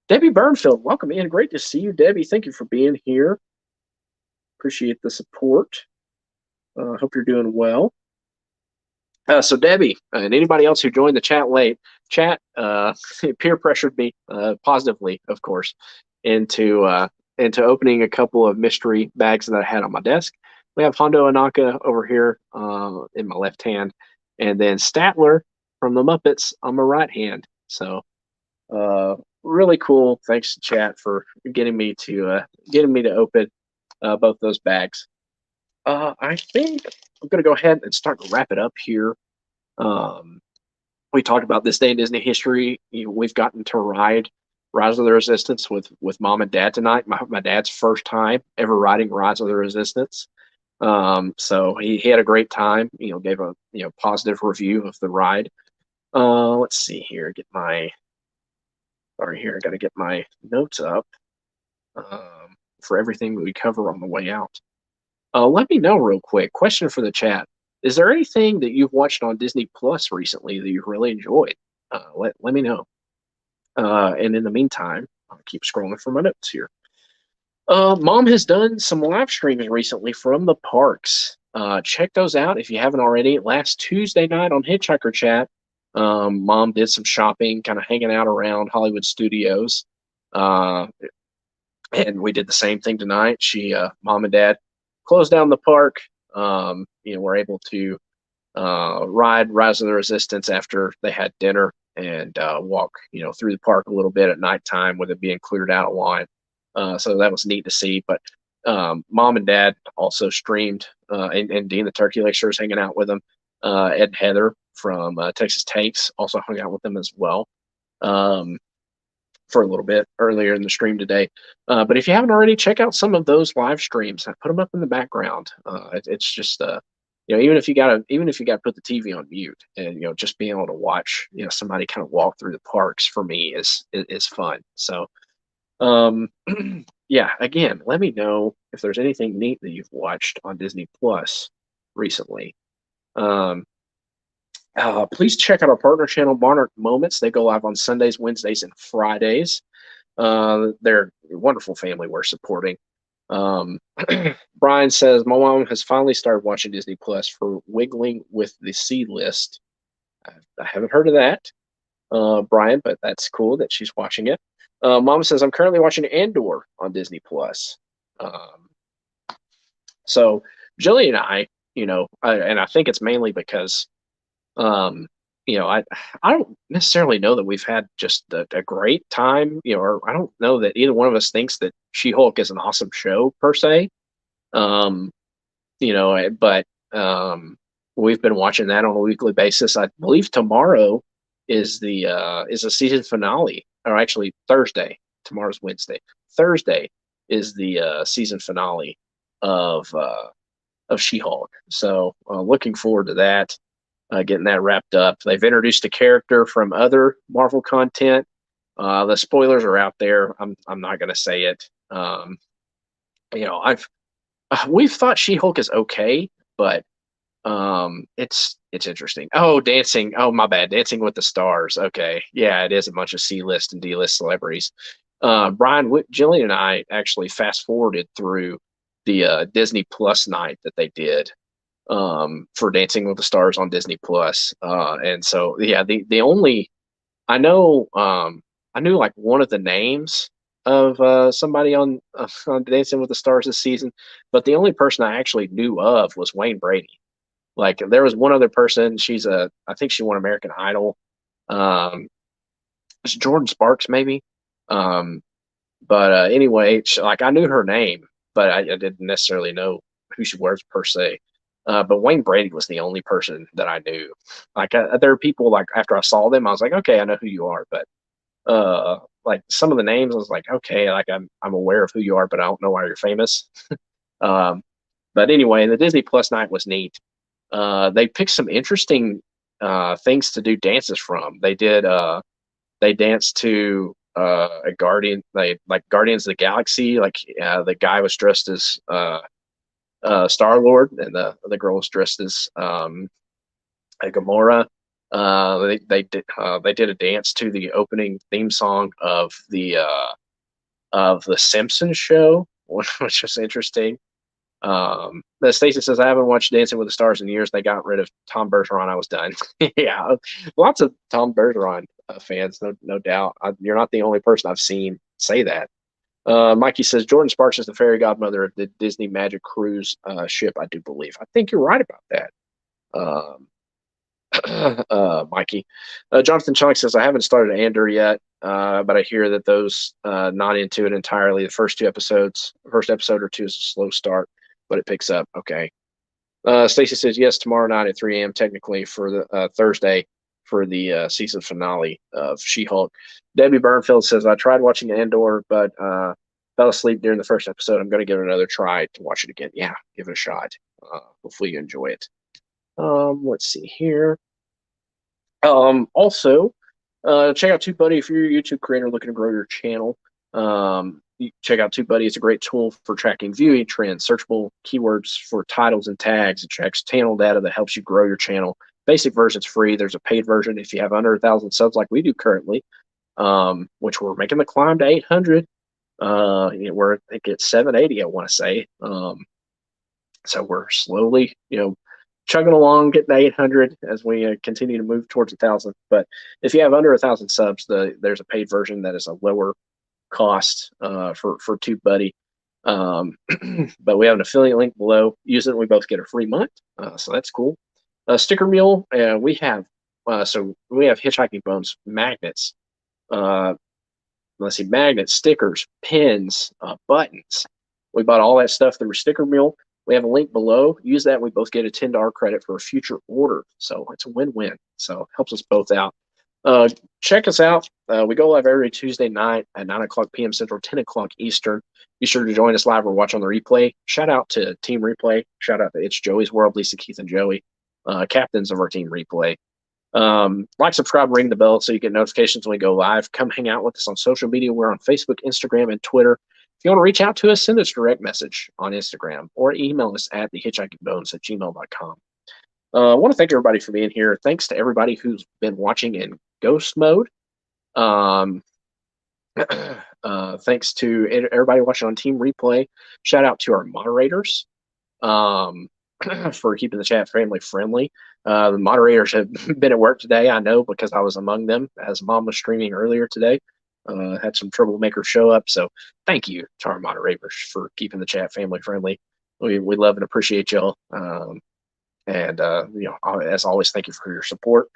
Debbie Burnfield, welcome in. Great to see you, Debbie. Thank you for being here. Appreciate the support. Hope you're doing well. So Debbie and anybody else who joined the chat late, peer pressured me positively, of course, into opening a couple of mystery bags that I had on my desk. We have Hondo Anaka over here in my left hand, and then Statler from the Muppets on my right hand. So really cool. Thanks to chat for getting me to open both those bags. I think I'm going to go ahead and start to wrap it up here. We talked about this day in Disney history. We've gotten to ride Rise of the Resistance with Mom and Dad tonight. My dad's first time ever riding Rise of the Resistance. So he had a great time. Gave a positive review of the ride. Let's see here. I got to get my notes up for everything that we cover on the way out. Let me know real quick. Question for the chat. Is there anything that you've watched on Disney Plus recently that you've really enjoyed? Let me know. And in the meantime, I'll keep scrolling for my notes here. Mom has done some live streams recently from the parks. Check those out if you haven't already. Last Tuesday night on Hitchhiker Chat, Mom did some shopping, kind of hanging out around Hollywood Studios. And we did the same thing tonight. Mom and Dad closed down the park, were able to ride Rise of the Resistance after they had dinner and walk, through the park a little bit at nighttime with it being cleared out of line. So that was neat to see. But Mom and Dad also streamed, and Dean the Turkey Lecturer is hanging out with them. Ed and Heather from Texas Takes also hung out with them as well for a little bit earlier in the stream today. But if you haven't already, check out some of those live streams. I put them up in the background. It's just even if you gotta put the TV on mute, and just being able to watch somebody kind of walk through the parks for me is fun. So yeah, again, let me know if there's anything neat that you've watched on Disney Plus recently. Please check out our partner channel, Monarch Moments. They go live on Sundays, Wednesdays, and Fridays. They're a wonderful family we're supporting. Brian says, my mom has finally started watching Disney Plus for Wiggling with the C List. I haven't heard of that, Brian, but that's cool that she's watching it. Mom says, I'm currently watching Andor on Disney Plus. So Jillian and I, and I think it's mainly because I don't necessarily know that we've had just a great time, or I don't know that either one of us thinks that She-Hulk is an awesome show per se. But we've been watching that on a weekly basis. I believe tomorrow is a season finale, or actually Thursday. Tomorrow's Wednesday. Thursday is the season finale of She-Hulk. So looking forward to that. Getting that wrapped up. They've introduced a character from other Marvel content. The spoilers are out there. I'm not going to say it. We've thought She-Hulk is okay, but it's interesting. Oh, dancing. Oh, my bad. Dancing with the Stars. Okay, yeah, it is a bunch of C-list and D-list celebrities. Brian, Jillian, and I actually fast forwarded through the Disney Plus night that they did. For Dancing with the Stars on Disney Plus. And so, yeah, the only I knew like one of the names of somebody on Dancing with the Stars this season, but the only person I actually knew of was Wayne Brady. Like there was one other person. I think she won American Idol. It's Jordan Sparks maybe. But anyway, I knew her name, but I didn't necessarily know who she was per se. But Wayne Brady was the only person that I knew. Like there are people like after I saw them, I was like, okay, I know who you are. But like some of the names, I was like, okay, like I'm aware of who you are, but I don't know why you're famous. But anyway, the Disney Plus night was neat. They picked some interesting things to do dances from. They danced to a Guardian, like Guardians of the Galaxy. Like the guy was dressed as Star-Lord, and the girl was dressed as Gamora. They did a dance to the opening theme song of the Simpsons show, which was interesting. Stacy says, I haven't watched Dancing with the Stars in years. They got rid of Tom Bergeron. I was done. Yeah, lots of Tom Bergeron fans, no doubt. You're not the only person I've seen say that. Mikey says, Jordan Sparks is the fairy godmother of the Disney Magic Cruise ship, I do believe. I think you're right about that, Mikey. Jonathan Chunk says, I haven't started Andor yet, but I hear that those not into it entirely. The first episode or two is a slow start, but it picks up. Okay. Stacy says, yes, tomorrow night at 3 a.m. technically for the Thursday for the season finale of She-Hulk. Debbie Burnfield says, I tried watching Andor, but fell asleep during the first episode. I'm going to give it another try to watch it again. Yeah, give it a shot. Hopefully you enjoy it. Let's see here. Also, check out TubeBuddy if you're a YouTube creator looking to grow your channel. You check out TubeBuddy. It's a great tool for tracking viewing trends, searchable keywords for titles and tags. It tracks channel data that helps you grow your channel. Basic version's free. There's a paid version if you have under 1,000 subs like we do currently, which we're making the climb to 800. We're I think it's 780, I want to say. So we're slowly, chugging along, getting to 800 as we continue to move towards 1,000. But if you have under 1,000 subs, there's a paid version that is a lower cost for TubeBuddy. But we have an affiliate link below. Use it, we both get a free month. So that's cool. Stickermule, we have Hitchhiking Bones magnets. Let's see, magnets, stickers, pins, buttons. We bought all that stuff through Stickermule. We have a link below. Use that. We both get a $10 credit for a future order. So it's a win-win. So it helps us both out. Check us out. We go live every Tuesday night at 9 o'clock p.m. Central, 10 o'clock Eastern. Be sure to join us live or watch on the replay. Shout out to Team Replay. Shout out to It's Joey's World, Lisa, Keith, and Joey, captains of our Team Replay. Like, subscribe, ring the bell so you get notifications when we go live. Come hang out with us on social media. We're on Facebook, Instagram, and Twitter. If you want to reach out to us, send us a direct message on Instagram or email us at thehitchhikingbones@gmail.com. I want to thank everybody for being here. Thanks to everybody who's been watching in ghost mode. Thanks to everybody watching on Team Replay. Shout out to our moderators for keeping the chat family friendly. The moderators have been at work today, I know, because I was among them as Mom was streaming earlier today. Had some troublemakers show up, so thank you to our moderators for keeping the chat family friendly. We love and appreciate y'all. And as always, thank you for your support.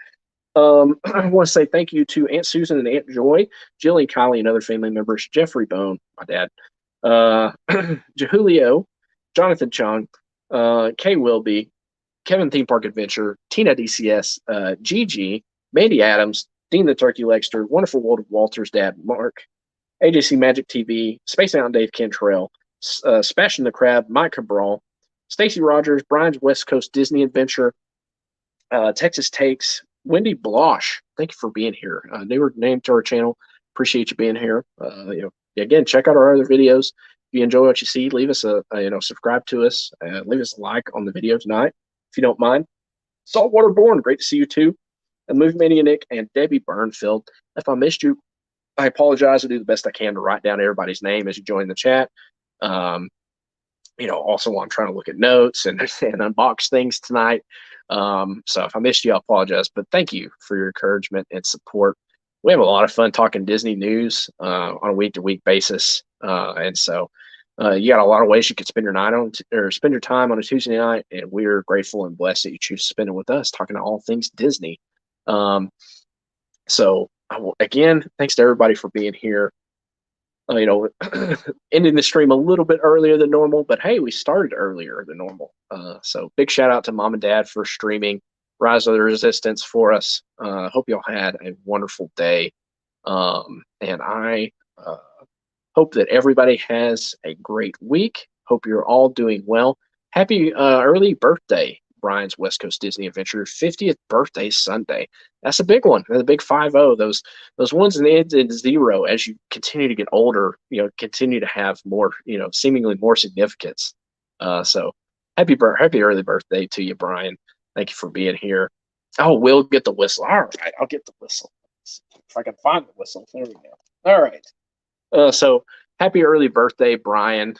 I want to say thank you to Aunt Susan and Aunt Joy, Jillian, Kylie, and other family members, Jeffrey Bone, my dad, Julio, Jonathan Chung, Kay Wilby, Kevin Theme Park Adventure, Tina DCS, Gigi, Mandy Adams, Dean the Turkey Legster, Wonderful World of Walter's dad, Mark, AJC Magic TV, Space Mountain Dave Kentrell, Sebastian the Crab, Mike Cabral, Stacy Rogers, Brian's West Coast Disney Adventure, Texas Takes, Wendy Blosh. Thank you for being here. Newer name to our channel. Appreciate you being here. Again, check out our other videos. If you enjoy what you see, leave us subscribe to us. Leave us a like on the video tonight, if you don't mind. Saltwater Born, great to see you too. And Movie Maniac and Debbie Burnfield. If I missed you, I apologize. I do the best I can to write down everybody's name as you join the chat. Also while I'm trying to look at notes and unbox things tonight. So if I missed you, I apologize. But thank you for your encouragement and support. We have a lot of fun talking Disney news on a week-to-week basis. And so you got a lot of ways you can spend your night spend your time on a Tuesday night, and we're grateful and blessed that you choose to spend it with us, talking to all things Disney. So again, thanks to everybody for being here. Ending the stream a little bit earlier than normal, but hey, we started earlier than normal. So big shout out to Mom and Dad for streaming Rise of the Resistance for us. Hope y'all had a wonderful day. And I hope that everybody has a great week. Hope you're all doing well. Happy early birthday, Brian's West Coast Disney Adventure, 50th birthday Sunday. That's a big one. The big 5-0. Those ones and ends in 0 as you continue to get older, continue to have more, seemingly more significance. So happy early birthday to you, Brian. Thank you for being here. Oh, we'll get the whistle. All right, I'll get the whistle. If I can find the whistle. There we go. All right. So happy early birthday, Brian,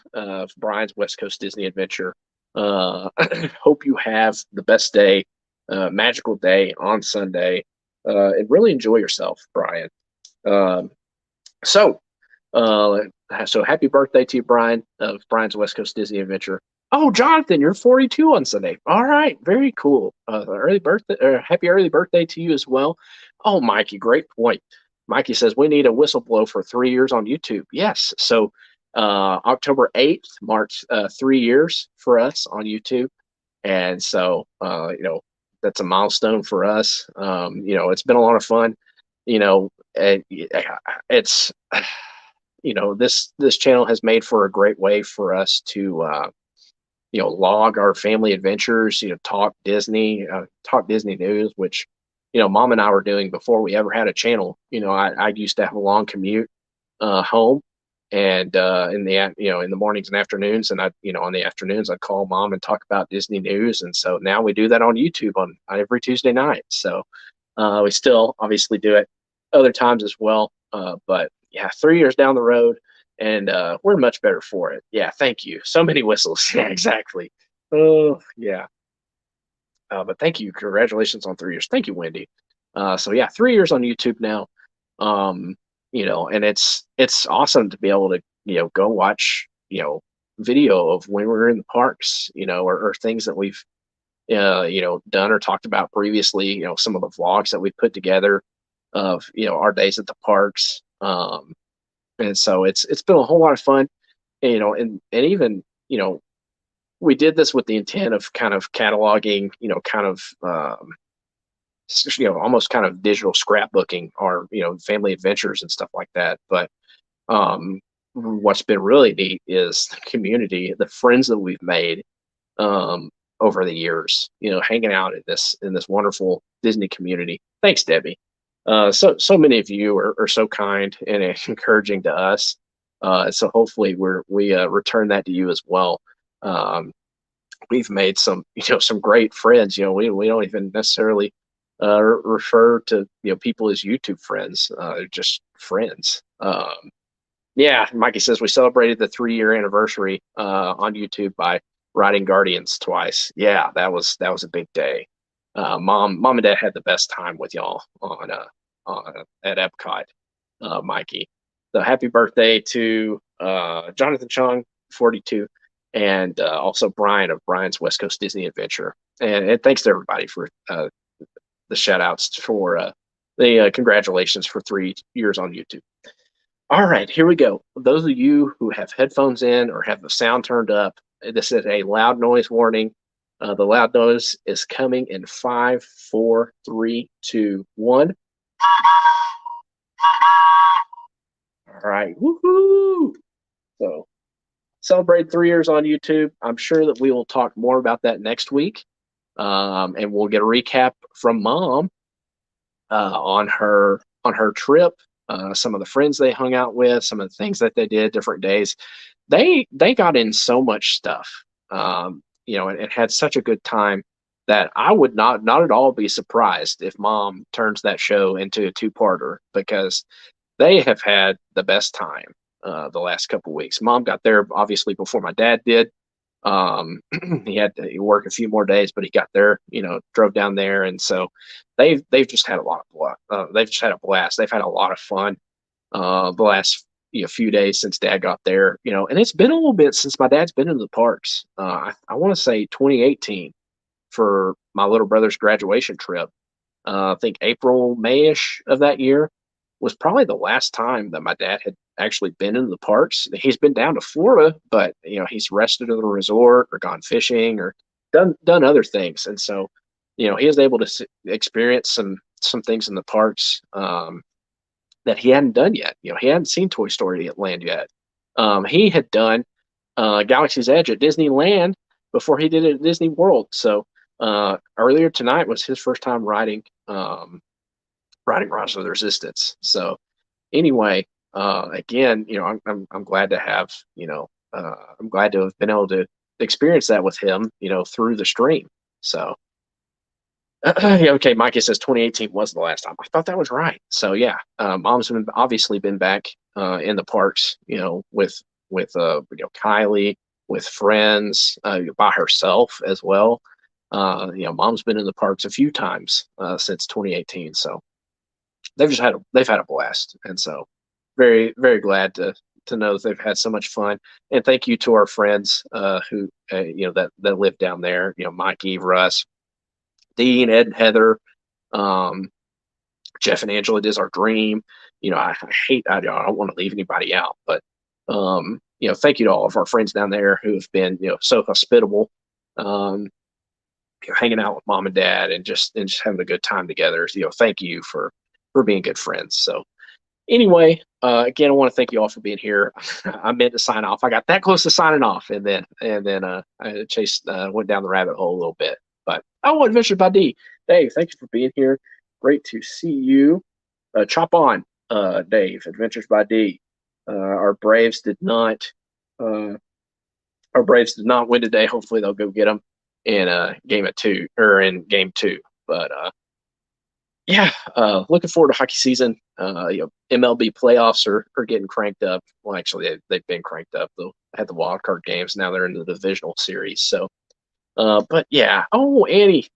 Brian's West Coast Disney Adventure. Hope you have the best day, magical day on Sunday, and really enjoy yourself, Brian. So happy birthday to you, Brian, of Brian's West Coast Disney Adventure. Oh, Jonathan, you're 42 on Sunday. All right, very cool. Happy early birthday to you as well. Oh, Mikey, great point. Mikey says we need a whistle blow for 3 years on YouTube. Yes, so October 8th marks 3 years for us on YouTube, and so that's a milestone for us. It's been a lot of fun. It's this channel has made for a great way for us to log our family adventures, talk Disney news, which Mom and I were doing before we ever had a channel. I used to have a long commute home, and in the mornings and afternoons, and on the afternoons I'd call Mom and talk about Disney news. And so now we do that on YouTube on every Tuesday night. So we still obviously do it other times as well, but yeah, 3 years down the road, and we're much better for it. Yeah, thank you. So many whistles. Yeah, exactly. Oh yeah. But thank you. Congratulations on 3 years. Thank you, Wendy. So yeah, 3 years on YouTube now. And it's awesome to be able to, go watch, video of when we were in the parks, or things that we've done or talked about previously. Some of the vlogs that we put together of our days at the parks. And so it's been a whole lot of fun. And even we did this with the intent of kind of cataloging, almost kind of digital scrapbooking our family adventures and stuff like that. But what's been really neat is the community, the friends that we've made over the years, hanging out in this wonderful Disney community. Thanks, Debbie. So many of you are so kind and encouraging to us. So hopefully we return that to you as well. We've made some great friends. We don't even necessarily refer to people as YouTube friends. They're just friends. Yeah, Mikey says we celebrated the 3-year anniversary on YouTube by riding Guardians twice. Yeah, that was a big day. Mom and Dad had the best time with y'all on at Epcot, Mikey. So happy birthday to Jonathan Chung, 42, and also Brian of Brian's West Coast Disney Adventure. And thanks to everybody for the shout outs for the congratulations for 3 years on YouTube. All right, here we go. Those of you who have headphones in or have the sound turned up, this is a loud noise warning. The loud noise is coming in 5, 4, 3, 2, 1. All right, woohoo! So, celebrate 3 years on YouTube. I'm sure that we will talk more about that next week, and we'll get a recap from Mom on her trip. Some of the friends they hung out with, some of the things that they did, different days. They got in so much stuff, and had such a good time that I would not at all be surprised if Mom turns that show into a 2-parter, because they have had the best time the last couple weeks. Mom got there obviously before my dad did. He had to work a few more days, but he got there, drove down there, and so they've just had a lot of they've just had a blast. They've had a lot of fun the last few days since Dad got there, and it's been a little bit since my dad's been in the parks. I want to say 2018 for my little brother's graduation trip. I think April, May-ish of that year was probably the last time that my dad had actually been in the parks. He's been down to Florida, but he's rested at the resort or gone fishing or done other things, and so he was able to experience some things in the parks that he hadn't done yet. He hadn't seen Toy Story at Land yet. He had done Galaxy's Edge at Disneyland before he did it at Disney World. So earlier tonight was his first time riding Rise of the Resistance. So anyway, again, I'm glad to have I'm glad to have been able to experience that with him, through the stream. So okay, Mikey says 2018 was the last time. I thought that was right. So yeah, Mom's obviously been back in the parks, with Kylie, with friends, by herself as well. Mom's been in the parks a few times since 2018. So they've had a blast, and so very, very glad to know that they've had so much fun. And thank you to our friends who that live down there. Mikey, Russ, Dean, Ed, and Heather, Jeff and Angela. It is our dream. I don't want to leave anybody out, but thank you to all of our friends down there who have been so hospitable, hanging out with Mom and Dad and just having a good time together. Thank you for being good friends. So anyway, again, I want to thank you all for being here. I meant to sign off. I got that close to signing off, and then Chase went down the rabbit hole a little bit. But Adventures by D. Dave, thank you for being here. Great to see you. Chop on, Dave. Adventures by D. Our Braves did not win today. Hopefully they'll go get them in game 2. But yeah, looking forward to hockey season. MLB playoffs are getting cranked up. Well, actually, they've been cranked up. They had the wild card games. Now they're in the divisional series. So, but yeah. Oh, Annie,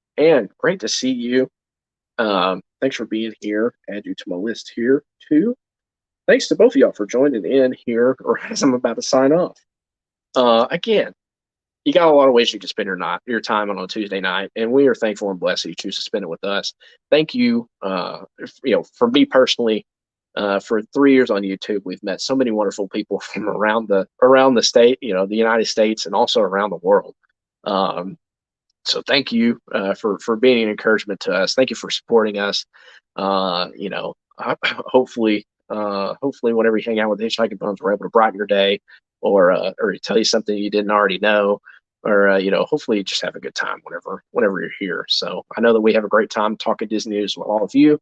great to see you. Thanks for being here. Add you to my list here too. Thanks to both of y'all for joining in here, or as I'm about to sign off. again, you got a lot of ways you can spend your time on a Tuesday night, and we are thankful and blessed that you choose to spend it with us. Thank you. For me personally, for 3 years on YouTube, we've met so many wonderful people from around the state, the United States, and also around the world. So thank you for being an encouragement to us. Thank you for supporting us. Hopefully whenever you hang out with Hitchhiking Bones, we're able to brighten your day, or tell you something you didn't already know, or hopefully you just have a good time whenever you're here. So I know that we have a great time talking Disney news with all of you.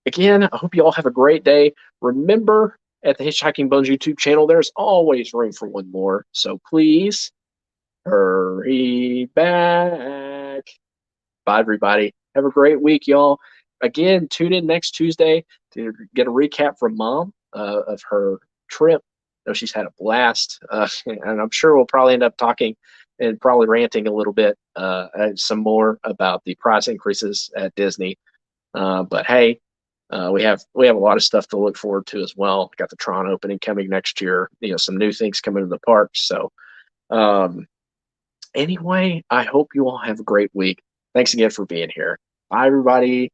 Again, I hope you all have a great day. Remember, at the Hitchhiking Bones YouTube channel, there's always room for one more. So please hurry back. Bye, everybody. Have a great week, y'all. Again, tune in next Tuesday to get a recap from Mom of her trip. I know she's had a blast, and I'm sure we'll probably end up talking and probably ranting a little bit some more about the price increases at Disney. But hey, we have a lot of stuff to look forward to as well. Got the Tron opening coming next year. Some new things coming to the parks. So anyway, I hope you all have a great week. Thanks again for being here. Bye, everybody.